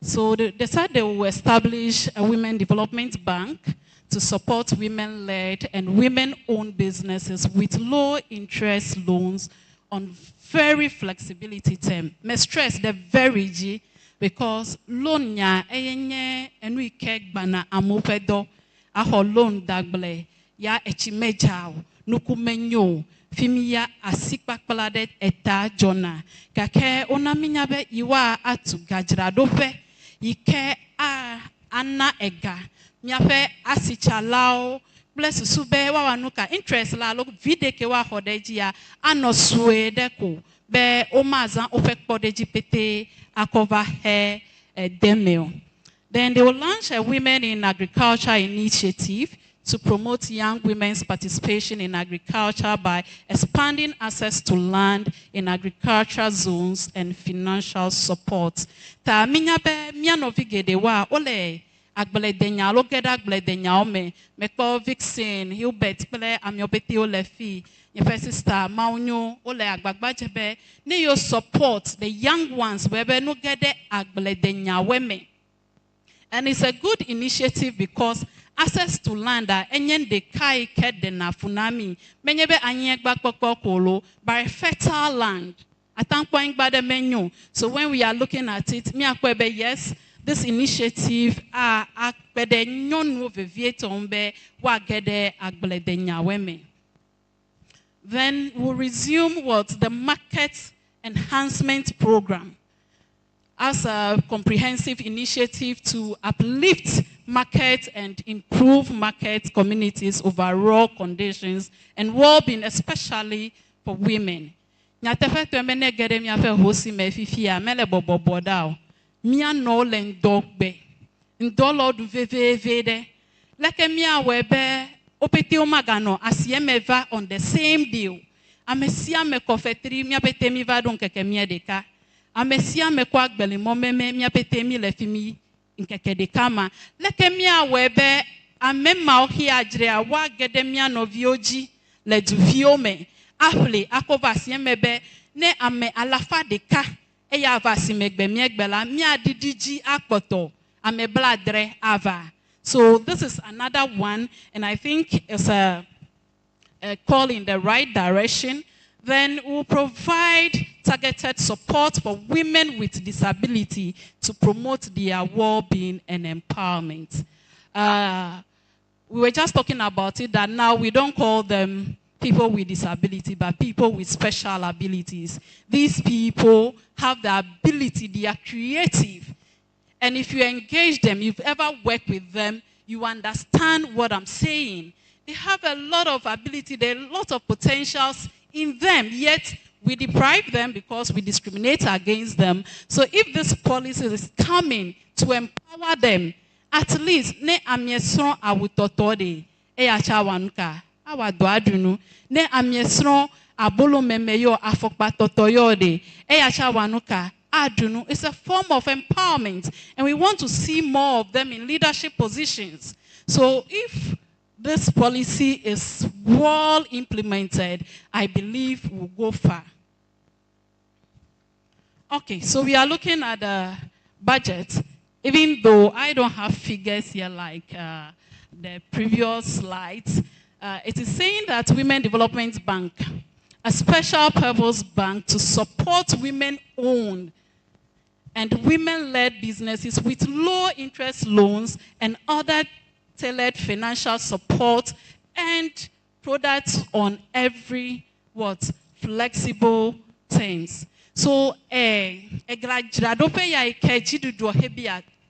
So they said they will establish a women development bank to support women-led and women-owned businesses with low-interest loans on very flexibility term. Me stress the very G because loan nya eyenye enu ike gbana amopedo aho loan dagle ya echimejao nukumenyo fimiya asikpakpalade eta jona kake onaminyabe iwa atu gajradope ike a anna ega miafe asichalao bless sube wa wanuka interest la lo vide ke wa hodeji ya anosue deko be omazan ofekpodeji pete akova he demeo. Then they will launch a women in agriculture initiative to promote young women's participation in agriculture by expanding access to land in agricultural zones and financial support. Ta minyabe mianovigede wa ole agbledenya lo ge da agbledenya o me kpo Vixen Hilbert pele amiobeti o le fi ye first sister maunyo o le agbagba jebe ne yo support the young ones we be no ge de agbledenya we me. And it's a good initiative because access to land enyen de kai kede na funami menyebe anye gbakpokpo kolo by fertile land atankwa ngbade menyo. So when we are looking at it, mi akwebe yes, this initiative akpede nyonu vevietombe wa gede agbede nyaweme. Then we'll resume what the market enhancement program as a comprehensive initiative to uplift market and improve market communities' overall conditions and well-being, especially for women. Nyatefe tuemene gere miafe hosi mefifia mele bobobodao. Mia no len dogbe. Ndolo du vevede. Leke mia webe opete omagano asiemeva on the same deal. Amesia me kofetri mia pete mi va don keke mia deka. Amesia me kwa gbeli momeme mia pete mi lefimi nkeke deka ma. Leke mia webe amema ohi ajre awa gede mia no vioji le du viome. Afle akova siemebe ne ame alafa deka eya vasi megbe miegbela mia didiji akpoto ame bladre ava. So this is another one, and I think it's a call in the right direction. Then we'll provide targeted support for women with disability to promote their well-being and empowerment. We were just talking about it that now we don't call them people with disability, but people with special abilities. These people have the ability, they are creative. And if you engage them, you've ever worked with them, you understand what I'm saying. They have a lot of ability, there are a lot of potentials in them, yet we deprive them because we discriminate against them. So if this policy is coming to empower them, at least, ne amiesron awutotode, eyachawanuka. Awadwadunu ne amiesron abolo memeyo afokpa totoyode eyacha wanuka adunu. It's a form of empowerment, and we want to see more of them in leadership positions. So if this policy is well implemented, I believe we'll go far. Okay, so we are looking at the budget, even though I don't have figures here like the previous slides. It is saying that Women Development Bank, a special purpose bank to support women-owned and women-led businesses with low-interest loans and other tailored financial support and products on every flexible terms. So,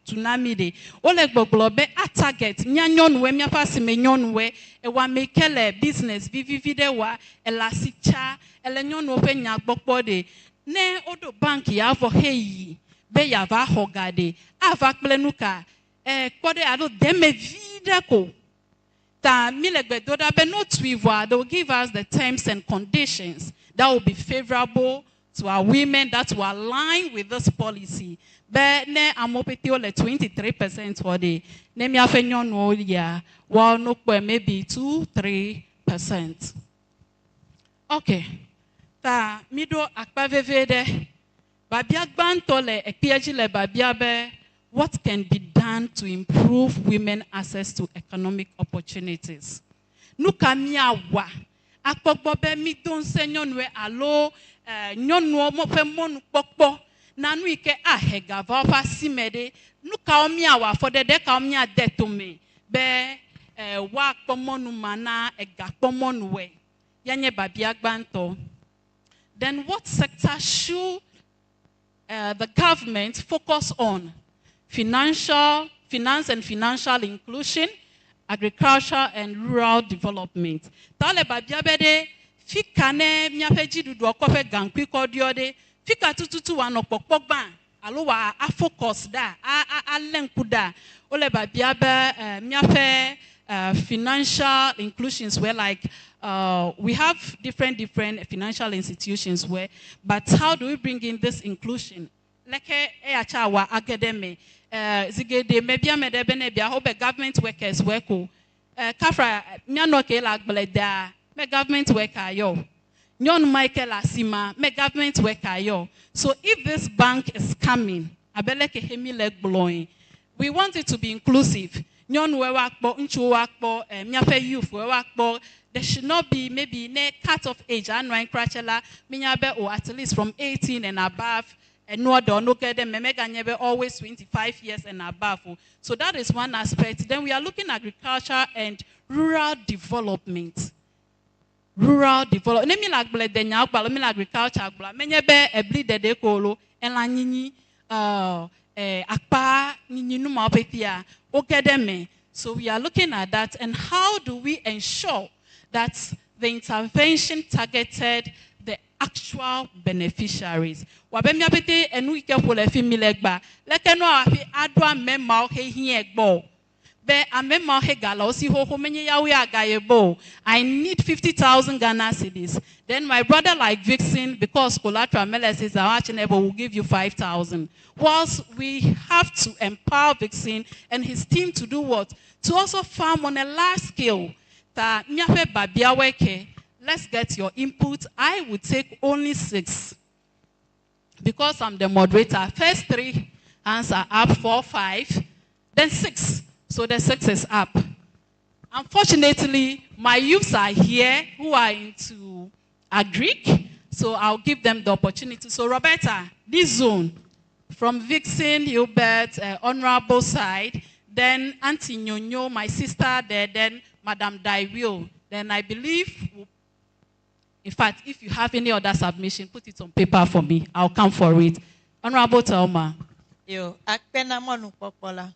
tunamide ole gboglobe a target nyanyonwe miafasi menyonwe e wa mekele business vivide wa elasicha ele nyonwo pe nyagbokpode ne odo bank ya vo heyi be ya va hogade ava plenuka kpode ado deme vide ko ta milegbe doda be no twiva. They will give us the terms and conditions that will be favorable to our women, that will align with this policy. But ne amopeti ole 23% for the ne mi afenyon no ya well no maybe 2-3%. Okay. Ta mido akpavevede babia gbantole ekpieji le babia be what can be done to improve women access to economic opportunities. Nuka miawa akpogbobe mi don senyonwe alo nyonwo mo fe monu pokpo nanu ike ahega va simede nuka omia wa for de ka omia detome be wa pomonu mana ega pomonu we yanye babia gbanto. Then what sector should the government focus on? Finance and financial inclusion, agriculture and rural development. Tale babia bede fika ne miapeji dudu okofe gankwi kodiode fika tututu wa no pokpogba alo wa a focus da a lenku da ole babia be miape financial inclusions where like we have different financial institutions where, but how do we bring in this inclusion? leke eyacha wa academy zigede mebia medebe ne bia hobe government workers worko kafra miano ke la gbleda me government worker yo nyon Michael Asima me government worker yo. So if this bank is coming abeleke hemi leg blowing, we want it to be inclusive. Nyon we wakbo nchu wakbo miafe youth we wakbo. There should not be maybe ne cut-off age and right crachela minyabe or at least from 18 and above. And no do no get them always 25 years and above. So that is one aspect. Then we are looking at agriculture and rural development. Rural development. Nemi like bled the nyao palo mi agriculture bla. Menyebe ebli de kolo en la nini akpa nini no mapetia okedeme. So we are looking at that and how do we ensure that the intervention targeted the actual beneficiaries. Wabemi apete enu ike pole fi milegba. Leke no afi adwa mema oke hi egbo. Be amema oke gala osi ho menye yawe agayebo. I need 50,000 Ghana cedis. Then my brother like Vixen, because collateral MLS are watching able will give you 5,000. Whilst we have to empower Vixen and his team to do what? To also farm on a large scale. Ta nyafe babia weke. Let's get your input. I would take only 6. Because I'm the moderator. First 3 hands are up, 4, 5, then 6. So the 6 is up. Unfortunately, my youths are here who are into agric. So I'll give them the opportunity. So Roberta, this zone, from Vixen, Hubert, Honorable side, then Auntie Nyonyo, my sister there, then Madam Daiwio. Then I believe, in fact, if you have any other submission, put it on paper for me. I'll come for it. Honorable Telma. Yo, akpena monu popola.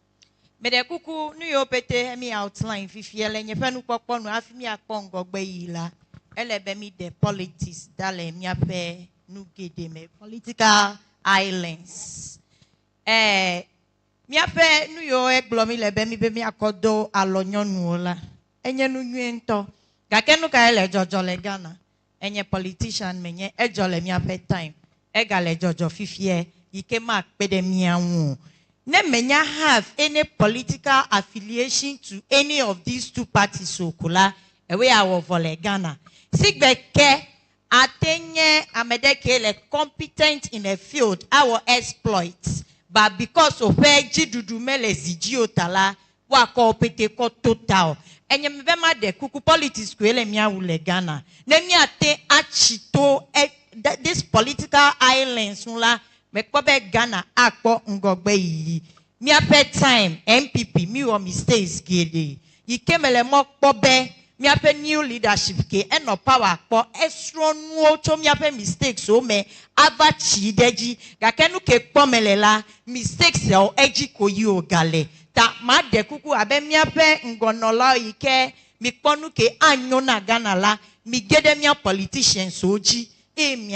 Mede kuku nu yo pete mi outline fifiele nye penu poponu afi mi akpongo gbe yila. Elebe mi de politics dale mi ape nu gede me political islands. Mi ape nu yo eglo mi lebe mi be mi akodo alonyonu ola. Enye nu nyento. Gakenu ka ele jojo le Ghana. Enye politician menye ejole mi ape time. Egale jojo fifie ike mak pede mi anwu. Ne menya have any political affiliation to any of these 2 parties so kula ewe awo vole Ghana. Sigbeke atenye amedeke le competent in a field our exploits. But because of where jidudu mele zijio tala wako pete ko total. Enye mbema de kuku politics kwele miya wule Ghana. Ne miya te achito this political islands nula mekwabe Ghana akpo ngogbe yi. Mi ape time MPP mi wo mistakes gede. Yikemele mokpobe mi ape new leadership ke eno power po esro nuo cho mi ape mistakes o me avachi deji gakenu ke pomelela mistakes o eji ko yi o gale. Ta ma de kuku abe mi ape ngonola yike mi ponu ke anyo na Ghana la mi gede mi politicians oji e mi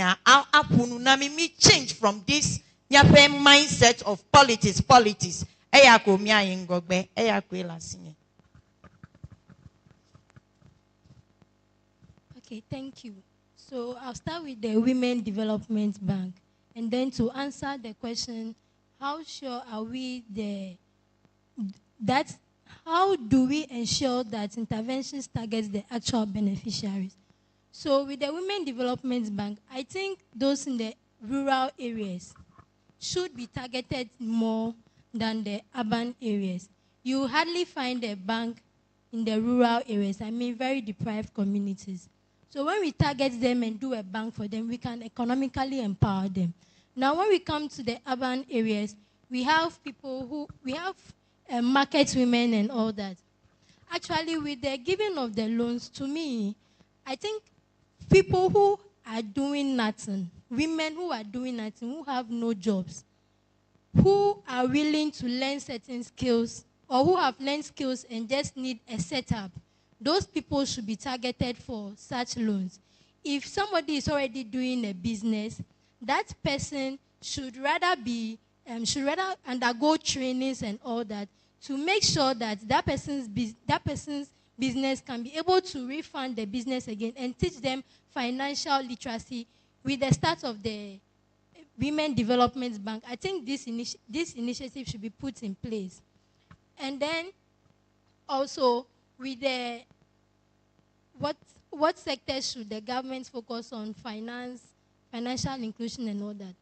apunu na mi change from this nyafe mindset of politics. Eya ko mi ayingogbe, eya ko elasinye. Okay, thank you. So I'll start with the Women Development Bank. And then to answer the question, how sure are we how do we ensure that interventions target the actual beneficiaries? So with the Women Development Bank, I think those in the rural areas should be targeted more than the urban areas. You hardly find a bank in the rural areas, I mean very deprived communities. So when we target them and do a bank for them, we can economically empower them. Now when we come to the urban areas, we have market women and all that. Actually, with the giving of the loans, to me, I think people who are doing nothing, women who are doing nothing, who have no jobs, who are willing to learn certain skills, or who have learned skills and just need a setup, those people should be targeted for such loans. If somebody is already doing a business, that person should rather undergo trainings and all that to make sure that that person's business can be able to refund the business again and teach them financial literacy with the start of the Women Development Bank. I think this initiative should be put in place. And then also with the what sectors should the government focus on? Financial inclusion and all that.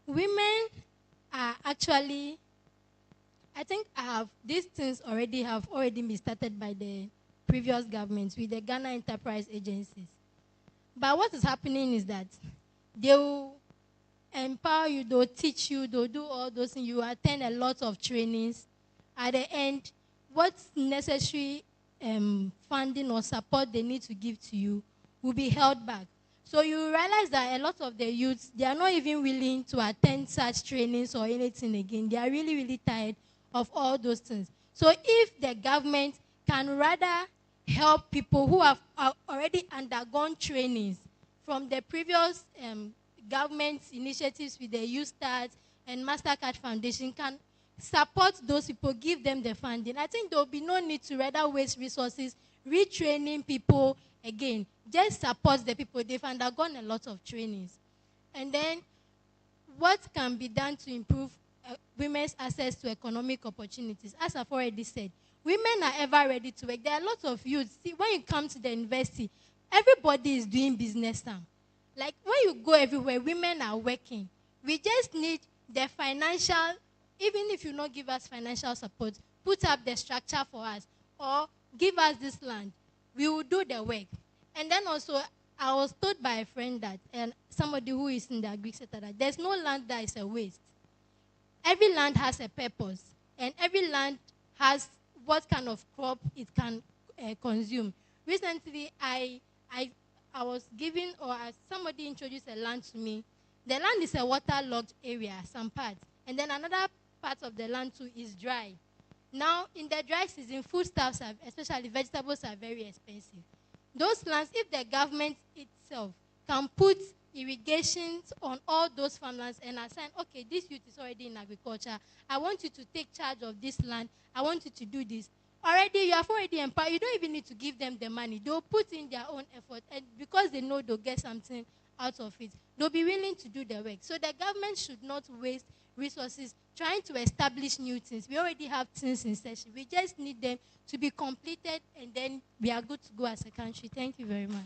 Women are actually, I think these things have already been started by the previous governments with the Ghana Enterprise Agencies. But what is happening is that they will empower you, they'll teach you, they'll do all those things. You attend a lot of trainings. At the end, what's necessary funding or support they need to give to you will be held back. So you realize that a lot of the youths, they are not even willing to attend such trainings or anything again. They are really, really tired of all those things. So if the government can rather help people who have already undergone trainings from the previous government initiatives with the Youth Start and MasterCard Foundation, can support those people, give them the funding, I think there will be no need to rather waste resources retraining people again. Just support the people. They've undergone a lot of trainings. And then what can be done to improve women's access to economic opportunities? As I've already said, women are ever ready to work. There are a lot of youths. See, when you come to the university, everybody is doing business now. Like when you go everywhere, women are working. We just need the financial, even if you not give us financial support, put up the structure for us or give us this land. We will do the work. And then also, I was told by a friend that, and somebody who is in the agri sector, that there's no land that is a waste. Every land has a purpose, and every land has what kind of crop it can consume. Recently, I was given, or somebody introduced a land to me. The land is a waterlogged area, some parts, and then another part of the land too is dry. Now, in the dry season, foodstuffs, especially vegetables, are very expensive. Those lands, if the government itself can put irrigations on all those farmlands and assign, okay, this youth is already in agriculture, I want you to take charge of this land, I want you to do this. Already, you have already empowered, you don't even need to give them the money. They'll put in their own effort, and because they know they'll get something out of it, they'll be willing to do the work. So the government should not waste resources trying to establish new things. We already have things in session. We just need them to be completed, and then we are good to go as a country. Thank you very much.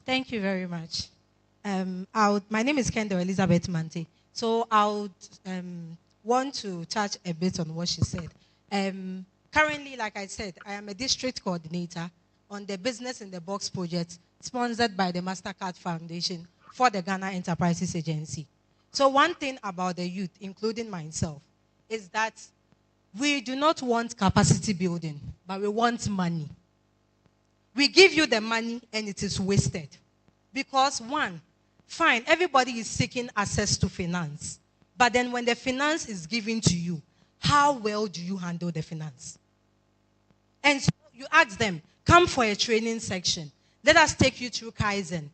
Thank you very much. My name is Kendall Elizabeth Mante. So I would want to touch a bit on what she said. Currently, like I said, I am a district coordinator on the Business in the Box project sponsored by the MasterCard Foundation for the Ghana Enterprises Agency. So one thing about the youth, including myself, is that we do not want capacity building, but we want money. We give you the money and it is wasted. Because one, fine, everybody is seeking access to finance. But then when the finance is given to you, how well do you handle the finance? And so you ask them, come for a training section. Let us take you through Kaizen.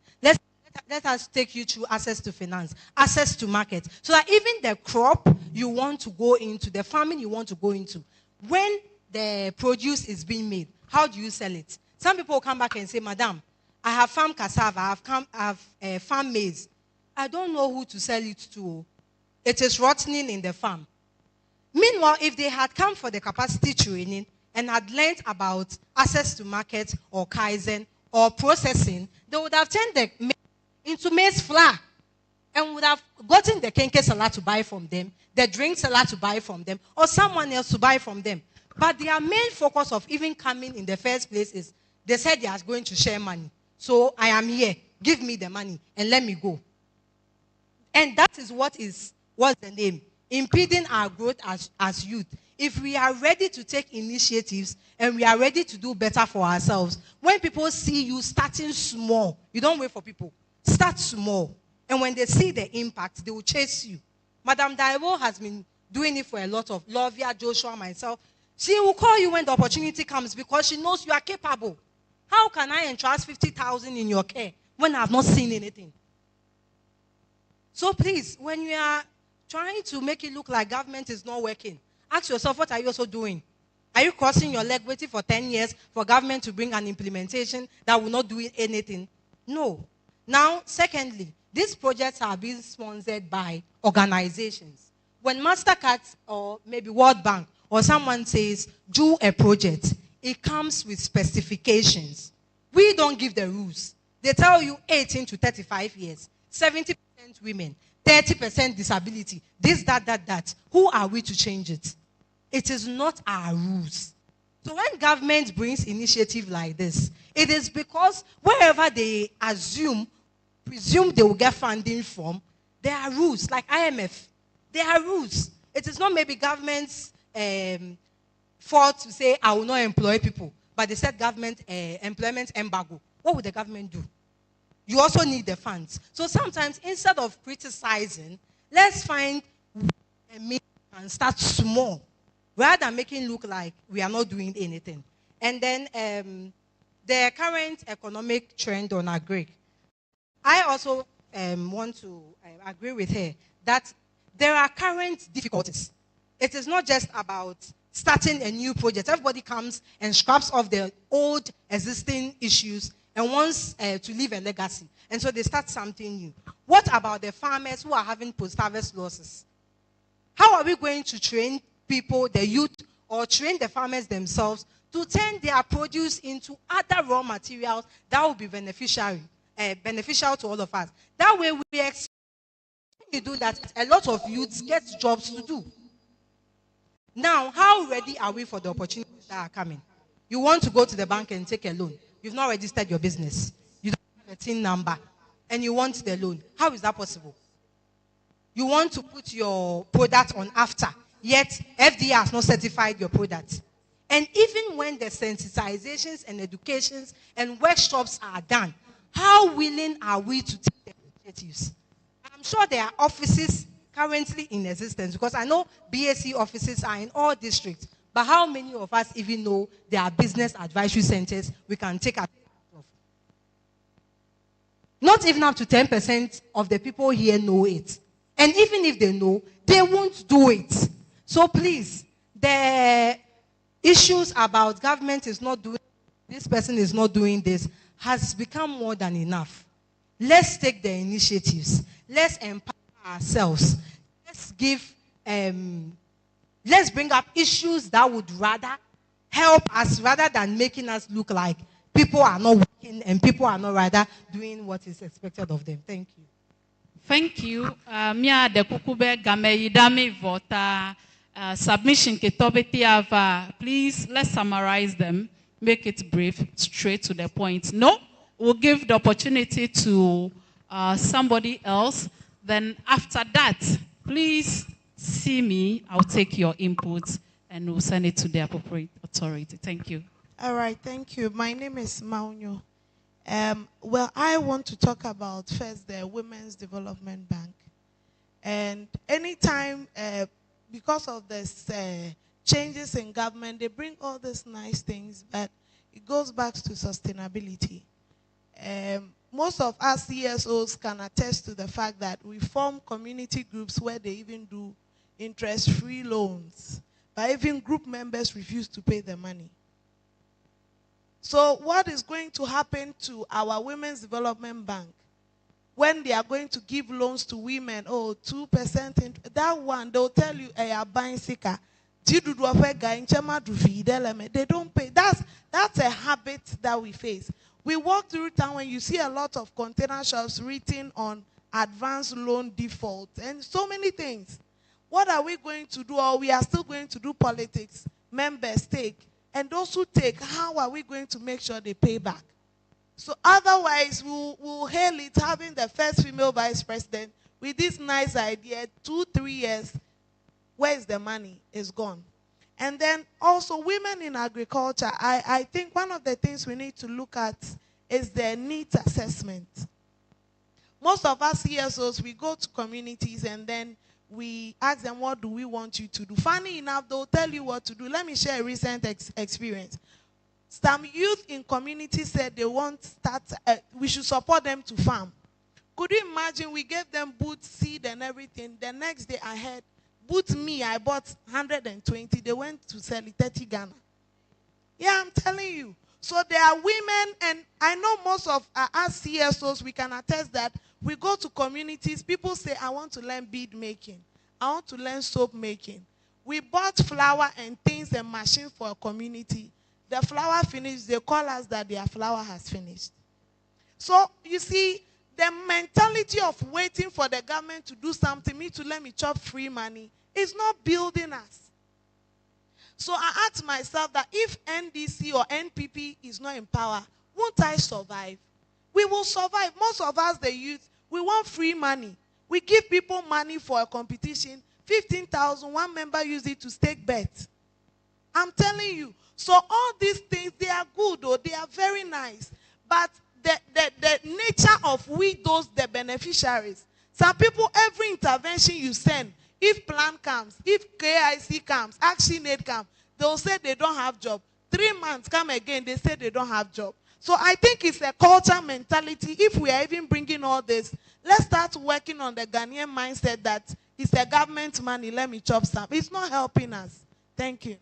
Let us take you through access to finance, access to market, so that even the crop you want to go into, the farming you want to go into, when the produce is being made, how do you sell it? Some people will come back and say, Madam, I have farmed cassava, I have farmed maize. I don't know who to sell it to. It is rotting in the farm. Meanwhile, if they had come for the capacity training and had learned about access to market or Kaizen or processing, they would have turned the maize into maize flour and would have gotten the kenke seller to buy from them, the drink seller to buy from them, or someone else to buy from them. But their main focus of even coming in the first place is they said they are going to share money. So I am here. Give me the money and let me go. And that is what's the name? Impeding our growth as youth. If we are ready to take initiatives and we are ready to do better for ourselves, when people see you starting small, you don't wait for people. Start small. And when they see the impact, they will chase you. Madam Daiwo has been doing it for a lot of Lovia, Joshua, myself. She will call you when the opportunity comes because she knows you are capable. How can I entrust 50,000 in your care when I have not seen anything? So please, when you are trying to make it look like government is not working, ask yourself, what are you also doing? Are you crossing your leg waiting for 10 years for government to bring an implementation that will not do anything? No. Now, secondly, these projects are being sponsored by organizations. When MasterCard or maybe World Bank or someone says, do a project, it comes with specifications. We don't give the rules. They tell you 18 to 35 years, 70% women, 30% disability, this, that. Who are we to change it? It is not our rules. So when government brings initiative like this, it is because wherever they presume they will get funding from, there are rules, like IMF. There are rules. It is not maybe government's fault to say, I will not employ people, but they said government employment embargo. What would the government do? You also need the funds. So sometimes, instead of criticizing, let's find a means and start small, rather than making it look like we are not doing anything. And then the current economic trend on agri. I also want to agree with her that there are current difficulties. It is not just about starting a new project. Everybody comes and scraps off their old existing issues and wants to leave a legacy. And so they start something new. What about the farmers who are having post-harvest losses? How are we going to train people, the youth, or train the farmers themselves to turn their produce into other raw materials that will be beneficial to all of us? That way we expect you do that, a lot of youths get jobs to do. Now, how ready are we for the opportunities that are coming? You want to go to the bank and take a loan. You've not registered your business. You don't have a TIN number. And you want the loan. How is that possible? You want to put your product on after, yet FDA has not certified your product. And even when the sensitizations and educations and workshops are done, how willing are we to take the initiatives? I'm sure there are offices currently in existence, because I know BAC offices are in all districts. But how many of us even know there are business advisory centers we can take advantage of? Not even up to 10% of the people here know it. And even if they know, they won't do it. So please, the issues about government is not doing, this person is not doing this, has become more than enough. Let's take the initiatives. Let's empower ourselves. Let's give, let's bring up issues that would rather help us rather than making us look like people are not working and people are not rather doing what is expected of them. Thank you. Thank you. Mia de kukube game idami vota submission ke tobeti ava. Please let's summarize them. Make it brief, straight to the point. No, we'll give the opportunity to somebody else. Then after that, please see me. I'll take your inputs and we'll send it to the appropriate authority. Thank you. All right, thank you. My name is Maunyo. Well, I want to talk about first the Women's Development Bank. And anytime, because of this changes in government, they bring all these nice things, but it goes back to sustainability. Most of us CSOs can attest to the fact that we form community groups where they even do interest-free loans, but even group members refuse to pay the money. So what is going to happen to our Women's Development Bank when they are going to give loans to women? Oh, 2%. That one, they'll tell you, hey, I'm buying sicker. They don't pay. That's a habit that we face. We walk through town when you see a lot of container shops written on advanced loan default and so many things. What are we going to do? Or we are still going to do politics? Members take. And those who take, how are we going to make sure they pay back? So otherwise, we'll hail it having the first female vice president with this nice idea, 2-3 years, where's the money? It's gone. And then also women in agriculture, I think one of the things we need to look at is their needs assessment. Most of us CSOs, we go to communities and then we ask them, what do we want you to do? Funny enough, they'll tell you what to do. Let me share a recent experience. Some youth in community said they want start, we should support them to farm. Could you imagine we gave them boot, seed and everything. The next day I had, boot me, I bought 120. They went to sell it 30 Ghana. Yeah, I'm telling you. So there are women, and I know most of us CSOs, we can attest that we go to communities, people say, I want to learn bead making. I want to learn soap making. We bought flour and things and machines for a community. The flour finished, they call us that their flour has finished. So you see, the mentality of waiting for the government to do something, me to let me chop free money, is not building us. So I asked myself that if NDC or NPP is not in power, won't I survive? We will survive. Most of us, the youth, we want free money. We give people money for a competition. 15,000, one member used it to stake bets. I'm telling you. So all these things, they are good, though. They are very nice. But the nature of we, those, the beneficiaries. Some people, every intervention you send, if plan comes, if KIC comes, Action Aid comes, they'll say they don't have job. 3 months come again, they say they don't have job. So I think it's a culture mentality. If we are even bringing all this, let's start working on the Ghanaian mindset that it's a government money, let me chop some. It's not helping us. Thank you.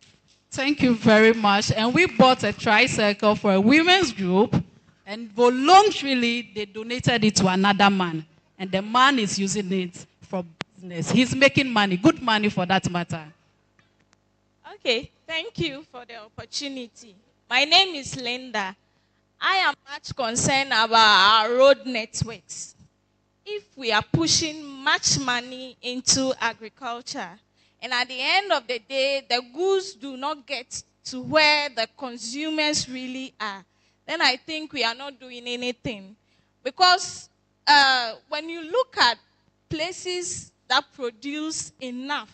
Thank you very much. And we bought a tricycle for a women's group, and voluntarily they donated it to another man. And the man is using it for business. He's making money, good money for that matter. Okay, thank you for the opportunity. My name is Linda. I am much concerned about our road networks. If we are pushing much money into agriculture, and at the end of the day, the goods do not get to where the consumers really are, then I think we are not doing anything. Because when you look at places that produce enough,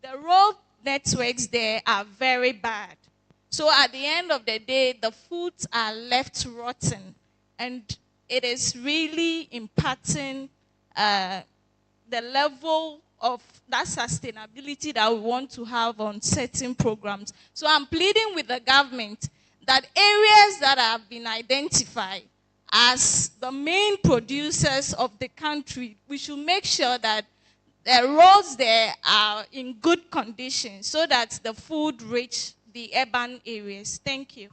the road networks there are very bad. So at the end of the day, the foods are left rotten. And it is really impacting the level of that sustainability that we want to have on certain programs. So I'm pleading with the government that areas that have been identified as the main producers of the country, we should make sure that the roads there are in good condition so that the food reach the urban areas. Thank you.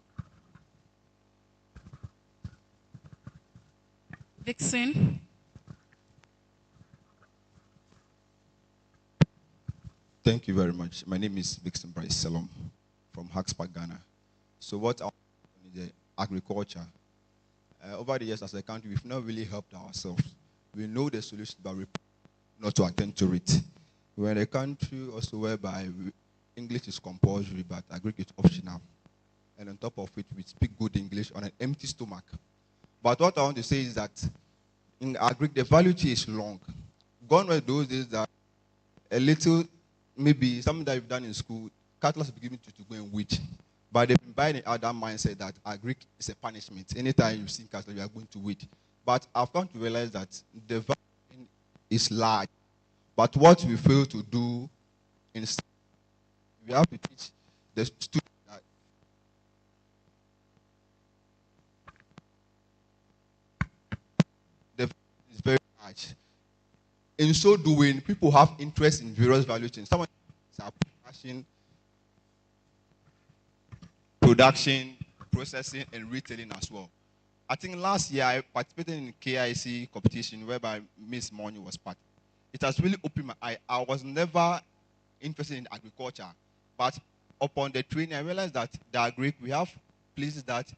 Vixen. Thank you very much. My name is Vixen Bryce Salom from Hackspark, Ghana. So what I want is the agriculture. Over the years as a country, we've not really helped ourselves. We know the solution, but we not to attend to it. We're in a country also whereby English is compulsory, but Agric is optional. And on top of it, we speak good English on an empty stomach. But what I want to say is that in Agric, the value chain is long. Gone were those days that a little, maybe something that you've done in school, cattle have been given to go and wait. But they've been buying the other mindset that Agric is a punishment. Anytime you see cattle, you are going to wait. But I've come to realize that the value is large. But what we fail to do instead, we have to teach the students that the value is very large. In so doing, people have interest in various value chains. Someone is production, processing, and retailing as well. I think last year I participated in KIC competition whereby Miss Money was part. It has really opened my eye. I was never interested in agriculture, but upon the training, I realized that the agric, we have places that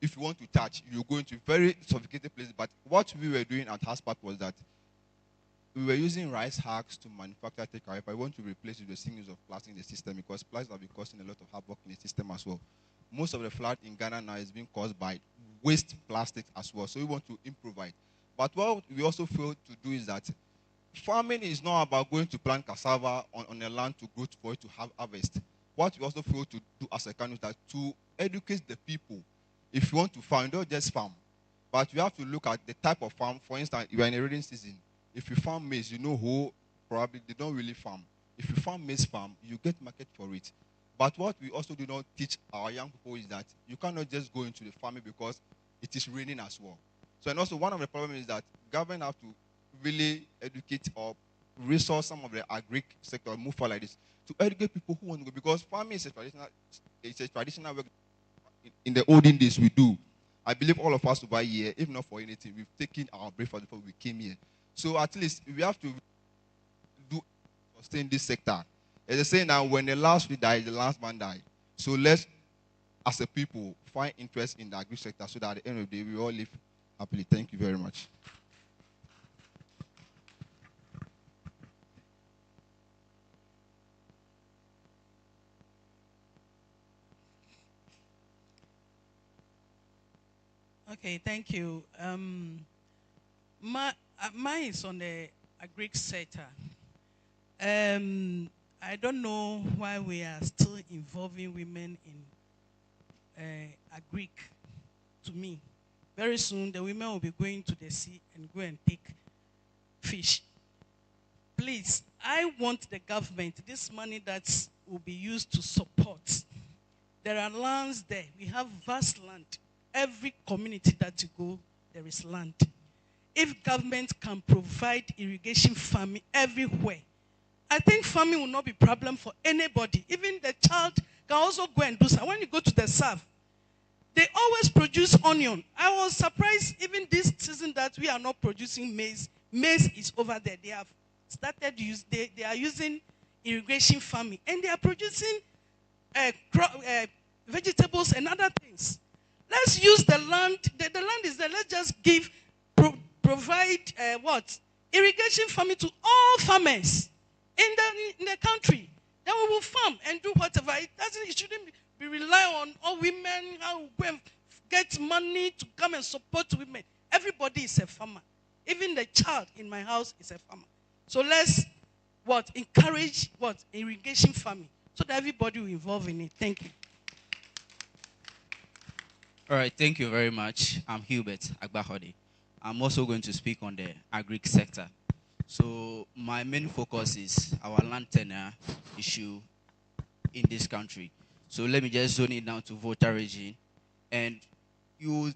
if you want to touch, you go into very sophisticated places. But what we were doing at Haspark was that we were using rice hacks to manufacture take-away. We want to replace it with the single use of plastic in the system because plastic have been causing a lot of havoc in the system as well. Most of the flood in Ghana now is being caused by waste plastics as well. So we want to improvise. But what we also fail to do is that farming is not about going to plant cassava on a land to grow for it to have harvest. What we also fail to do as a country is that to educate the people. If you want to farm, don't just farm. But you have to look at the type of farm. For instance, you are in a rainy season. If you farm maize, you know who probably they don't really farm. If you farm maize farm, you get market for it. But what we also do not teach our young people is that you cannot just go into the farming because it is raining as well. So, and also one of the problems is that government have to really educate or resource some of the agric sector, move forward like this, to educate people who want to go, because farming is a traditional work in the olden days we do. I believe all of us over here, if not for anything, we've taken our breakfast before we came here. So at least we have to do sustain this sector. As I say now, when the last we die, the last man died. So let's, as a people, find interest in the agri sector so that at the end of the day, we all live happily. Thank you very much. Okay, thank you. Mine is on the agric sector. I don't know why we are still involving women in agric. To me, very soon the women will be going to the sea and go and take fish. Please, I want the government, this money that will be used to support. There are lands there. We have vast land. Every community that you go, there is land. If government can provide irrigation farming everywhere, I think farming will not be a problem for anybody. Even the child can also go and do something. When you go to the south, they always produce onion. I was surprised even this season that we are not producing maize. Maize is over there. They have started they are using irrigation farming, and they are producing vegetables and other things. Let's use the land. The land is there. Let's just provide what? Irrigation farming to all farmers in the country. Then we will farm and do whatever. It shouldn't be rely on all women how we get money to come and support women. Everybody is a farmer. Even the child in my house is a farmer. So let's encourage irrigation farming so that everybody will involve in it. Thank you. All right, thank you very much. I'm Hubert Agbahode. I'm also going to speak on the agric sector. So my main focus is our land tenure issue in this country. So let me just zone it down to Volta region. And you,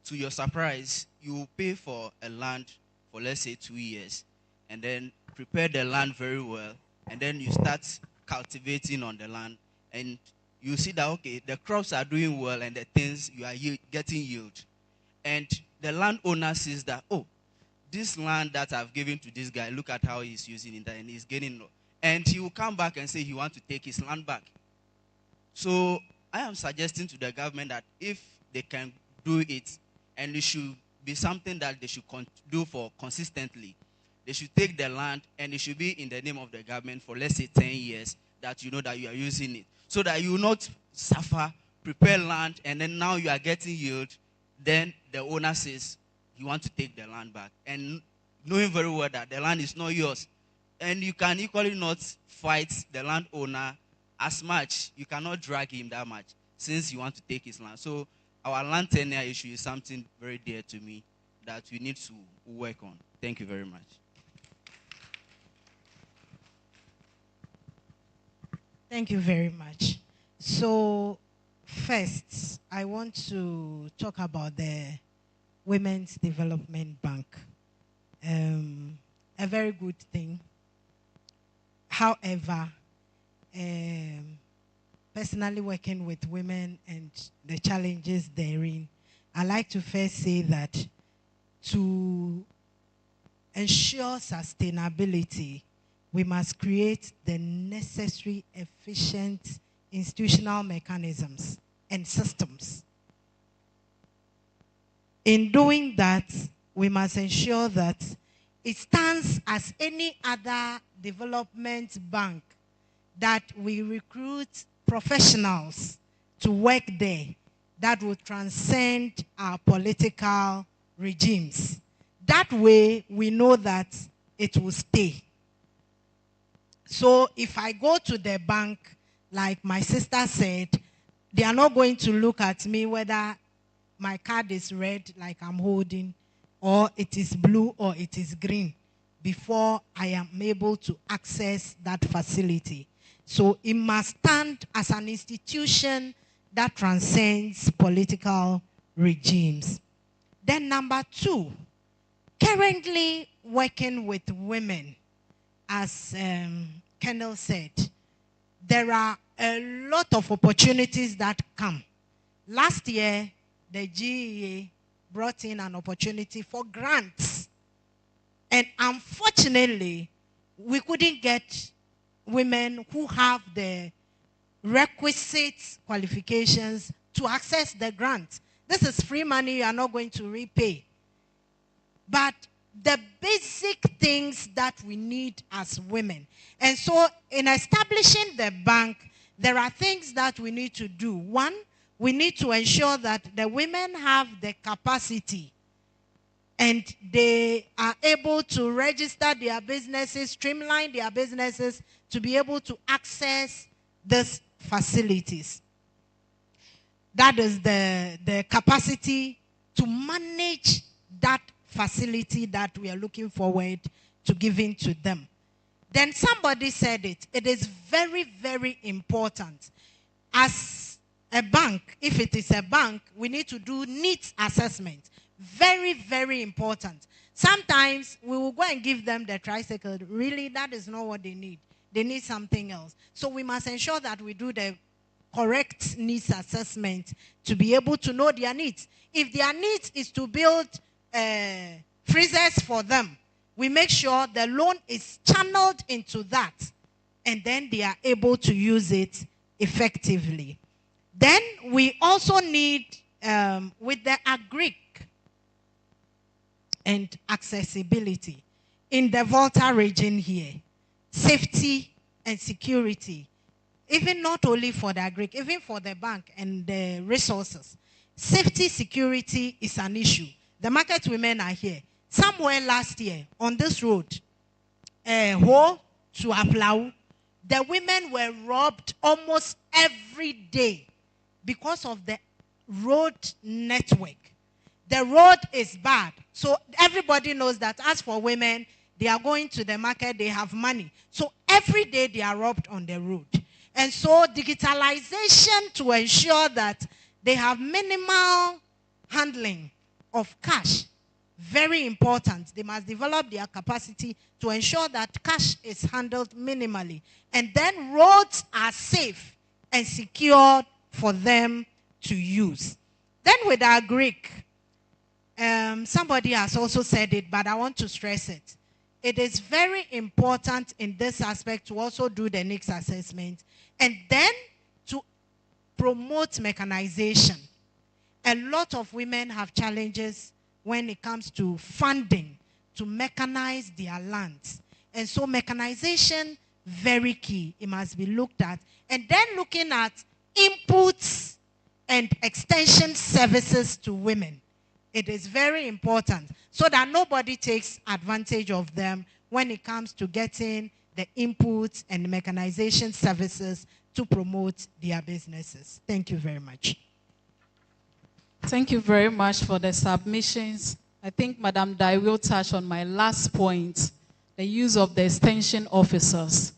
to your surprise, you pay for a land for, let's say, 2 years, and then prepare the land very well, and then you start cultivating on the land, and you see that, okay, the crops are doing well and the things you are getting yield. And the landowner sees that, oh, this land that I've given to this guy, look at how he's using it and he's getting, and he will come back and say he wants to take his land back. So I am suggesting to the government that if they can do it, and it should be something that they should do for consistently, they should take the land and it should be in the name of the government for, let's say, 10 years that you know that you are using it. So that you will not suffer, prepare land, and then now you are getting yield. Then the owner says he wants to take the land back. And knowing very well that the land is not yours. And you can equally not fight the landowner as much. You cannot drag him that much since you want to take his land. So our land tenure issue is something very dear to me that we need to work on. Thank you very much. Thank you very much. So, first, I want to talk about the Women's Development Bank. A very good thing. However, personally working with women and the challenges therein, I like to first say that to ensure sustainability, we must create the necessary, efficient institutional mechanisms and systems. In doing that, we must ensure that it stands as any other development bank, that we recruit professionals to work there that will transcend our political regimes. That way, we know that it will stay. So if I go to the bank, like my sister said, they are not going to look at me whether my card is red, like I'm holding, or it is blue, or it is green, before I am able to access that facility. So it must stand as an institution that transcends political regimes. Then number two, currently working with women, as Kendall said, there are a lot of opportunities that come. Last year, the GEA brought in an opportunity for grants. And unfortunately, we couldn't get women who have the requisite qualifications to access the grant. This is free money you are not going to repay. But the basic things that we need as women. And so in establishing the bank, there are things that we need to do. One, we need to ensure that the women have the capacity and they are able to register their businesses, streamline their businesses to be able to access these facilities. That is the capacity to manage that facility that we are looking forward to giving to them. Then somebody said it. It is very, very important. As a bank, if it is a bank, we need to do needs assessment. Very, very important. Sometimes we will go and give them the tricycle. Really, that is not what they need. They need something else. So we must ensure that we do the correct needs assessment to be able to know their needs. If their needs is to build freezers for them, we make sure the loan is channeled into that, and then they are able to use it effectively. Then we also need, with the agric and accessibility in the Volta region here, safety and security, even not only for the agric, even for the bank and the resources. Safety, security is an issue. The market women are here. Somewhere last year on this road, Ho to Aplau, the women were robbed almost every day because of the road network. The road is bad. So everybody knows that as for women, they are going to the market, they have money. So every day they are robbed on the road. And so digitalization to ensure that they have minimal handling of cash, very important. They must develop their capacity to ensure that cash is handled minimally. And then roads are safe and secure for them to use. Then with our Greek, somebody has also said it, but I want to stress it. It is very important in this aspect to also do the needs assessment and then to promote mechanization. A lot of women have challenges when it comes to funding to mechanize their lands. And so mechanization, very key. It must be looked at. And then looking at inputs and extension services to women. It is very important so that nobody takes advantage of them when it comes to getting the inputs and mechanization services to promote their businesses. Thank you very much. Thank you very much for the submissions. I think Madam Dai will touch on my last point, the use of the extension officers.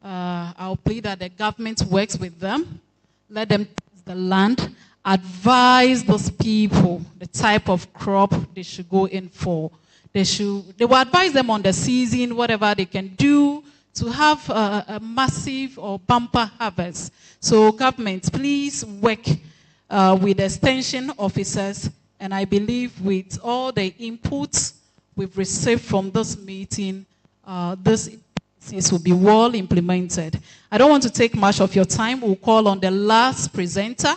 I'll plead that the government works with them, let them test the land, advise those people the type of crop they should go in for. They will advise them on the season, whatever they can do to have a massive or bumper harvest. So government, please work with extension officers, and I believe with all the inputs we've received from this meeting, this will be well implemented. I don't want to take much of your time. We'll call on the last presenter.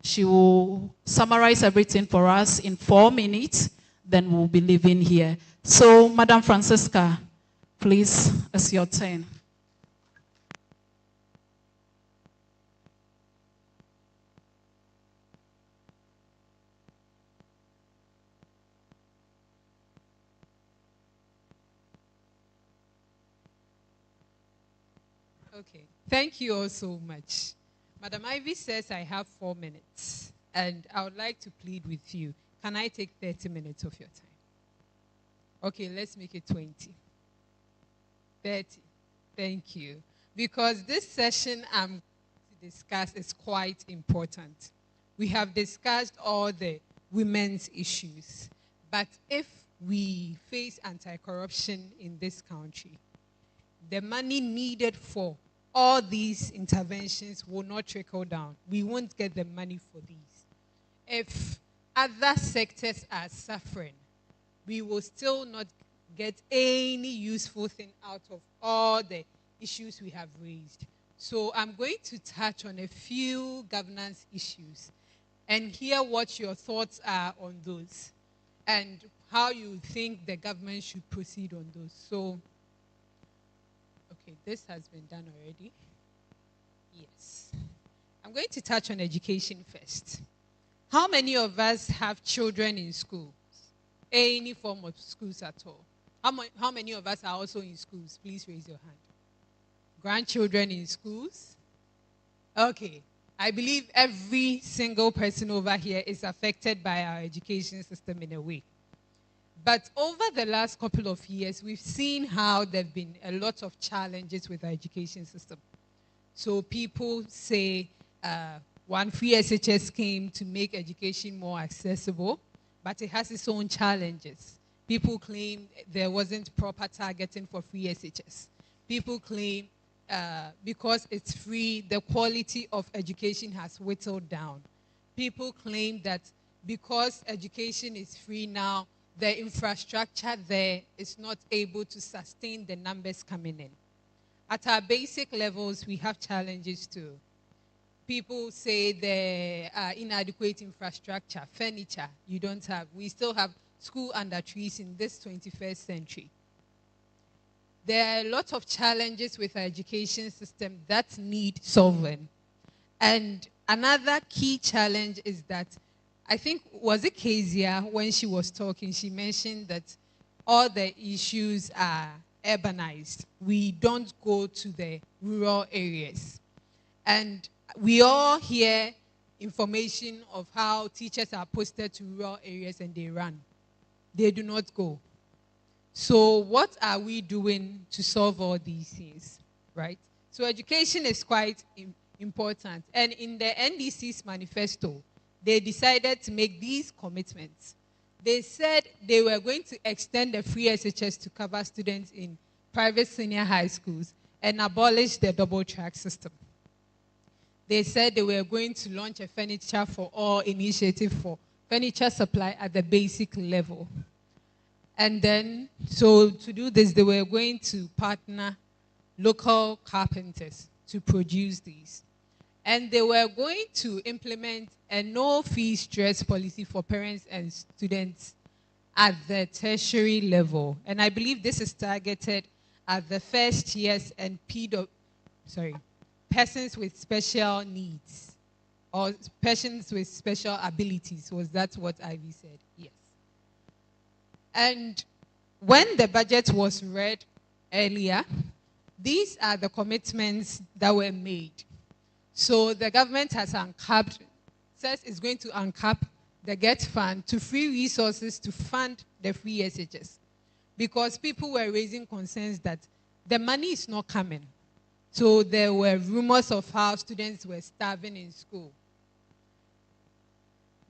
She will summarize everything for us in 4 minutes, then we'll be leaving here. So, Madam Francisca, please, it's your turn. Okay, thank you all so much. Madam Ivy says I have 4 minutes, and I would like to plead with you. Can I take 30 minutes of your time? Okay, let's make it 20. 30. Thank you. Because this session I'm going to discuss is quite important. We have discussed all the women's issues, but if we face anti-corruption in this country, the money needed for all these interventions will not trickle down. We won't get the money for these. if other sectors are suffering, we will still not get any useful thing out of all the issues we have raised. So I'm going to touch on a few governance issues and hear what your thoughts are on those and how you think the government should proceed on those. So, okay, this has been done already. Yes. I'm going to touch on education first. How many of us have children in schools? Any form of schools at all? How many of us are also in schools? Please raise your hand. Grandchildren in schools? Okay. I believe every single person over here is affected by our education system in a way. But over the last couple of years, we've seen how there have been a lot of challenges with our education system. So people say one free SHS came to make education more accessible, but it has its own challenges. People claim there wasn't proper targeting for free SHS. People claim because it's free, the quality of education has whittled down. People claim that because education is free now, the infrastructure there is not able to sustain the numbers coming in. At our basic levels, we have challenges too. People say the inadequate infrastructure, furniture, you don't have. We still have school under trees in this 21st century. There are a lot of challenges with our education system that need solving. And another key challenge is that, I think, was it Kezia, when she was talking, she mentioned that all the issues are urbanized. We don't go to the rural areas. And we all hear information of how teachers are posted to rural areas and they run. They do not go. So what are we doing to solve all these things, right? So education is quite important. And in the NDC's manifesto, they decided to make these commitments. They said they were going to extend the free SHS to cover students in private senior high schools and abolish the double track system. They said they were going to launch a furniture for all initiative for furniture supply at the basic level. And then, so to do this, they were going to partner local carpenters to produce these. And they were going to implement a no-fee stress policy for parents and students at the tertiary level. And I believe this is targeted at the first years and persons with special needs or persons with special abilities. Was that what Ivy said? Yes. And when the budget was read earlier, these are the commitments that were made. So the government has uncapped, says it's going to uncap the GET fund to free resources to fund the free SHS. Because people were raising concerns that the money is not coming. So there were rumors of how students were starving in school.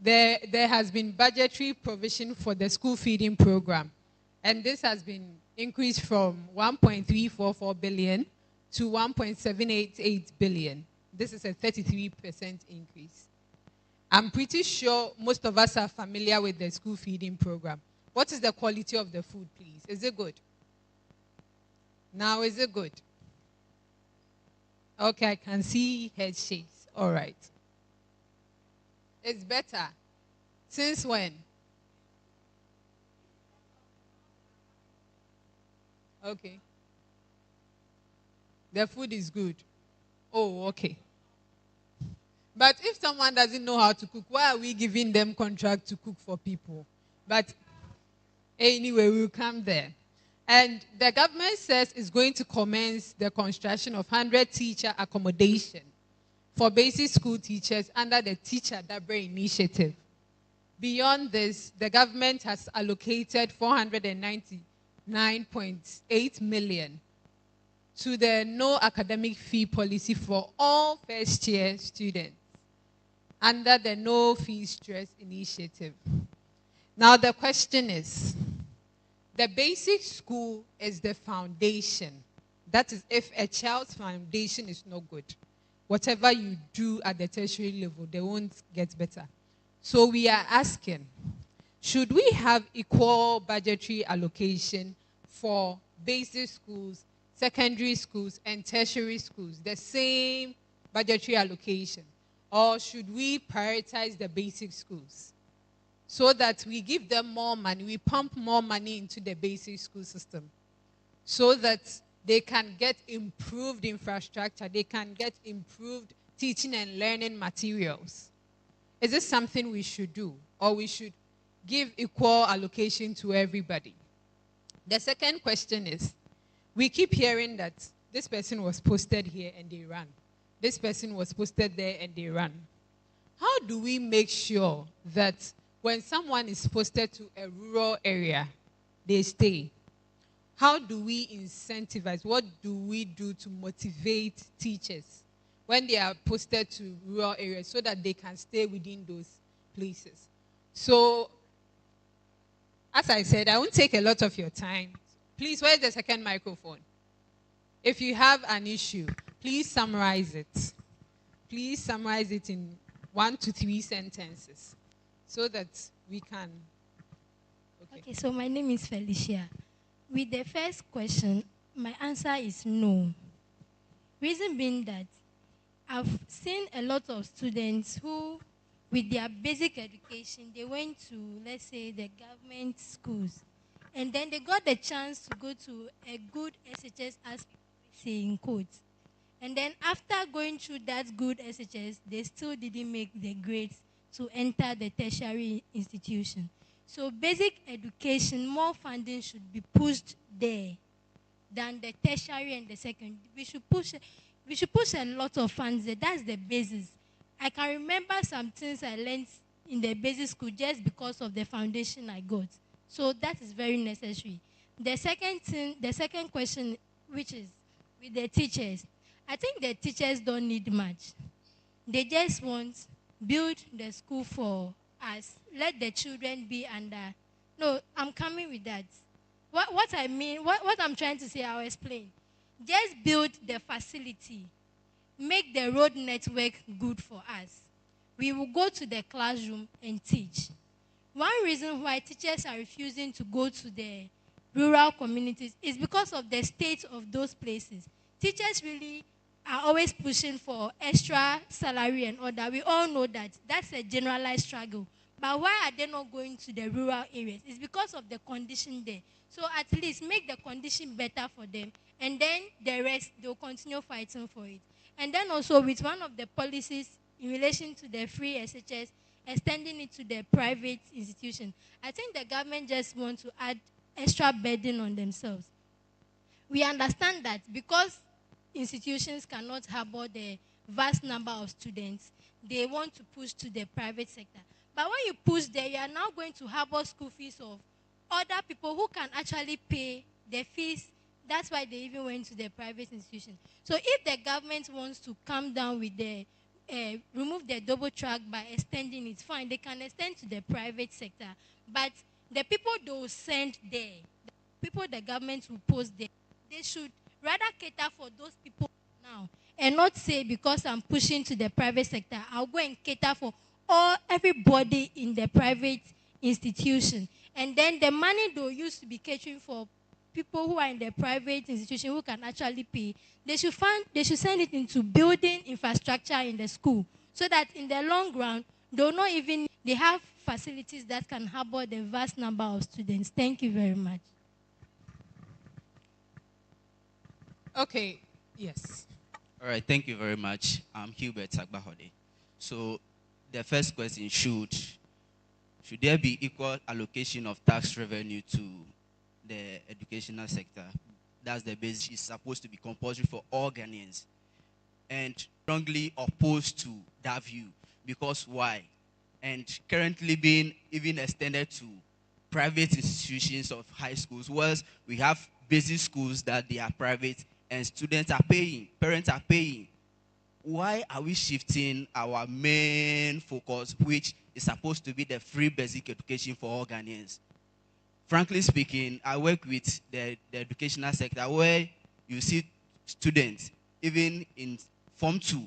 There has been budgetary provision for the school feeding program. And this has been increased from 1.344 billion to 1.788 billion. This is a 33% increase. I'm pretty sure most of us are familiar with the school feeding program. What is the quality of the food, please? Is it good? Now, is it good? Okay, I can see head shakes. All right. It's better. Since when? Okay. The food is good. Oh, okay. But if someone doesn't know how to cook, why are we giving them contract to cook for people? But anyway, we'll come there. And the government says it's going to commence the construction of 100 teacher accommodation for basic school teachers under the Teacher Double Initiative. Beyond this, the government has allocated 499.8 million to the no academic fee policy for all first-year students under the no fee stress initiative. Now the question is, the basic school is the foundation. That is, if a child's foundation is not good, whatever you do at the tertiary level, they won't get better. So we are asking, should we have equal budgetary allocation for basic schools, secondary schools, and tertiary schools, the same budgetary allocation? Or should we prioritize the basic schools so that we give them more money, we pump more money into the basic school system so that they can get improved infrastructure, they can get improved teaching and learning materials? Is this something we should do, or we should give equal allocation to everybody? The second question is, we keep hearing that this person was posted here and they ran. This person was posted there and they ran. How do we make sure that when someone is posted to a rural area, they stay? How do we incentivize? What do we do to motivate teachers when they are posted to rural areas so that they can stay within those places? So, as I said, I won't take a lot of your time. Please, where's the second microphone? If you have an issue, please summarize it. Please summarize it in 1 to 3 sentences so that we can. Okay, so my name is Felicia. With the first question, my answer is no. Reason being that I've seen a lot of students who, with their basic education, they went to, let's say, the government schools. And then they got the chance to go to a good SHS, as we say in quotes. And then after going through that good SHS, they still didn't make the grades to enter the tertiary institution. So basic education, more funding should be pushed there than the tertiary and the secondary. We should push a lot of funds there. That's the basis. I can remember some things I learned in the basic school just because of the foundation I got. So that is very necessary. The second question, which is with the teachers, I think the teachers don't need much. They just want build the school for us. Let the children be under. No, I'm coming with that. What I mean, what I'm trying to say, I'll explain. Just build the facility. Make the road network good for us. We will go to the classroom and teach. One reason why teachers are refusing to go to the rural communities is because of the state of those places. Teachers really are always pushing for extra salary and all that. We all know that. That's a generalized struggle. But why are they not going to the rural areas? It's because of the condition there. So at least make the condition better for them. And then the rest, they'll continue fighting for it. And then also with one of the policies in relation to the free SHS, extending it to the private institution, I think the government just wants to add extra burden on themselves. We understand that because institutions cannot harbor the vast number of students, they want to push to the private sector. But when you push there, you are now going to harbor school fees of other people who can actually pay the fees. That's why they even went to the private institution. So if the government wants to come down with the, remove the double track by extending it, fine, they can extend to the private sector. But the people they will send there, the people the government will post there, they should rather cater for those people now and not say because I'm pushing to the private sector, I'll go and cater for everybody in the private institution. And then the money they used to be catering for people who are in the private institution who can actually pay, they should send it into building infrastructure in the school so that in the long run, they have facilities that can harbor the vast number of students. Thank you very much. Okay, yes. All right, thank you very much. I'm Hubert Agbahode. So the first question, should there be equal allocation of tax revenue to the educational sector? That's the basis. It's supposed to be compulsory for all Ghanaians. And strongly opposed to that view. Because why? And currently being even extended to private institutions of high schools, whereas we have basic schools that they are private and students are paying, parents are paying. Why are we shifting our main focus, which is supposed to be the free basic education for all Ghanaians? Frankly speaking, I work with the educational sector where you see students, even in Form 2,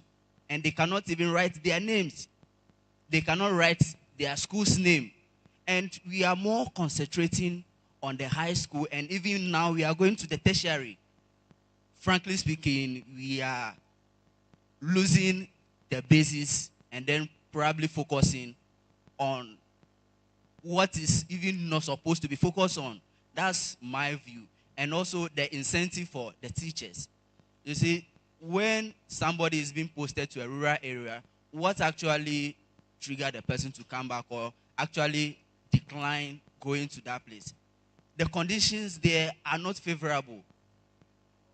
and they cannot even write their names. They cannot write their school's name. And we are more concentrating on the high school, and even now we are going to the tertiary. Frankly speaking, we are losing the basis and then probably focusing on what is even not supposed to be focused on. That's my view. And also the incentive for the teachers. You see, when somebody is being posted to a rural area, what actually triggered the person to come back or actually decline going to that place? The conditions there are not favorable.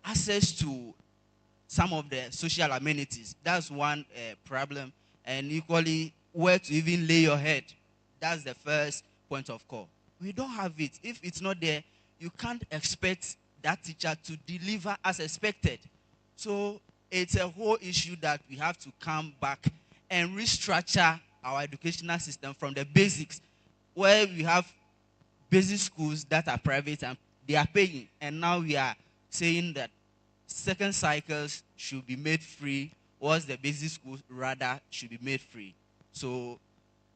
Access to some of the social amenities, that's one problem. And equally, where to even lay your head, that's the first point of call. We don't have it. If it's not there, you can't expect that teacher to deliver as expected. So it's a whole issue that we have to come back and restructure our educational system from the basics, where we have basic schools that are private and they are paying. And now we are saying that second cycles should be made free, whilst the basic schools rather should be made free. So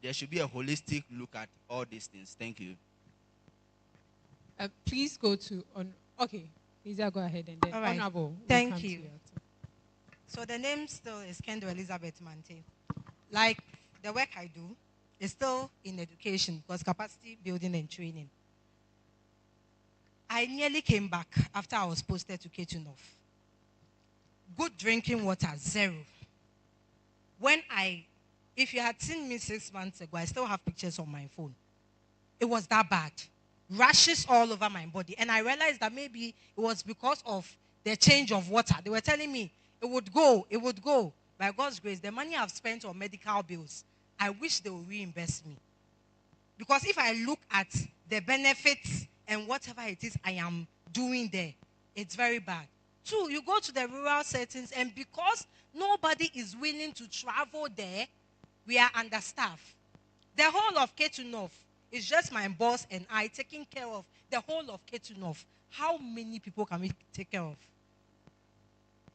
there should be a holistic look at all these things. Thank you. Please go to okay. Lisa, go ahead and then All right. Honorable. Thank you. So the name still is Kendall Elizabeth Mante. Like the work I do is still in education because capacity building and training. I nearly came back after I was posted to K2 North. Good drinking water, zero. If you had seen me 6 months ago, I still have pictures on my phone. It was that bad. Rashes all over my body. And I realized that maybe it was because of the change of water. They were telling me it would go, it would go. By God's grace, the money I've spent on medical bills, I wish they would reimburse me. Because if I look at the benefits and whatever it is I am doing there, it's very bad. Two, you go to the rural settings, and because nobody is willing to travel there, we are understaffed. The whole of K2 North is just my boss and I taking care of the whole of K2 North. How many people can we take care of?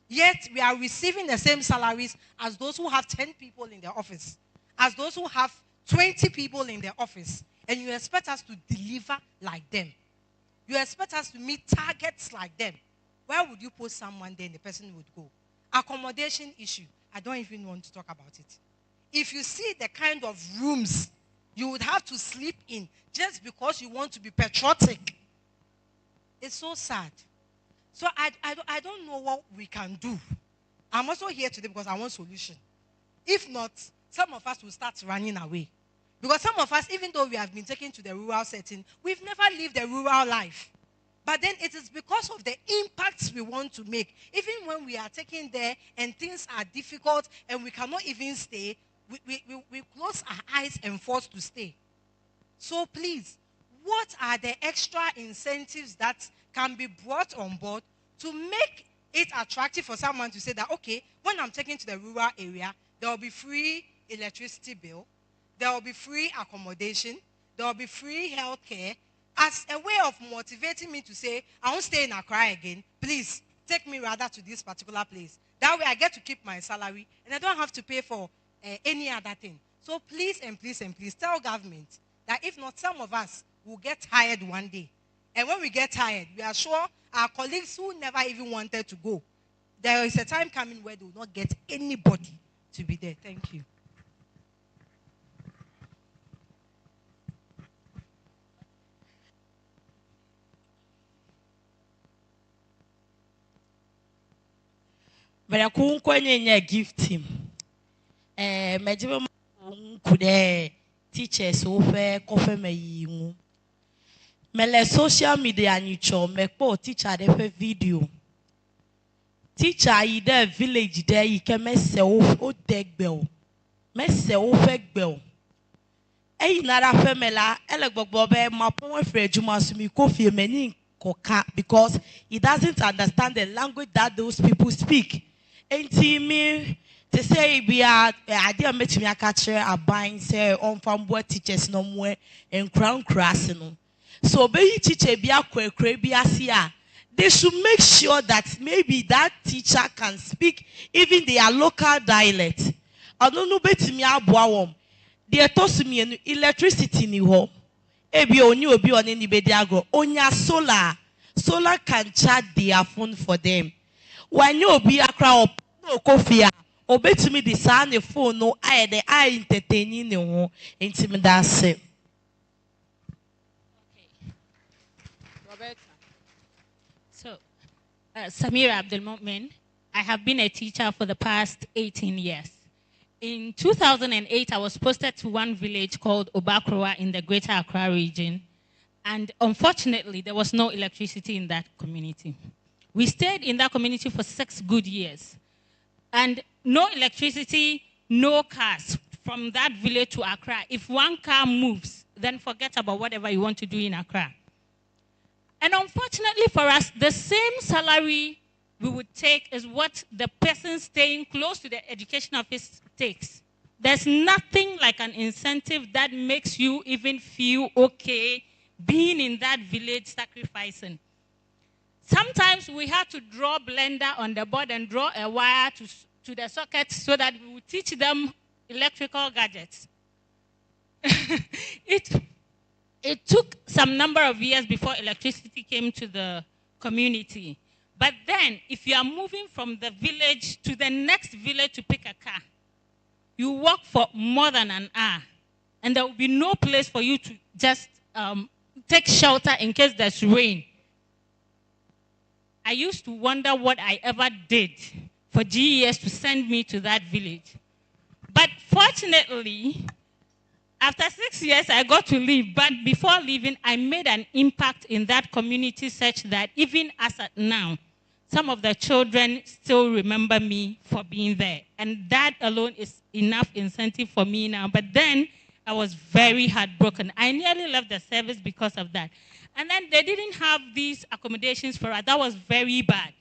Yet we are receiving the same salaries as those who have 10 people in their office, as those who have 20 people in their office, and you expect us to deliver like them. You expect us to meet targets like them. Where would you post someone there and the person would go? Accommodation issue, I don't even want to talk about it. If you see the kind of rooms you would have to sleep in just because you want to be patriotic, it's so sad. So I don't know what we can do. I'm also here today because I want solution. If not, some of us will start running away. Because some of us, even though we have been taken to the rural setting, we've never lived a rural life. But then it is because of the impacts we want to make. Even when we are taken there and things are difficult and we cannot even stay, we close our eyes and force to stay. So please, what are the extra incentives that can be brought on board to make it attractive for someone to say that, okay, when I'm taken to the rural area, there will be free electricity bill, there will be free accommodation, there will be free health care, as a way of motivating me to say, I won't stay in Accra again. Please, take me rather to this particular place. That way I get to keep my salary and I don't have to pay for any other thing. So please and please and please tell government that if not, some of us will get tired one day. And when we get tired, we are sure our colleagues who never even wanted to go, there is a time coming where they will not get anybody to be there. Thank you. But I couldn't gift him. Major could teachers over coffee me. Mele social media nicho me po teacher de video. Teacher I de village there you can mess o deck bell. Mess o fake bell. Eh nara femela ele bobe ma pon free juma sumi kofi meni koka because he doesn't understand the language that those people speak. Enti me to say we are idea met me a catcher a buying say on from what teachers no more and crown crossing. So be teacher be a quick they should make sure that maybe that teacher can speak even their local dialect. I don't know bet me deɛ ɛtɔ so mmienu electricity ni hɔ ebi onye obi ɔne ni bedi agorɔ onya solar can charge their phone for them wanye obi akra ɔpɔ na okofia obetumi de saa ne phone no ayɛ de ayɛ entertaining ne ho nti mi da ase. So, Samira Abdelmomen, I have been a teacher for the past 18 years. In 2008, I was posted to one village called Obakroa in the Greater Accra region. And unfortunately, there was no electricity in that community. We stayed in that community for 6 good years. And no electricity, no cars from that village to Accra. If one car moves, then forget about whatever you want to do in Accra. And unfortunately for us, the same salary we would take is what the person staying close to the education office takes. There's nothing like an incentive that makes you even feel okay being in that village sacrificing. Sometimes we had to draw blender on the board and draw a wire to the socket so that we would teach them electrical gadgets. It took some number of years before electricity came to the community. But then, if you are moving from the village to the next village to pick a car, you walk for more than an hour. And there will be no place for you to just take shelter in case there's rain. I used to wonder what I ever did for GES to send me to that village. But fortunately, after 6 years, I got to leave. But before leaving, I made an impact in that community such that even as at now, some of the children still remember me for being there. And that alone is enough incentive for me now. But then I was very heartbroken. I nearly left the service because of that. And then they didn't have these accommodations for us. That was very bad.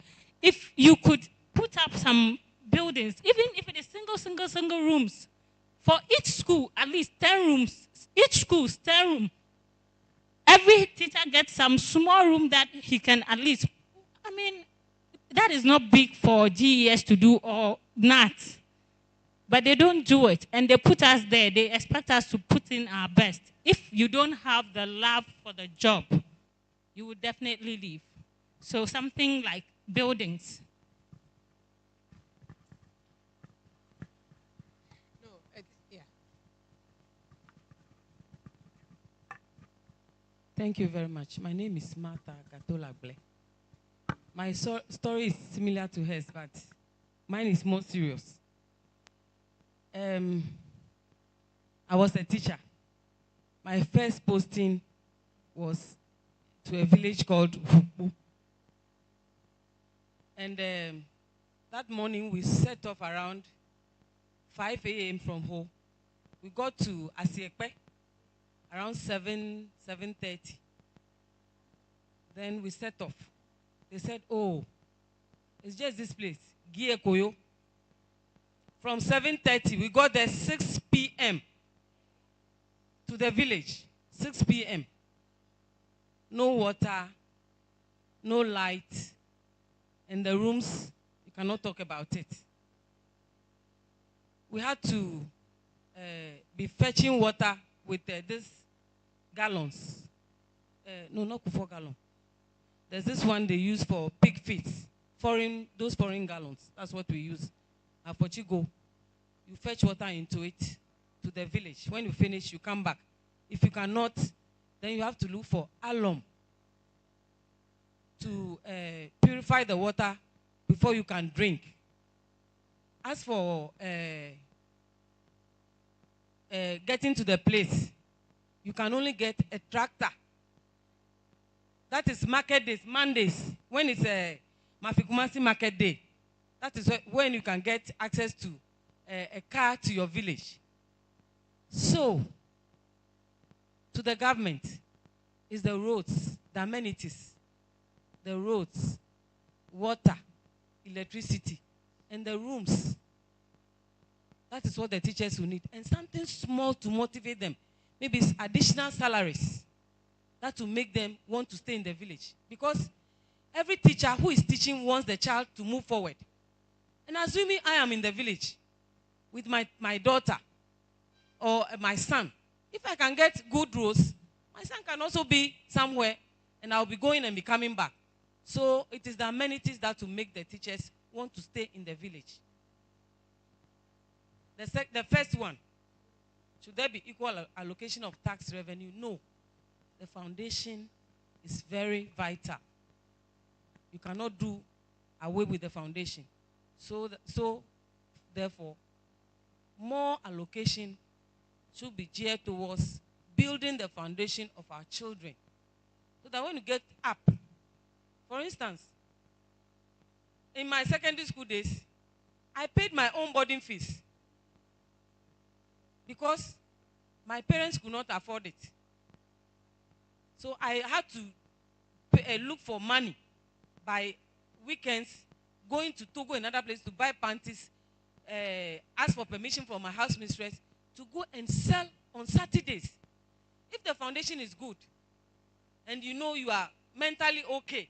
If you could put up some buildings, even if it is single rooms, for each school, at least 10 rooms. Each school, 10 rooms. Every teacher gets some small room that he can at least, I mean, that is not big for GES to do or not. But they don't do it. And they put us there. They expect us to put in our best. If you don't have the love for the job, you would definitely leave. So something like buildings. Thank you very much. My name is Martha Gatolagle. My story is similar to hers, but mine is more serious. I was a teacher. My first posting was to a village called Hukbu. And that morning we set off around 5 a.m. from home. We got to Asiekpe around 7:30. Then we set off. They said, oh, it's just this place, Giekoyo. From 7:30, we got there 6 p.m. to the village, 6 p.m. No water, no light, and the rooms, you cannot talk about it. We had to be fetching water with this gallons. No, not 4 gallons. There's this one they use for pig feet. Those foreign gallons. That's what we use. And for Chigo, you fetch water into it to the village. When you finish, you come back. If you cannot, then you have to look for alum to purify the water before you can drink. As for getting to the place, you can only get a tractor. That is market days, Mondays, when it's a Mafikumasi market day. That is when you can get access to a car to your village. So, to the government, is the roads, the amenities, the roads, water, electricity, and the rooms. That is what the teachers will need. And something small to motivate them. Maybe it's additional salaries. That will make them want to stay in the village. Because every teacher who is teaching wants the child to move forward. And assuming I am in the village with my daughter, or my son. If I can get good roads, my son can also be somewhere and I'll be going and be coming back. So it is the amenities that will make the teachers want to stay in the village. The first one, should there be equal allocation of tax revenue? No. The foundation is very vital. You cannot do away with the foundation. So therefore, more allocation should be geared towards building the foundation of our children. So that when you get up, for instance, in my secondary school days, I paid my own boarding fees because my parents could not afford it. So I had to look for money by weekends, going to Togo, another place, to buy panties, ask for permission from my house mistress to go and sell on Saturdays. If the foundation is good and you know you are mentally okay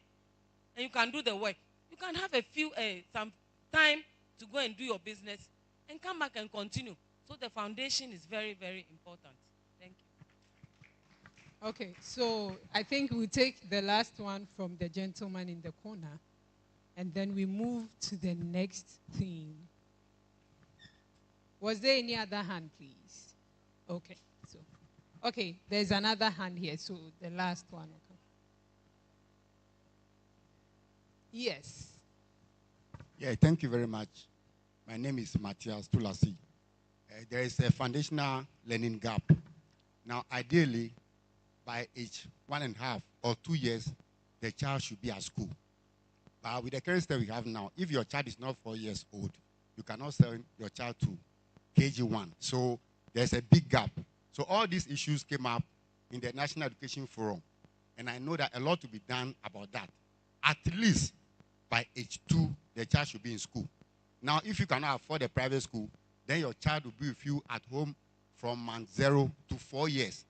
and you can do the work, you can have some time to go and do your business and come back and continue. So the foundation is very, very important. Thank you. Okay, so I think we'll take the last one from the gentleman in the corner, and then we move to the next thing. Was there any other hand, please? Okay, okay, there's another hand here, so the last one. Okay. Yes. Yeah, thank you very much. My name is Matthias Tulasi. There is a foundational learning gap. Now, ideally, by age 1.5 or 2 years, the child should be at school. But with the current state we have now, if your child is not 4 years old, you cannot send your child to KG1. So there's a big gap. So all these issues came up in the National Education Forum. And I know that a lot to be done about that. At least by age 2, the child should be in school. Now, if you cannot afford a private school, then your child will be with you at home from month 0 to 4 years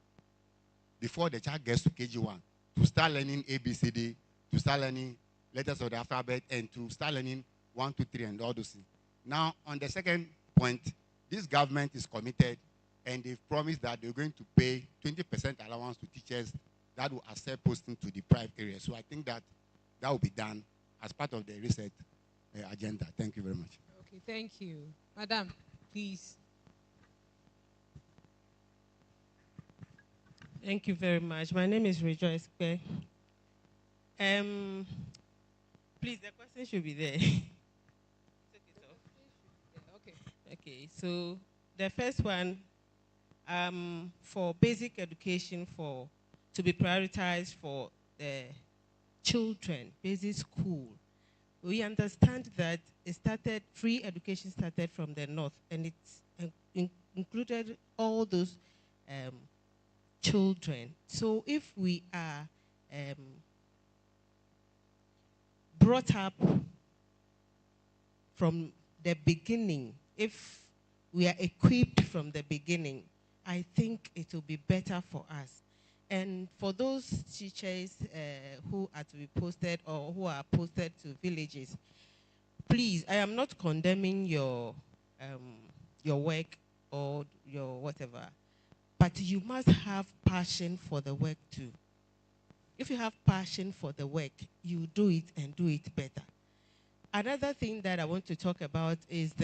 before the child gets to KG1 to start learning ABCD, to start learning letters of the alphabet, and to start learning 1, 2, 3, and all those things. Now, on the second point, this government is committed, and they've promised that they're going to pay 20% allowance to teachers that will accept posting to the private area. So I think that that will be done as part of the research agenda. Thank you very much. Okay, thank you. Madam, please. Thank you very much. My name is Rejoice Kwe. Please, the question should be there. Okay, so the first one, for basic education to be prioritized for the children, basic school. We understand that free education started from the north, and it's included all those children. So if we are brought up from the beginning, if we are equipped from the beginning, I think it will be better for us. And for those teachers who are to be posted or who are posted to villages, please, I am not condemning your work or your whatever, but you must have passion for the work too. If you have passion for the work, you do it and do it better. Another thing that I want to talk about is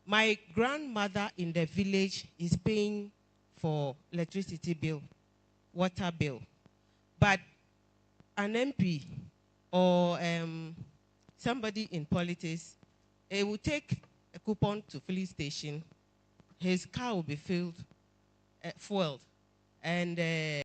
my grandmother in the village is paying for electricity bill, water bill. But an MP or somebody in politics, will take a coupon to filling station, his car will be fueled, and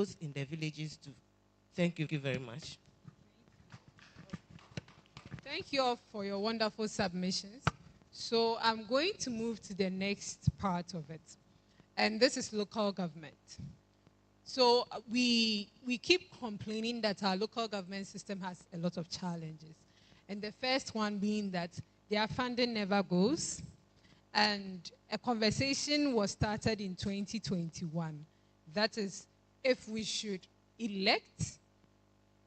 those in the villages do. Thank you very much. Thank you all for your wonderful submissions. So I'm going to move to the next part of it. And this is local government. So we keep complaining that our local government system has a lot of challenges. And the first one being that their funding never goes. And a conversation was started in 2021. That is, if we should elect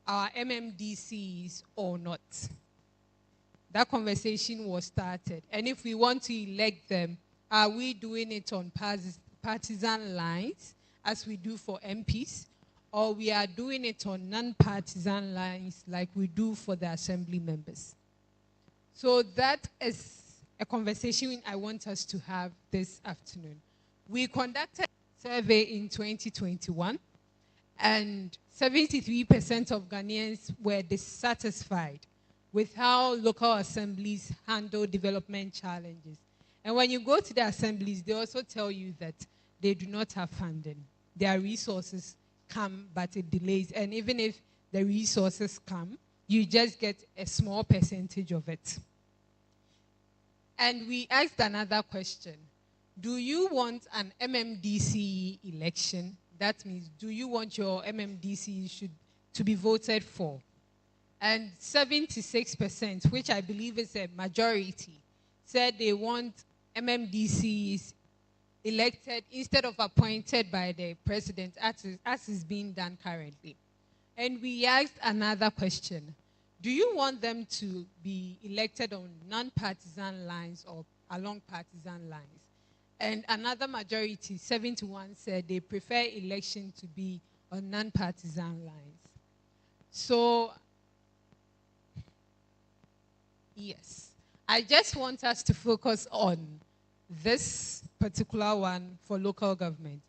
our MMDCs or not. That conversation was started. And if we want to elect them, are we doing it on partisan lines, as we do for MPs, or we are doing it on non-partisan lines like we do for the assembly members? So that is a conversation I want us to have this afternoon. We conducted a survey in 2021, and 73% of Ghanaians were dissatisfied with how local assemblies handle development challenges. And when you go to the assemblies, they also tell you that they do not have funding. Their resources come, but it delays. And even if the resources come, you just get a small percentage of it. And we asked another question. Do you want an MMDC election? That means, do you want your MMDC to be voted for? And 76%, which I believe is a majority, said they want MMDCs elected instead of appointed by the president, as is being done currently. And we asked another question. Do you want them to be elected on non-partisan lines or along partisan lines? And another majority, 71, said they prefer election to be on non-partisan lines. So, yes, I just want us to focus on this particular one for local government.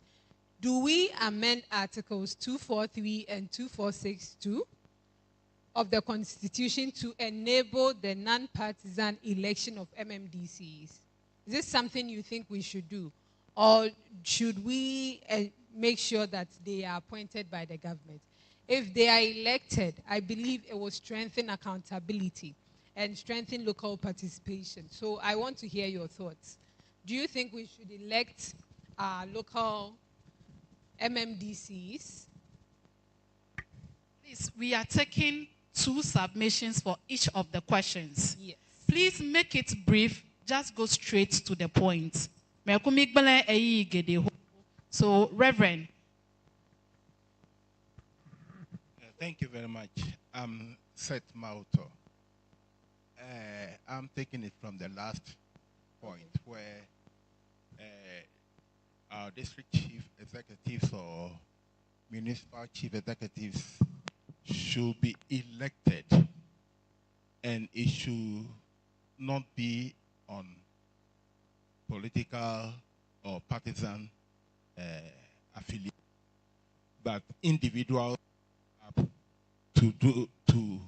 Do we amend Articles 243 and 2462 of the Constitution to enable the non-partisan election of MMDCs? Is this something you think we should do? Or should we make sure that they are appointed by the government? If they are elected, I believe it will strengthen accountability and strengthen local participation. So I want to hear your thoughts. Do you think we should elect our local MMDCs? Please, we are taking 2 submissions for each of the questions. Yes. Please make it brief. Just go straight to the point. So, Reverend. Thank you very much. I'm Seth Mauto. I'm taking it from the last point where our district chief executives or municipal chief executives should be elected, and it should not be on political or partisan affiliation, but individuals to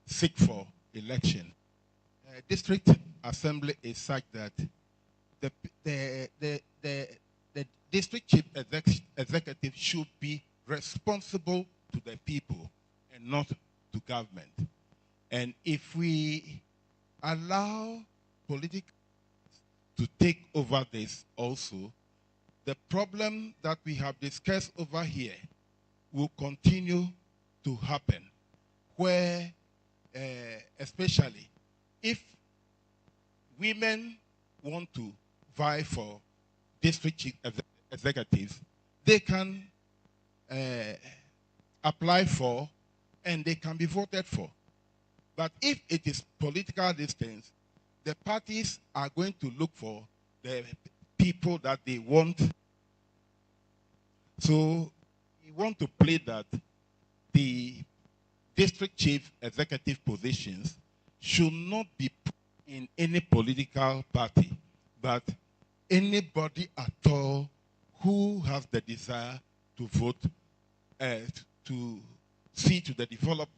seek for election. District assembly is such that the district chief executive should be responsible to the people and not to government. And if we allow politics to take over this also, the problem that we have discussed over here will continue to happen, where especially if women want to vie for district chief executives, they can apply for and they can be voted for. But if it is political distance, the parties are going to look for the people that they want. So we want to play that the district chief executive positions should not be put in any political party, but anybody at all who has the desire to vote, to see to the development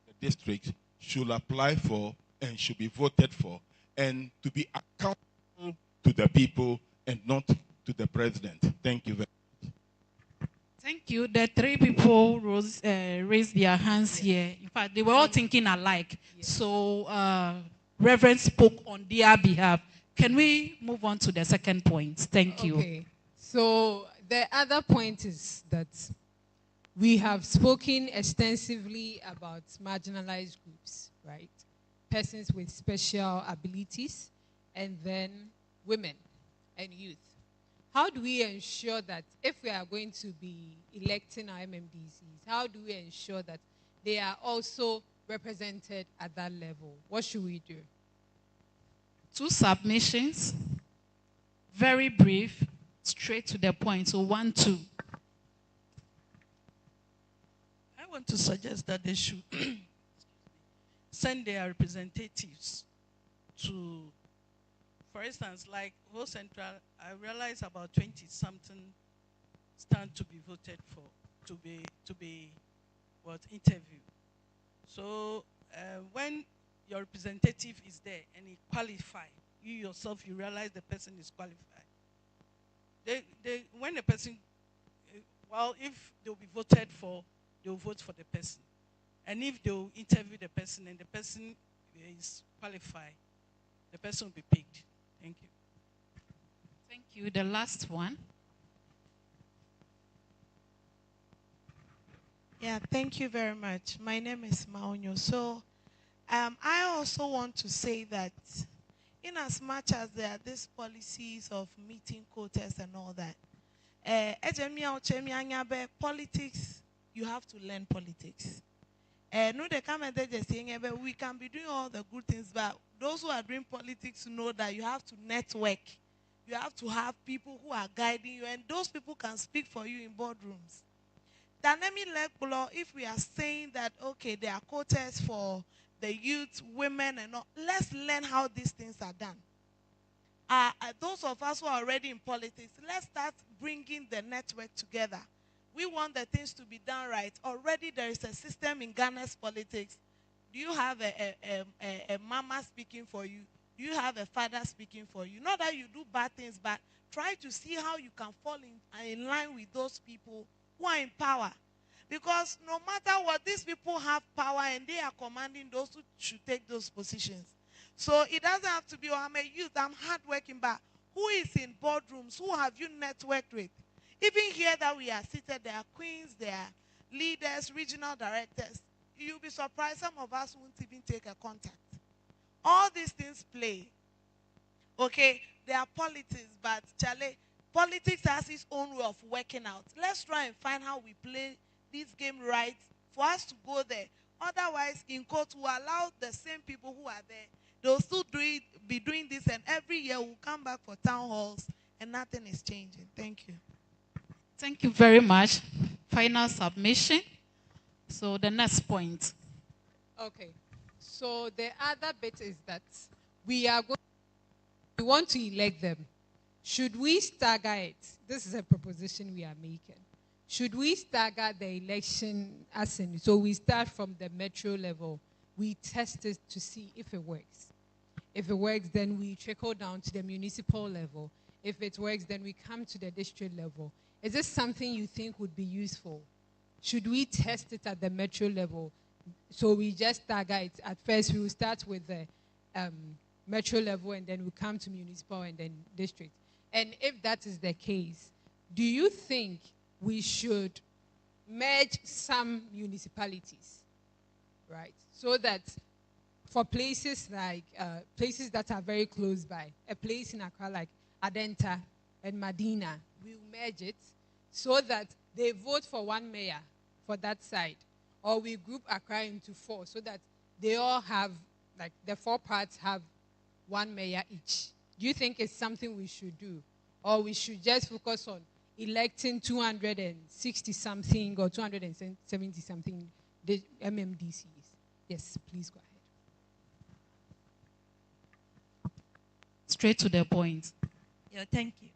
of the district should apply for and should be voted for, and to be accountable to the people and not to the president. Thank you very much. Thank you. The three people raised their hands here. In fact, they were all thinking alike. So, Reverend spoke on their behalf. Can we move on to the second point? Thank you. Okay. So, the other point is that we have spoken extensively about marginalized groups, right? Persons with special abilities, and then women and youth. How do we ensure that if we are going to be electing our MMDCs, how do we ensure that they are also represented at that level? What should we do? 2 submissions, very brief, straight to the point. So 1, 2. I want to suggest that they should send their representatives to, for instance, like Whole Central, I realize about 20-something stand to be voted for, to be interviewed. So when your representative is there and he qualifies, you yourself, you realize the person is qualified. When the person, if they'll be voted for, they'll vote for the person. And if they'll interview the person and the person is qualified, the person will be picked. Thank you. Thank you. The last one. Yeah, thank you very much. My name is Maonyo. So I also want to say that in as much as there are these policies of meeting quotas and all that, politics, you have to learn politics. No, they come and they're just saying, we can be doing all the good things, but those who are doing politics know that you have to network. You have to have people who are guiding you, and those people can speak for you in boardrooms. If we are saying that, okay, there are quotas for the youth, women, and all, let's learn how these things are done. Those of us who are already in politics, let's start bringing the network together. We want the things to be done right. Already there is a system in Ghana's politics. Do you have a mama speaking for you? Do you have a father speaking for you? Not that you do bad things, but try to see how you can fall in line with those people who are in power. Because no matter what, these people have power and they are commanding those who should take those positions. So it doesn't have to be, oh, I'm a youth, I'm hardworking, but who is in boardrooms? Who have you networked with? Even here that we are seated, there are queens, there are leaders, regional directors. You'll be surprised some of us won't even take a contact. All these things play. Okay, there are politics, but Charlie, politics has its own way of working out. Let's try and find how we play this game right for us to go there. Otherwise, in court, we allow the same people who are there. They'll still be doing this, and every year we'll come back for town halls, and nothing is changing. Thank you. Thank you very much. Final submission. So the next point. Okay. So the other bit is that we want to elect them. Should we stagger it? This is a proposition we are making. Should we stagger the election as in, so we start from the metro level, we test it to see if it works. If it works, then we trickle down to the municipal level. If it works, then we come to the district level. Is this something you think would be useful? Should we test it at the metro level? So we just stagger it. At first, we will start with the metro level, and then we come to municipal and then district. And if that is the case, do you think we should merge some municipalities, right? So that for places like, places that are very close by, a place in Accra like Adenta and Medina, we'll merge it so that they vote for one mayor for that side. Or we group Accra into 4 so that they all have, like the 4 parts have one mayor each. Do you think it's something we should do? Or we should just focus on electing 260-something or 270-something MMDCs? Yes, please go ahead. Straight to the point. Yeah, thank you.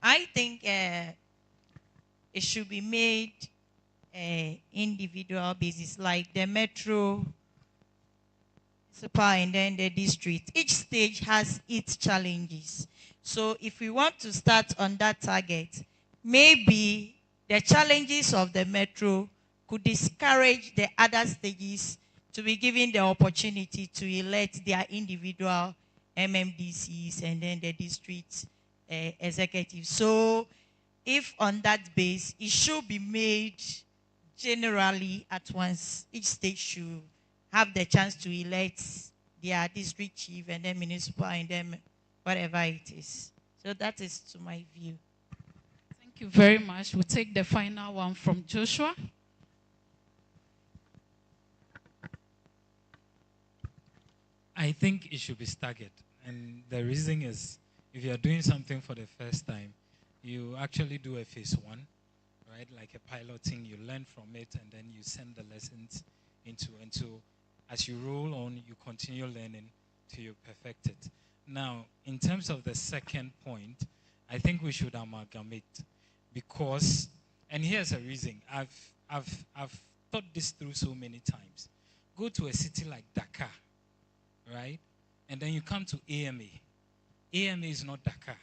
I think it should be made individual basis, like the metro, and then the district. Each stage has its challenges. So if we want to start on that target, maybe the challenges of the metro could discourage the other stages to be given the opportunity to elect their individual MMDCs and then the district executives. So if on that base, it should be made generally at once. Each state should have the chance to elect their district chief and then municipal and then whatever it is. So that is to my view. Thank you very much. We'll take the final one from Joshua. I think it should be staggered. And the reason is, if you are doing something for the first time, you actually do a phase one, right? Like a piloting, you learn from it, and then you send the lessons into. And so as you roll on, you continue learning till you perfect it. Now, in terms of the second point, I think we should amalgamate because, and here's a reason. I've thought this through so many times. Go to a city like Dakar, right? And then you come to AMA. AMA is not Dakar.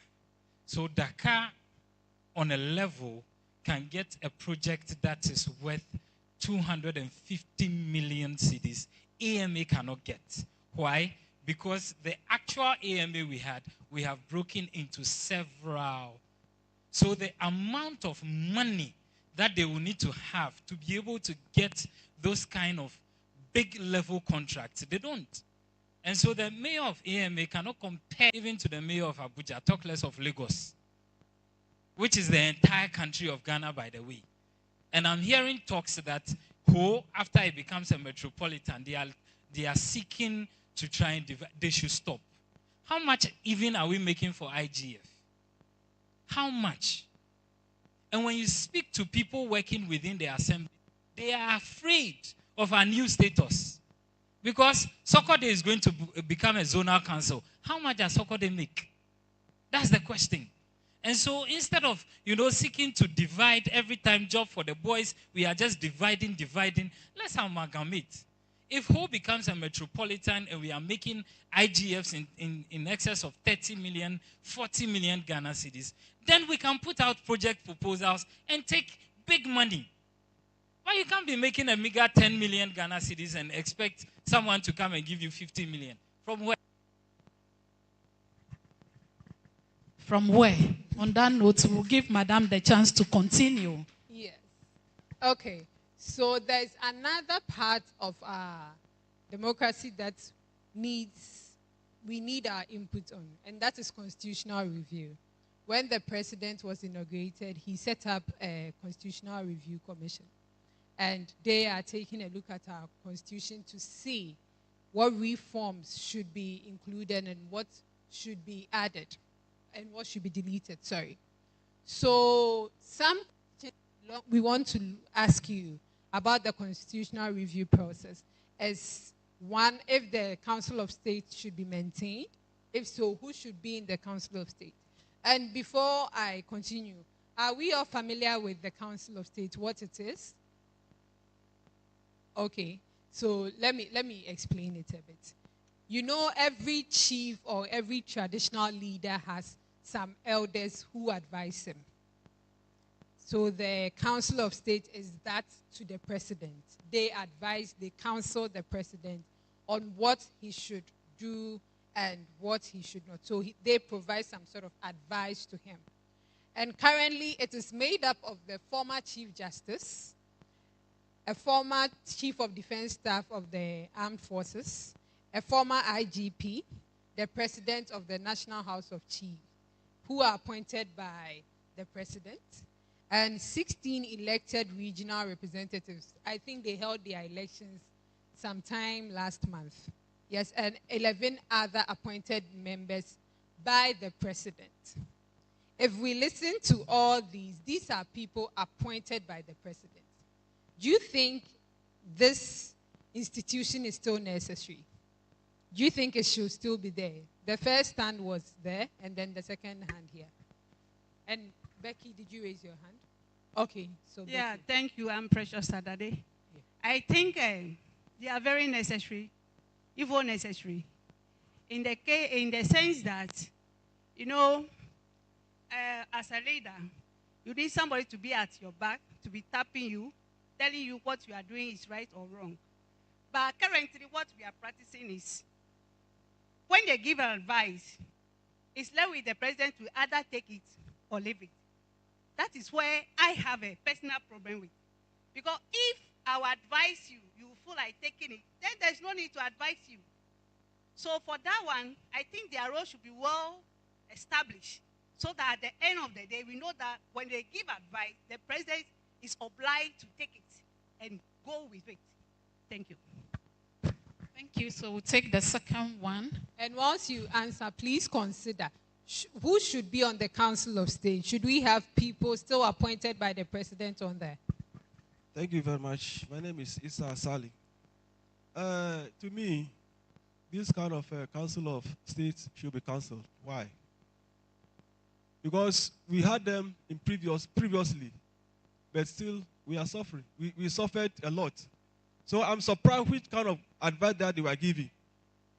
So Dakar, on a level, can get a project that is worth 250 million cedis. AMA cannot get. Why? Because the actual AMA we have broken into several. So the amount of money that they will need to have to be able to get those kind of big level contracts, they don't. And so the mayor of AMA cannot compare even to the mayor of Abuja, talk less of Lagos, which is the entire country of Ghana, by the way. And I'm hearing talks that after it becomes a metropolitan, they are seeking to try and they should stop. How much even are we making for IGF? How much? And when you speak to people working within the assembly, they are afraid of our new status. Because Sokode is going to become a zonal council. How much does Sokode make? That's the question. And so instead of, seeking to divide every time job for the boys, we are just dividing. Let's amalgamate. If Ho becomes a metropolitan and we are making IGFs in excess of 30 million, 40 million Ghana cedis, then we can put out project proposals and take big money. But you can't be making a meager 10 million Ghana cedis and expect someone to come and give you 50 million. From where? From where? On that note, we'll give Madame the chance to continue. Yes. Okay. So there's another part of our democracy that we need our input on, and that is constitutional review. When the president was inaugurated, he set up a constitutional review commission. And they are taking a look at our constitution to see what reforms should be included and what should be added and what should be deleted, sorry. So we want to ask you about the constitutional review process. As one, if the Council of State should be maintained. If so, who should be in the Council of State? And before I continue, are we all familiar with the Council of State, what it is? Okay, so let me explain it a bit. Every chief or every traditional leader has some elders who advise him. So the Council of State is that to the president. They advise, they counsel the president on what he should do and what he should not. So they provide some sort of advice to him. And currently it is made up of the former Chief Justice, a former Chief of Defense Staff of the Armed Forces, a former IGP, the President of the National House of Chiefs, who are appointed by the President, and 16 elected regional representatives. I think they held their elections sometime last month. Yes, and 11 other appointed members by the President. If we listen to all these are people appointed by the President. Do you think this institution is still necessary? Do you think it should still be there? The first hand was there, and then the second hand here. And Becky, did you raise your hand? Okay, so yeah, Becky. thank you. I'm Precious Saturday. Yeah. I think they are very necessary, even necessary, in the sense that, as a leader, You need somebody to be at your back, to be tapping you, telling you what you are doing is right or wrong. But currently, what we are practicing is when they give an advice, it's left with the president to either take it or leave it. That is where I have a personal problem with. Because if I will advise you, you feel like taking it, then there's no need to advise you. So for that one, I think their role should be well established so that at the end of the day, we know that when they give advice, the president is obliged to take it and go with it. Thank you. Thank you. So we'll take the second one. And once you answer, please consider who should be on the Council of State. Should we have people still appointed by the president on there? Thank you very much. My name is Issa Sali. To me, this kind of Council of State should be cancelled. Why? Because we had them in previously, but still we are suffering. We suffered a lot. So I'm surprised which kind of advice that they were giving.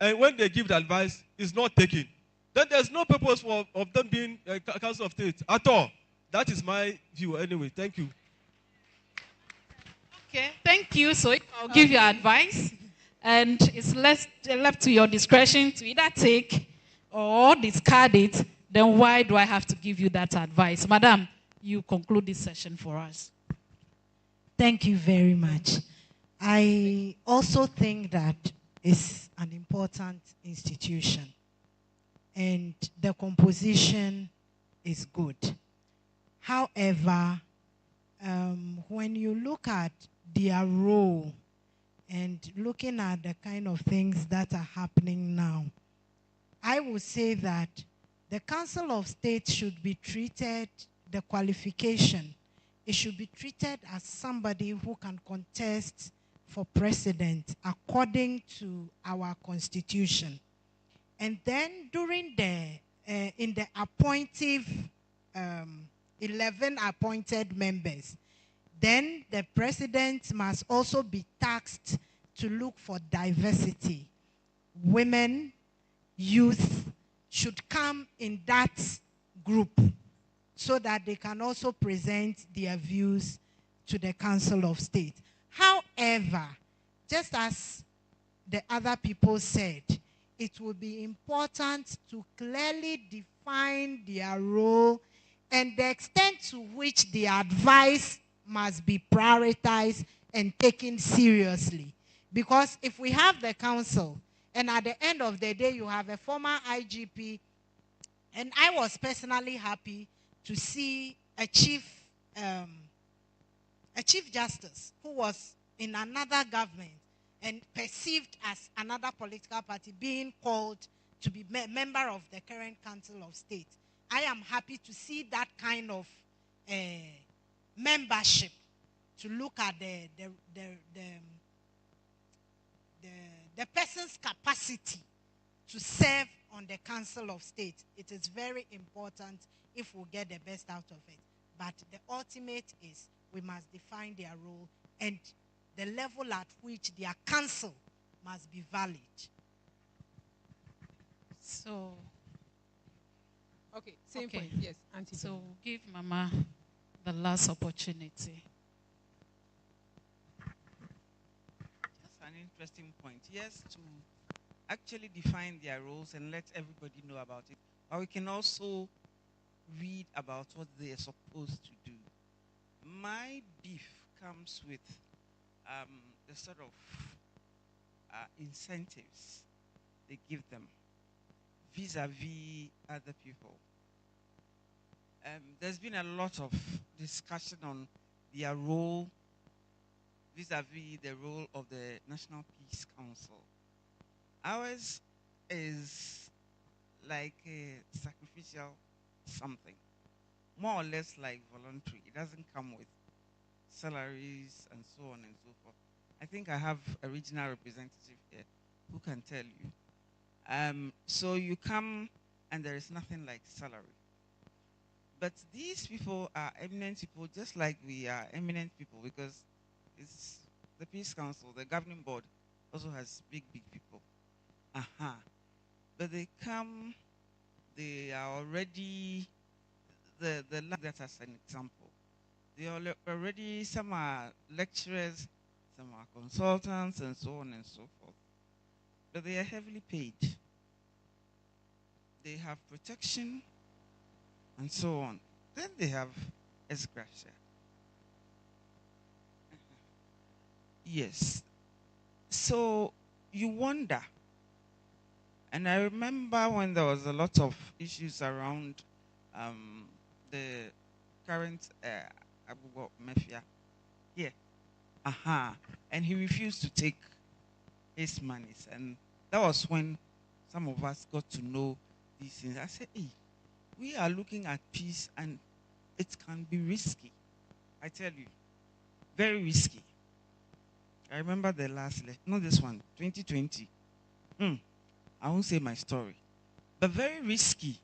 And when they give the advice, it's not taken. Then there's no purpose of them being a Council of State at all. That is my view anyway. Thank you. Okay, thank you. So I'll give you advice. And it's left to your discretion to either take or discard it. Then why do I have to give you that advice? Madam, you conclude this session for us. Thank you very much. I also think that it's an important institution and the composition is good. However, when you look at their role and looking at the kind of things that are happening now, I would say that the Council of State should be treated, the qualification, it should be treated as somebody who can contest for president according to our constitution. And then during in the appointive, 11 appointed members, then the president must also be tasked to look for diversity. Women, youth should come in that group so that they can also present their views to the Council of State. However, just as the other people said, it will be important to clearly define their role and the extent to which the advice must be prioritized and taken seriously. Because if we have the council, and at the end of the day, you have a former IGP, and I was personally happy to see a chief justice who was in another government and perceived as another political party being called to be member of the current Council of State. I am happy to see that kind of membership, to look at the person's capacity to serve on the Council of State. It is very important if we get the best out of it. But the ultimate is we must define their role and the level at which their counsel must be valid. So, okay, same point. Yes, Auntie. So give Mama the last opportunity. That's an interesting point. Yes, to actually define their roles and let everybody know about it. But we can also read about what they are supposed to do. My beef comes with the sort of incentives they give them vis-a-vis other people. There's been a lot of discussion on their role vis-a-vis the role of the National Peace Council. Ours is like a sacrificial something, more or less like voluntary. It doesn't come with salaries and so on and so forth. I think I have a regional representative here who can tell you. So you come and there is nothing like salary. But these people are eminent people just like we are eminent people, because it's the Peace Council, the governing board also has big people. But they come, they are already, the that as an example. They are already, some are lecturers, some are consultants, and so on and so forth. But they are heavily paid. They have protection, and so on. Then they have ex-gratia. Yes. So you wonder. And I remember when there was a lot of issues around the current Abu Mafia. Yeah. And he refused to take his monies. And that was when some of us got to know these things. I said, hey, we are looking at peace and it can be risky. I tell you, very risky. I remember the last election, not this one, 2020. I won't say my story, but very risky.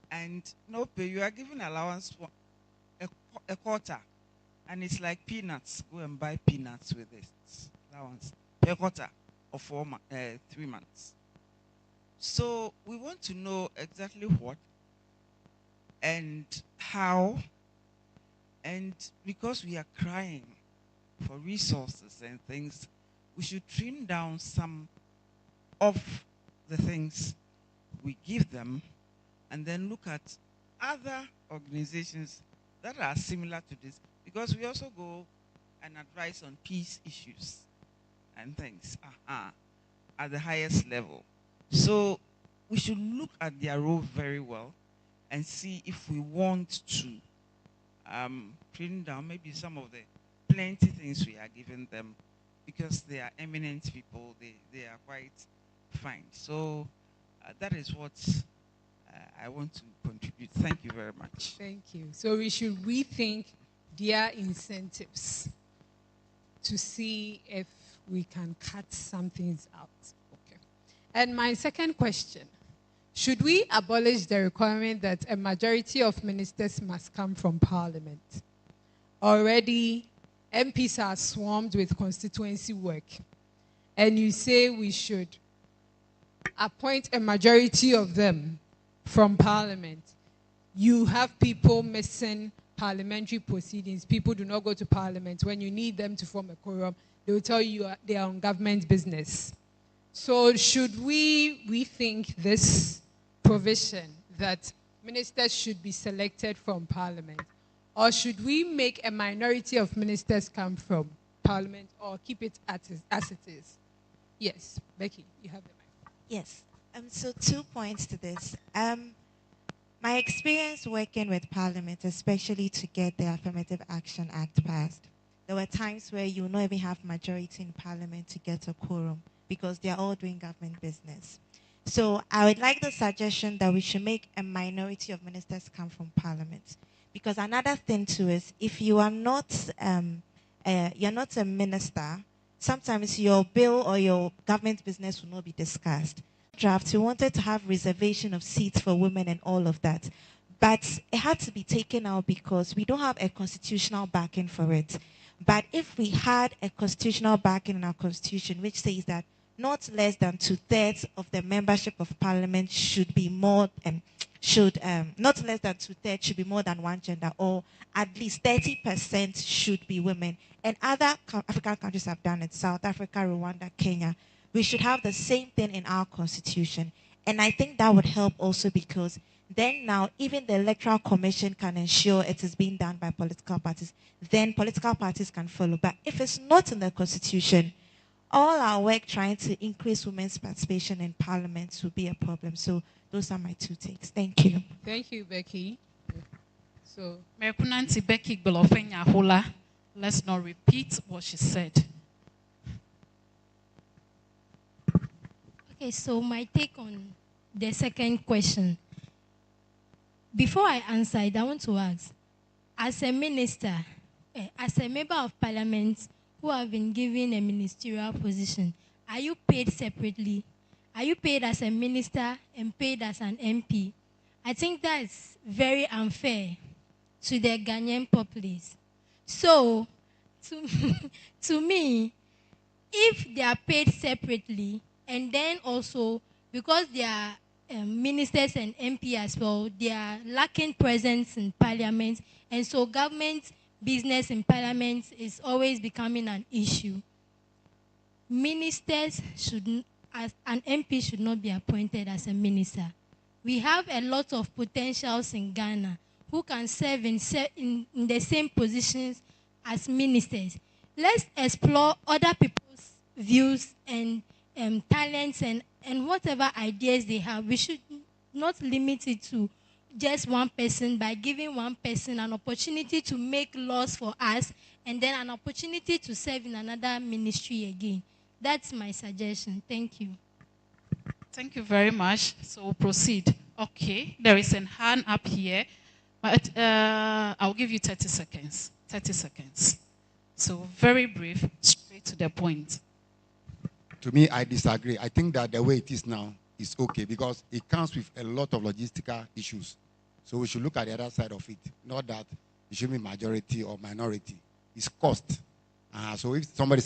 And no pay, you are given allowance for a quarter, and it's like peanuts. Go and buy peanuts with this allowance per quarter of 3 months. So we want to know exactly what and how, and because we are crying for resources and things, we should trim down some of the things we give them and then look at other organizations that are similar to this, because we also go and advise on peace issues and things at the highest level. So we should look at their role very well and see if we want to trim down maybe some of the plenty things we are giving them, because they are eminent people, they are quite fine. So that is what I want to contribute. Thank you very much. Thank you. So we should rethink their incentives to see if we can cut some things out. Okay. And my second question, should we abolish the requirement that a majority of ministers must come from parliament? Already, MPs are swarmed with constituency work, and you say we should appoint a majority of them from parliament. You have people missing parliamentary proceedings. People do not go to parliament. When you need them to form a quorum, they will tell you they are on government business. So should we rethink this provision that ministers should be selected from parliament? Or should we make a minority of ministers come from parliament, or keep it as it is? Yes, Becky, you have the mic. Yes. So 2 points to this. My experience working with Parliament, especially to get the Affirmative Action Act passed, there were times where you not even have majority in Parliament to get a quorum because they are all doing government business. So I would like the suggestion that we should make a minority of ministers come from Parliament. Because another thing too is, if you are not, you're not a minister, sometimes your bill or your government business will not be discussed. Draft, we wanted to have reservation of seats for women and all of that. But it had to be taken out because we don't have a constitutional backing for it. But if we had a constitutional backing in our constitution, which says that not less than 2/3 of the membership of parliament should be more, not less than 2/3 should be more than one gender, or at least 30% should be women. And other African countries have done it, South Africa, Rwanda, Kenya. We should have the same thing in our constitution. And I think that would help also, because then now even the Electoral Commission can ensure it is being done by political parties. Then political parties can follow. But if it's not in the constitution, all our work trying to increase women's participation in parliament will be a problem. So those are my 2 takes. Thank you. Thank you, Becky. So, Becky, let's not repeat what she said. Okay, so my take on the second question. Before I answer it, I want to ask, as a minister, as a member of parliament who have been given a ministerial position, are you paid separately? Are you paid as a minister and paid as an MP? I think that's very unfair to the Ghanaian populace. So, to me, if they are paid separately, and then also because they are ministers and MP as well, they are lacking presence in parliament, and so government business in parliament is always becoming an issue. Ministers should, as an MP should not be appointed as a minister. We have a lot of potentials in Ghana who can serve in the same positions as ministers. Let's explore other people's views and talents and whatever ideas they have. We should not limit it to just one person by giving one person an opportunity to make laws for us and then an opportunity to serve in another ministry again. That's my suggestion. Thank you. Thank you very much. So we'll proceed. Okay, there is a hand up here, but I'll give you 30 seconds. 30 seconds. So very brief, straight to the point. To me, I disagree. I think that the way it is now is okay because it comes with a lot of logistical issues. So we should look at the other side of it, not that it should be majority or minority. It's cost. So if somebody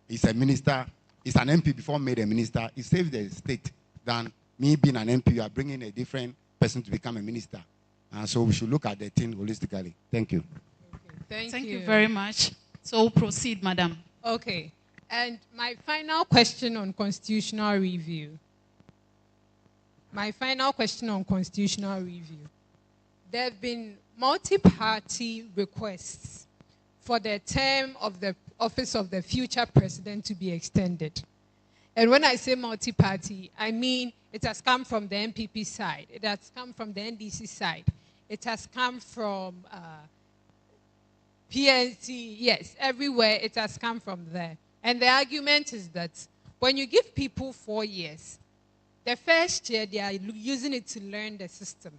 is a minister, is an MP before made a minister, it saves the state than me being an MP. You are bringing a different person to become a minister. So we should look at the thing holistically. Thank you. Okay, Thank you very much. So we'll proceed, madam. Okay. And my final question on constitutional review. My final question on constitutional review. There have been multi-party requests for the term of the office of the future president to be extended. And when I say multi-party, I mean it has come from the MPP side. It has come from the NDC side. It has come from PNC. Yes, everywhere it has come from there. And the argument is that when you give people 4 years, the first year they are using it to learn the system.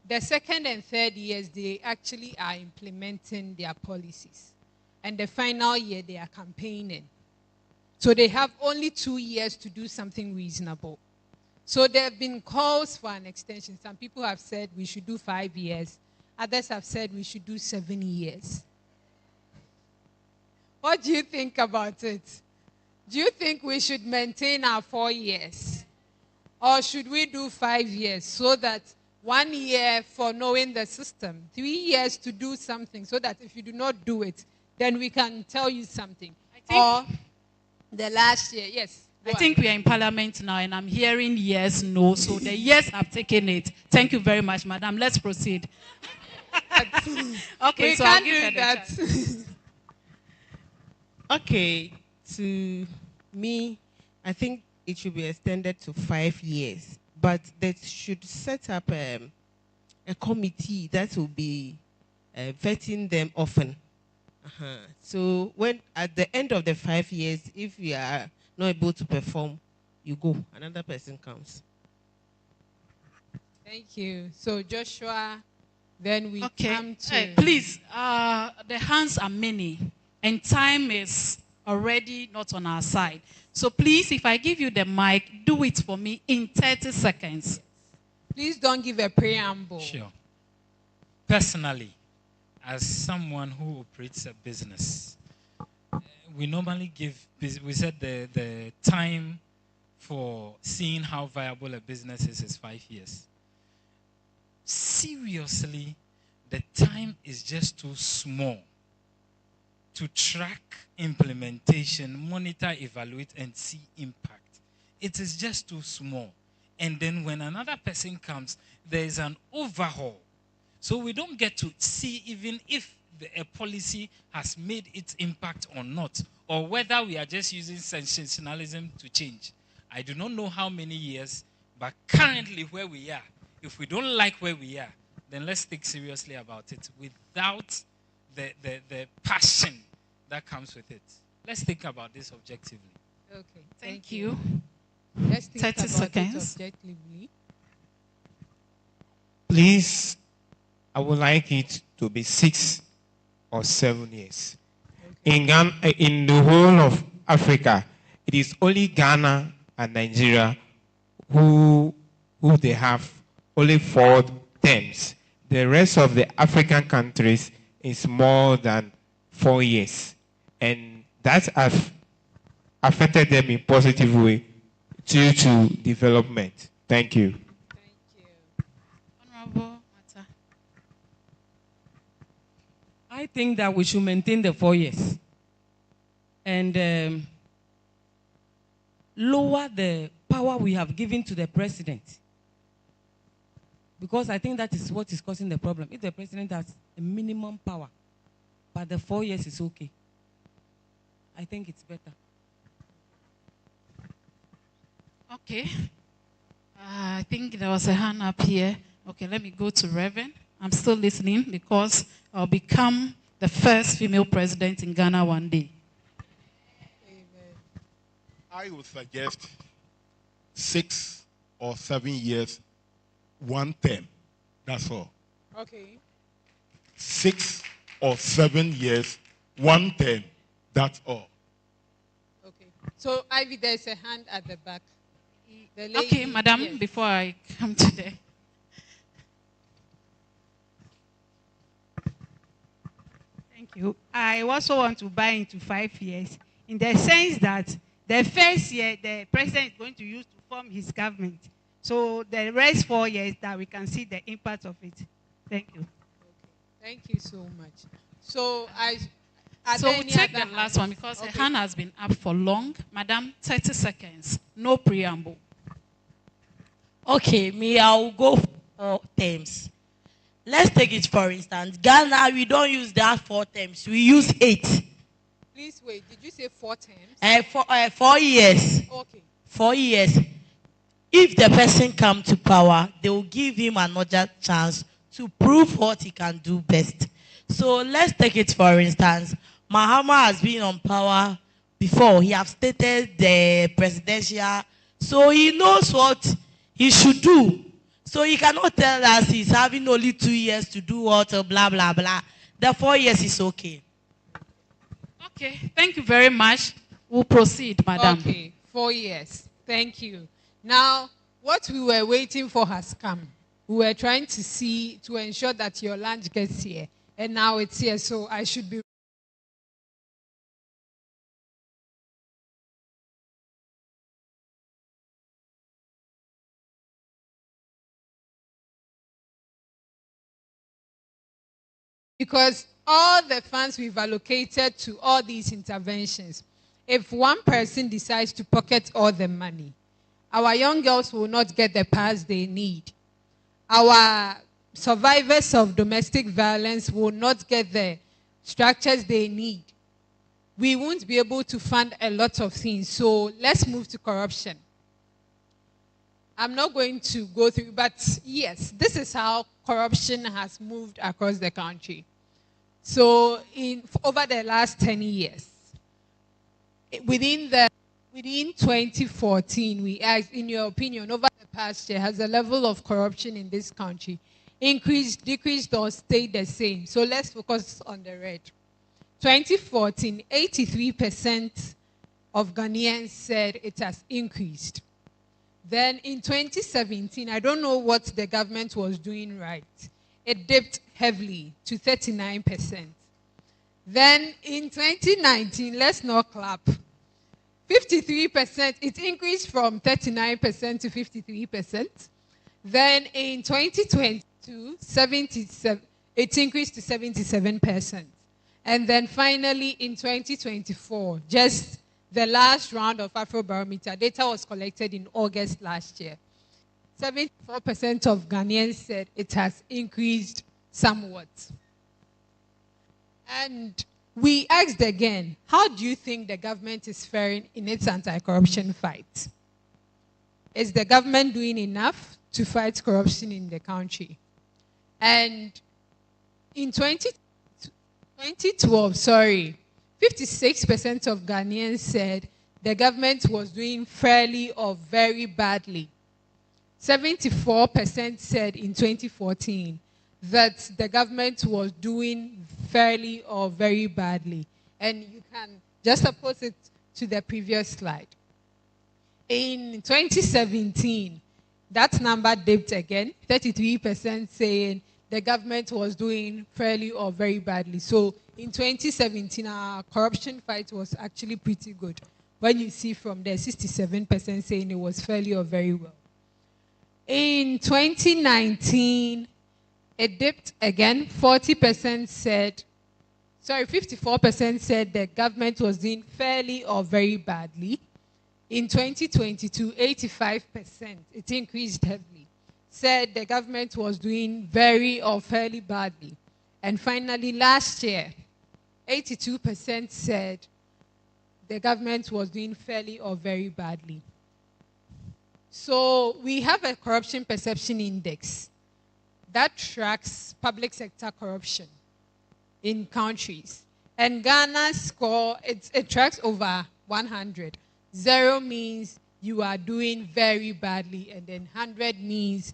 The second and third years, they actually are implementing their policies. And the final year, they are campaigning. So they have only 2 years to do something reasonable. So there have been calls for an extension. Some people have said we should do 5 years. Others have said we should do 7 years. What do you think about it? Do you think we should maintain our 4 years? Or should we do 5 years so that 1 year for knowing the system, 3 years to do something so that if you do not do it, then we can tell you something? Or the last year, yes. I think we are in parliament now and I'm hearing yes, no. So the yes have taken it. Thank you very much, madam. Let's proceed. Okay, we so can't I'll give her do the that. chance. Okay, to me, I think it should be extended to 5 years, but they should set up a committee that will be vetting them often. So when at the end of the 5 years, if you are not able to perform, you go, another person comes. Thank you. So Joshua, then we come to... Hey, please, the hands are many and time is already not on our side. So please, if I give you the mic, do it for me in 30 seconds. Please don't give a preamble. Sure. Personally, as someone who operates a business, we normally give, we said the time for seeing how viable a business is 5 years. Seriously, the time is just too small to track implementation, monitor, evaluate, and see impact. It is just too small. And then when another person comes, there is an overhaul. So we don't get to see even if a policy has made its impact or not, or whether we are just using sensationalism to change. I do not know how many years, but currently where we are, if we don't like where we are, then let's think seriously about it without the passion that comes with it. Let's think about this objectively. Okay, Thank you. Let's think 30 about seconds. it objectively. Please, I would like it to be 6 or 7 years. In Ghana, in the whole of Africa, it is only Ghana and Nigeria who they have only 4 terms. The rest of the African countries is more than 4 years. And that has affected them in a positive way due to development. Thank you. Honorable Mata. I think that we should maintain the 4 years and lower the power we have given to the president. Because I think that is what is causing the problem. If the president has a minimum power, but the 4 years is okay, I think it's better. Okay. I think there was a hand up here. Okay, let me go to Reverend. I'm still listening because I'll become the first female president in Ghana one day. I would suggest 6 or 7 years, 1 term. That's all. Okay. 6 or 7 years, 1 term. That's all. Okay. So, Ivy, there's a hand at the back. The lady, Okay, madam, yes. before I come to the... Thank you. I also want to buy into 5 years in the sense that the first year the president is going to use to form his government. So the rest 4 years that we can see the impact of it. Thank you. Thank you so much. So So we'll take the last one because the hand has been up for long. Madam, 30 seconds. No preamble. Okay, me, I'll go for 4 terms. Let's take it for instance. Ghana, we don't use that 4 terms. We use 8. Please wait. Did you say 4 terms? 4 years. Okay. 4 years. If the person come to power, they will give him another chance to prove what he can do best. So let's take it for instance. Mahama has been on power before. He has stated the presidential, so he knows what he should do. So he cannot tell us he's having only 2 years to do what, blah, blah, blah. The 4 years is okay. Okay, thank you very much. We'll proceed, madam. Okay, 4 years. Thank you. Now, what we were waiting for has come. We were trying to ensure that your land gets here. And now it's here, so I should be... Because all the funds we've allocated to all these interventions, if one person decides to pocket all the money, our young girls will not get the pass they need. Our survivors of domestic violence will not get the structures they need. We won't be able to fund a lot of things. So let's move to corruption. I'm not going to go through, but yes, this is how corruption has moved across the country. So over the last 10 years, within 2014, we asked, in your opinion, over the past year, has the level of corruption in this country increased, decreased, or stayed the same? So let's focus on the red. 2014, 83% of Ghanaians said it has increased. Then in 2017, I don't know what the government was doing right. It dipped heavily to 39%. Then in 2019, let's not clap. 53%, it increased from 39% to 53%. Then in 2022, it increased to 77%. And then finally in 2024, just the last round of Afrobarometer data was collected in August last year. 74% of Ghanaians said it has increased somewhat. And we asked again, how do you think the government is faring in its anti-corruption fight? Is the government doing enough to fight corruption in the country? And in 2012, 56% of Ghanaians said the government was doing fairly or very badly. 74% said in 2014 that the government was doing fairly or very badly. And you can just oppose it to the previous slide. In 2017, that number dipped again, 33% saying the government was doing fairly or very badly. So in 2017, our corruption fight was actually pretty good. When you see from there, 67% saying it was fairly or very well. In 2019, it dipped again. 40% said, 54% said the government was doing fairly or very badly. In 2022, 85%, it increased heavily, said the government was doing very or fairly badly. And finally, last year, 82% said the government was doing fairly or very badly. So we have a corruption perception index that tracks public sector corruption in countries. And Ghana's score, it tracks over 100. 0 means you are doing very badly, and then 100 means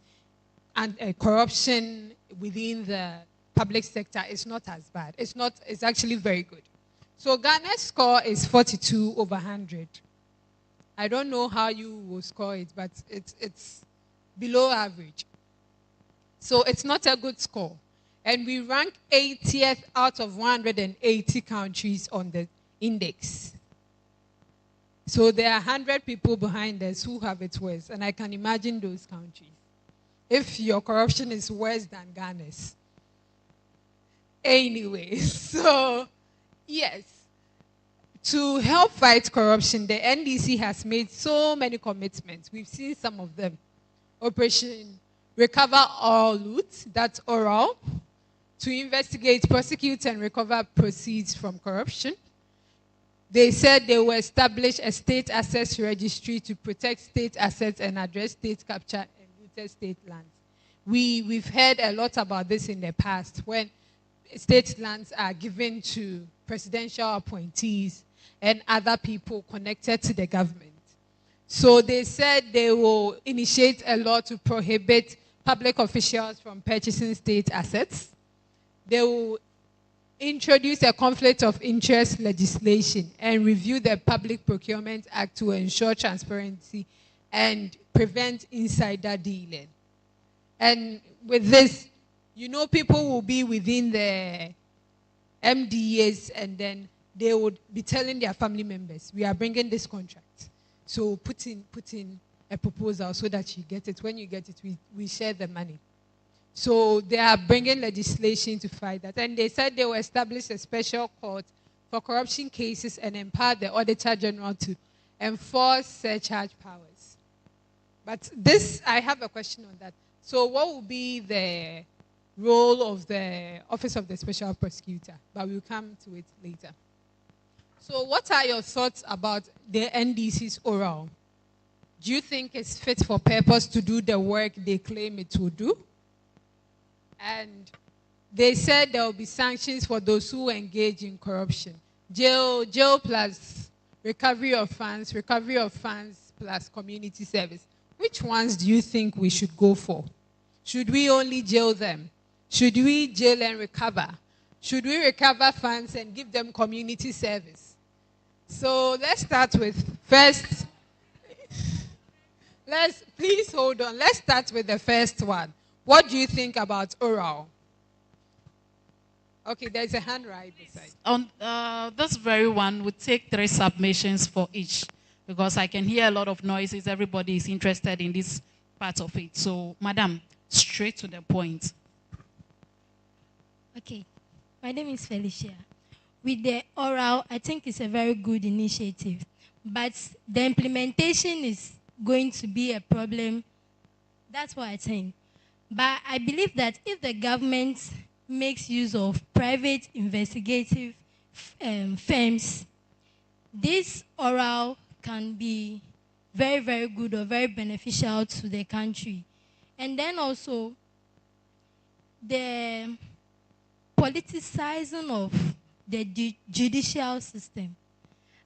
corruption within the public sector is not as bad. It's actually very good. So Ghana's score is 42 over 100. I don't know how you will score it, but it's below average. So it's not a good score. And we rank 80th out of 180 countries on the index. So there are 100 people behind us who have it worse, and I can imagine those countries. If your corruption is worse than Ghana's. Anyway, so yes, to help fight corruption, the NDC has made so many commitments. We've seen some of them. Operation Recover All Loot, that's oral, to investigate, prosecute, and recover proceeds from corruption. They said they will establish a state assets registry to protect state assets and address state capture and looted state lands. We've heard a lot about this in the past when state lands are given to presidential appointees and other people connected to the government. So they said they will initiate a law to prohibit public officials from purchasing state assets. They will introduce a conflict of interest legislation and review the Public Procurement Act to ensure transparency and prevent insider dealing. And with this, you know, people will be within the MDAs and then they would be telling their family members, we are bringing this contract. So put in a proposal so that you get it. When you get it, we share the money. So they are bringing legislation to fight that. And they said they will establish a special court for corruption cases and empower the Auditor General to enforce surcharge powers. But this, I have a question on that. So what will be the role of the Office of the Special Prosecutor? But we'll come to it later. So what are your thoughts about the NDC's oral? Do you think it's fit for purpose to do the work they claim it will do? And they said there will be sanctions for those who engage in corruption. Jail plus recovery of funds plus community service. Which ones do you think we should go for? Should we only jail them? Should we jail and recover? Should we recover funds and give them community service? So let's start with first. Please hold on. Let's start with the first one. What do you think about oral? Okay, there's a hand right beside. On this very one, we take 3 submissions for each because I can hear a lot of noises. Everybody is interested in this part of it. So, madam, straight to the point. Okay, my name is Felicia. With the oral, I think it's a very good initiative, but the implementation is going to be a problem. That's what I think. But I believe that if the government makes use of private investigative firms, this oral can be very, very good or very beneficial to the country. And then also, the politicizing of the judicial system.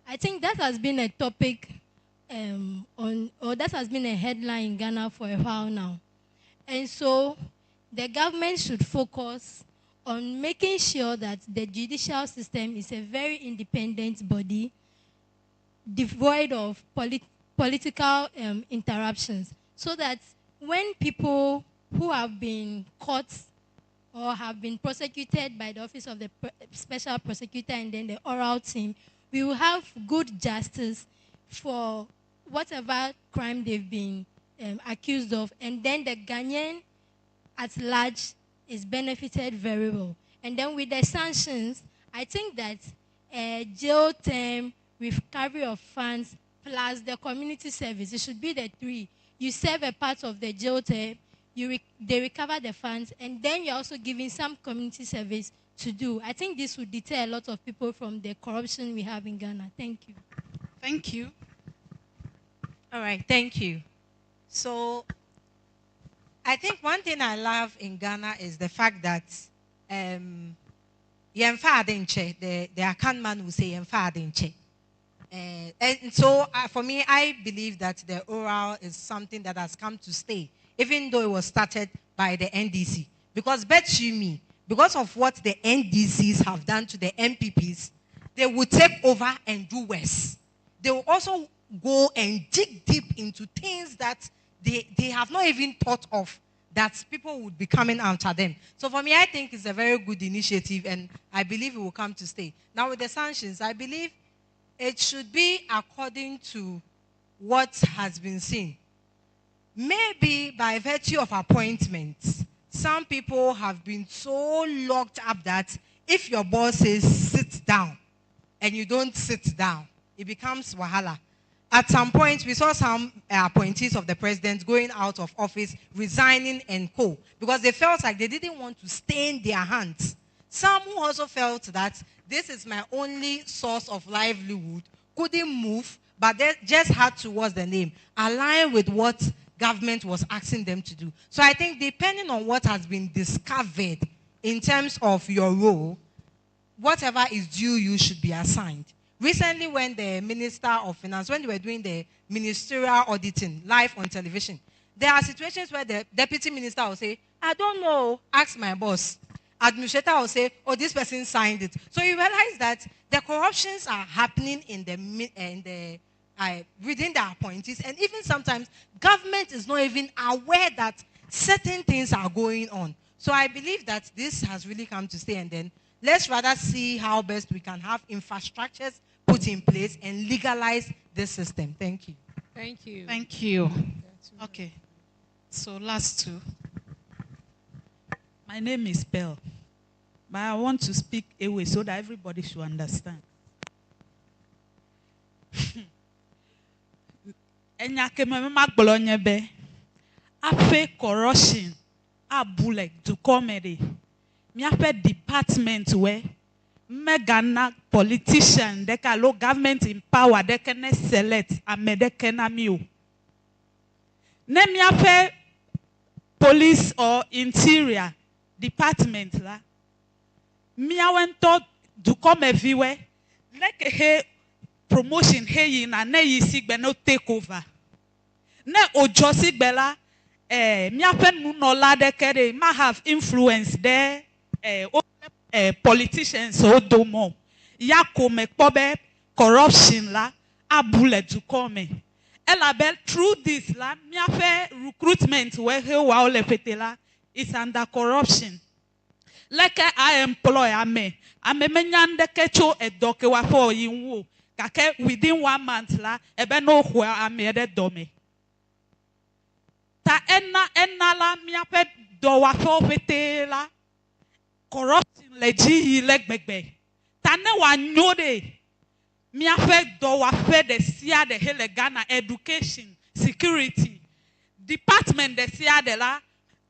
I think that has been a topic that has been a headline in Ghana for a while now. And so the government should focus on making sure that the judicial system is a very independent body, devoid of political interruptions, so that when people who have been caught or have been prosecuted by the Office of the Special Prosecutor and then the oral team, we will have good justice for whatever crime they've been accused of, and then the Ghanaian at large is benefited very well. And then with the sanctions, I think that jail term, recovery of funds, plus the community service, it should be the three. You serve a part of the jail term, they recover the funds, and then you're also giving some community service to do. I think this would deter a lot of people from the corruption we have in Ghana. Thank you. Thank you. All right, thank you. So I think one thing I love in Ghana is the fact that the account man will say and so for me, I believe that the oral is something that has come to stay, even though it was started by the NDC. Because bet you me, because of what the NDCs have done to the MPPs, they will take over and do worse. They will also go and dig deep into things that they have not even thought of, that people would be coming after them. So for me, I think it's a very good initiative, and I believe it will come to stay. Now with the sanctions, I believe it should be according to what has been seen. Maybe by virtue of appointments, some people have been so locked up that if your boss says sit down and you don't sit down, it becomes wahala. At some point, we saw some appointees of the president going out of office, resigning and co, because they felt like they didn't want to stain their hands. Some who also felt that this is my only source of livelihood, couldn't move, but they just had to, what's the name, align with what government was asking them to do. So I think depending on what has been discovered in terms of your role, whatever is due you should be assigned. Recently, when the Minister of Finance, when they were doing the ministerial auditing live on television, there are situations where the deputy minister will say, I don't know, ask my boss. Administrator will say, oh, this person signed it. So you realize that the corruptions are happening within the appointees, and even sometimes government is not even aware that certain things are going on. So I believe that this has really come to stay, and then let's rather see how best we can have infrastructures put in place and legalize this system. Thank you. Thank you. Thank you. Okay. So last two. My name is Pearl, but I want to speak away so that everybody should understand. Afe corruption, abulek to comedy. Miafe department where megana politician deka low government in power dekene select amedekena miu. Ne miafe police or interior department la. Miawento do come everywhere. Like he promotion he na ne yisi no take over. Ne ojosi bela miafe nunola dekere ma have influence there. Politicians odomo ya come kobe corruption la abule to come. Elabel through this la miafe recruitment where he wa ole fetela is under corruption. Like I employ ame menyande kecho edoke wa for yinwo kake within 1 month la ebe no hwa ame de dome. Ta enna la miafe do wa for fetela corruption leji legbegbe. Tane wa nyode miafe do wa fe de sia de hele Ghana education security department de sia de la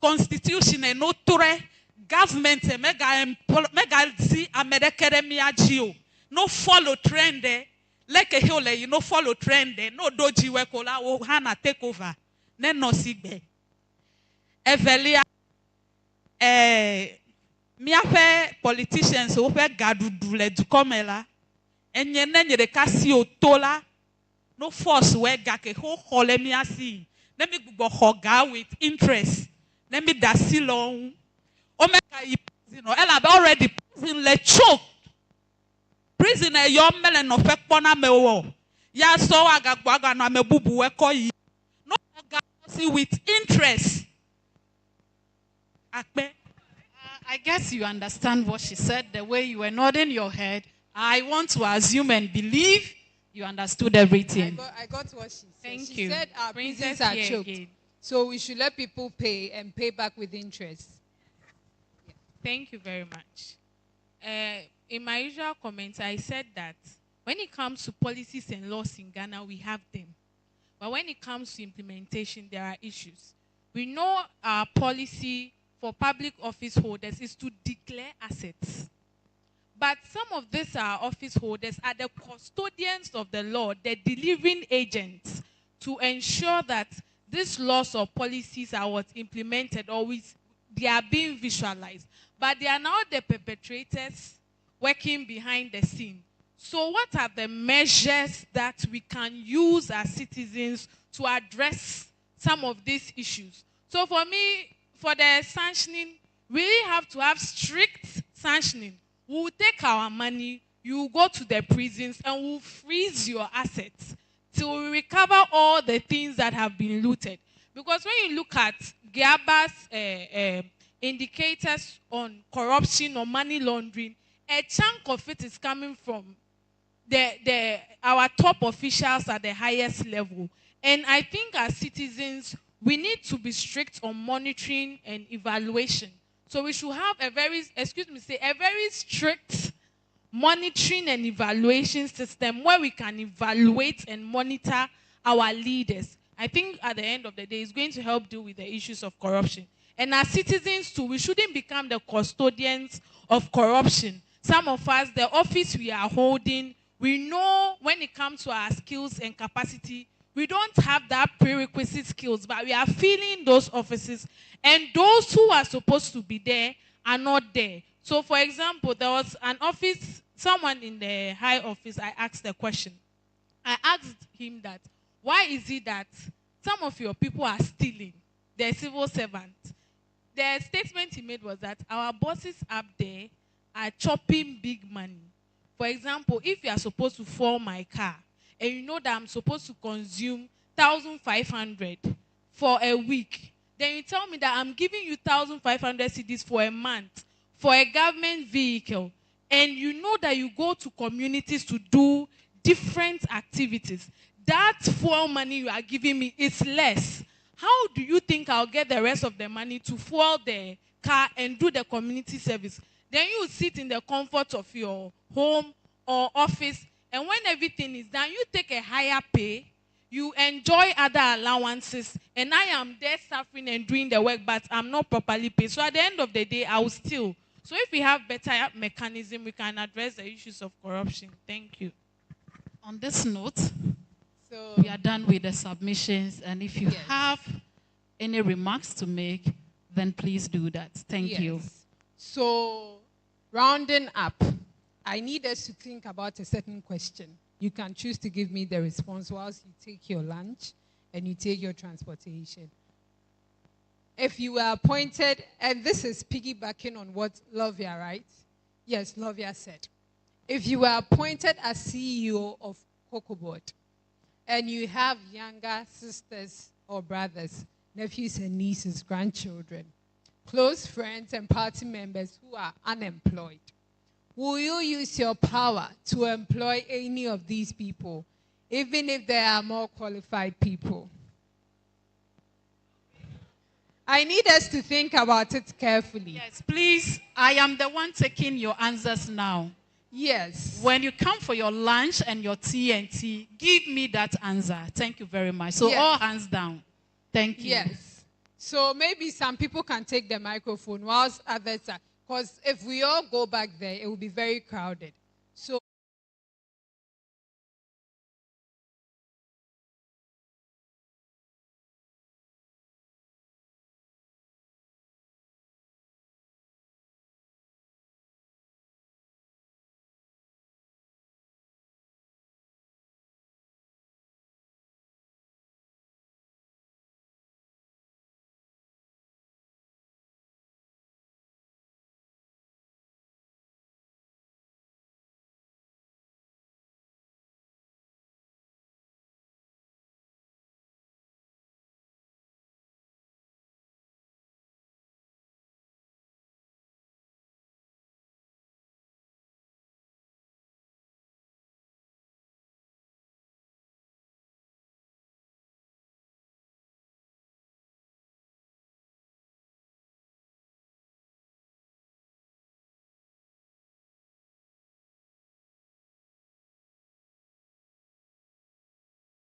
constitution e no tore government mega si amedekere miagio no follow trend like a hole you no follow trend no doji we kola wo hana take over ne no sigbe evelia miafe politicians who fe gadudu le dukomela enye nenye de kasi otola no force we gake ho hole miasi let me go hoga with interest let me dasilon omeka yi prison ela be already prison le choke prison e yo mele no fe pona mewo ya so agagbaga no amebubu we ko yi no hoga see with interest akpe. I guess you understand what she said, the way you were nodding your head. I want to assume and believe you understood everything. I got what she said. Thank she you. said our Princess prisons are here choked. again. So we should let people pay and pay back with interest. Thank you very much. In my usual comments, I said that when it comes to policies and laws in Ghana, we have them. But when it comes to implementation, there are issues. We know our policy for public office holders is to declare assets. But some of these office holders are the custodians of the law, the delivering agents to ensure that these laws or policies are what's implemented or they are being visualized. But they are now the perpetrators working behind the scene. So what are the measures that we can use as citizens to address some of these issues? So for me, for the sanctioning, we really have to have strict sanctioning. We will take our money, you will go to the prisons, and we'll freeze your assets till we recover all the things that have been looted. Because when you look at GIABA's indicators on corruption or money laundering, a chunk of it is coming from our top officials at the highest level. And I think as citizens, we need to be strict on monitoring and evaluation. So we should have a very strict monitoring and evaluation system where we can evaluate and monitor our leaders. I think at the end of the day, it's going to help deal with the issues of corruption. And as citizens too, we shouldn't become the custodians of corruption. Some of us, the office we are holding, we know when it comes to our skills and capacity, we don't have that prerequisite skills, but we are filling those offices. And those who are supposed to be there are not there. So for example, there was an office, someone in the high office, I asked the question. I asked him that, why is it that some of your people are stealing? They're civil servants. The statement he made was that our bosses up there are chopping big money. For example, if you are supposed to fall my car, and you know that I'm supposed to consume 1,500 for a week, then you tell me that I'm giving you 1,500 cedis for a month for a government vehicle, and you know that you go to communities to do different activities. That fuel money you are giving me is less. How do you think I'll get the rest of the money to fuel the car and do the community service? Then you sit in the comfort of your home or office, and when everything is done, you take a higher pay, you enjoy other allowances, and I am there suffering and doing the work, but I'm not properly paid. So at the end of the day, I will steal. So if we have better mechanism, we can address the issues of corruption. Thank you. On this note, we are done with the submissions, and if you have any remarks to make, then please do that. Thank you. So, rounding up, I need us to think about a certain question. You can choose to give me the response whilst you take your lunch and you take your transportation. If you were appointed, and this is piggybacking on what Lovia, right? Yes, Lovia said. If you were appointed as CEO of COCOBOD, and you have younger sisters or brothers, nephews and nieces, grandchildren, close friends and party members who are unemployed, will you use your power to employ any of these people, even if they are more qualified people? I need us to think about it carefully. Yes, please. I am the one taking your answers now. Yes. When you come for your lunch and your tea and tea, give me that answer. Thank you very much. So all hands down. Thank you. Yes. So maybe some people can take the microphone whilst others are, because if we all go back there, it will be very crowded. So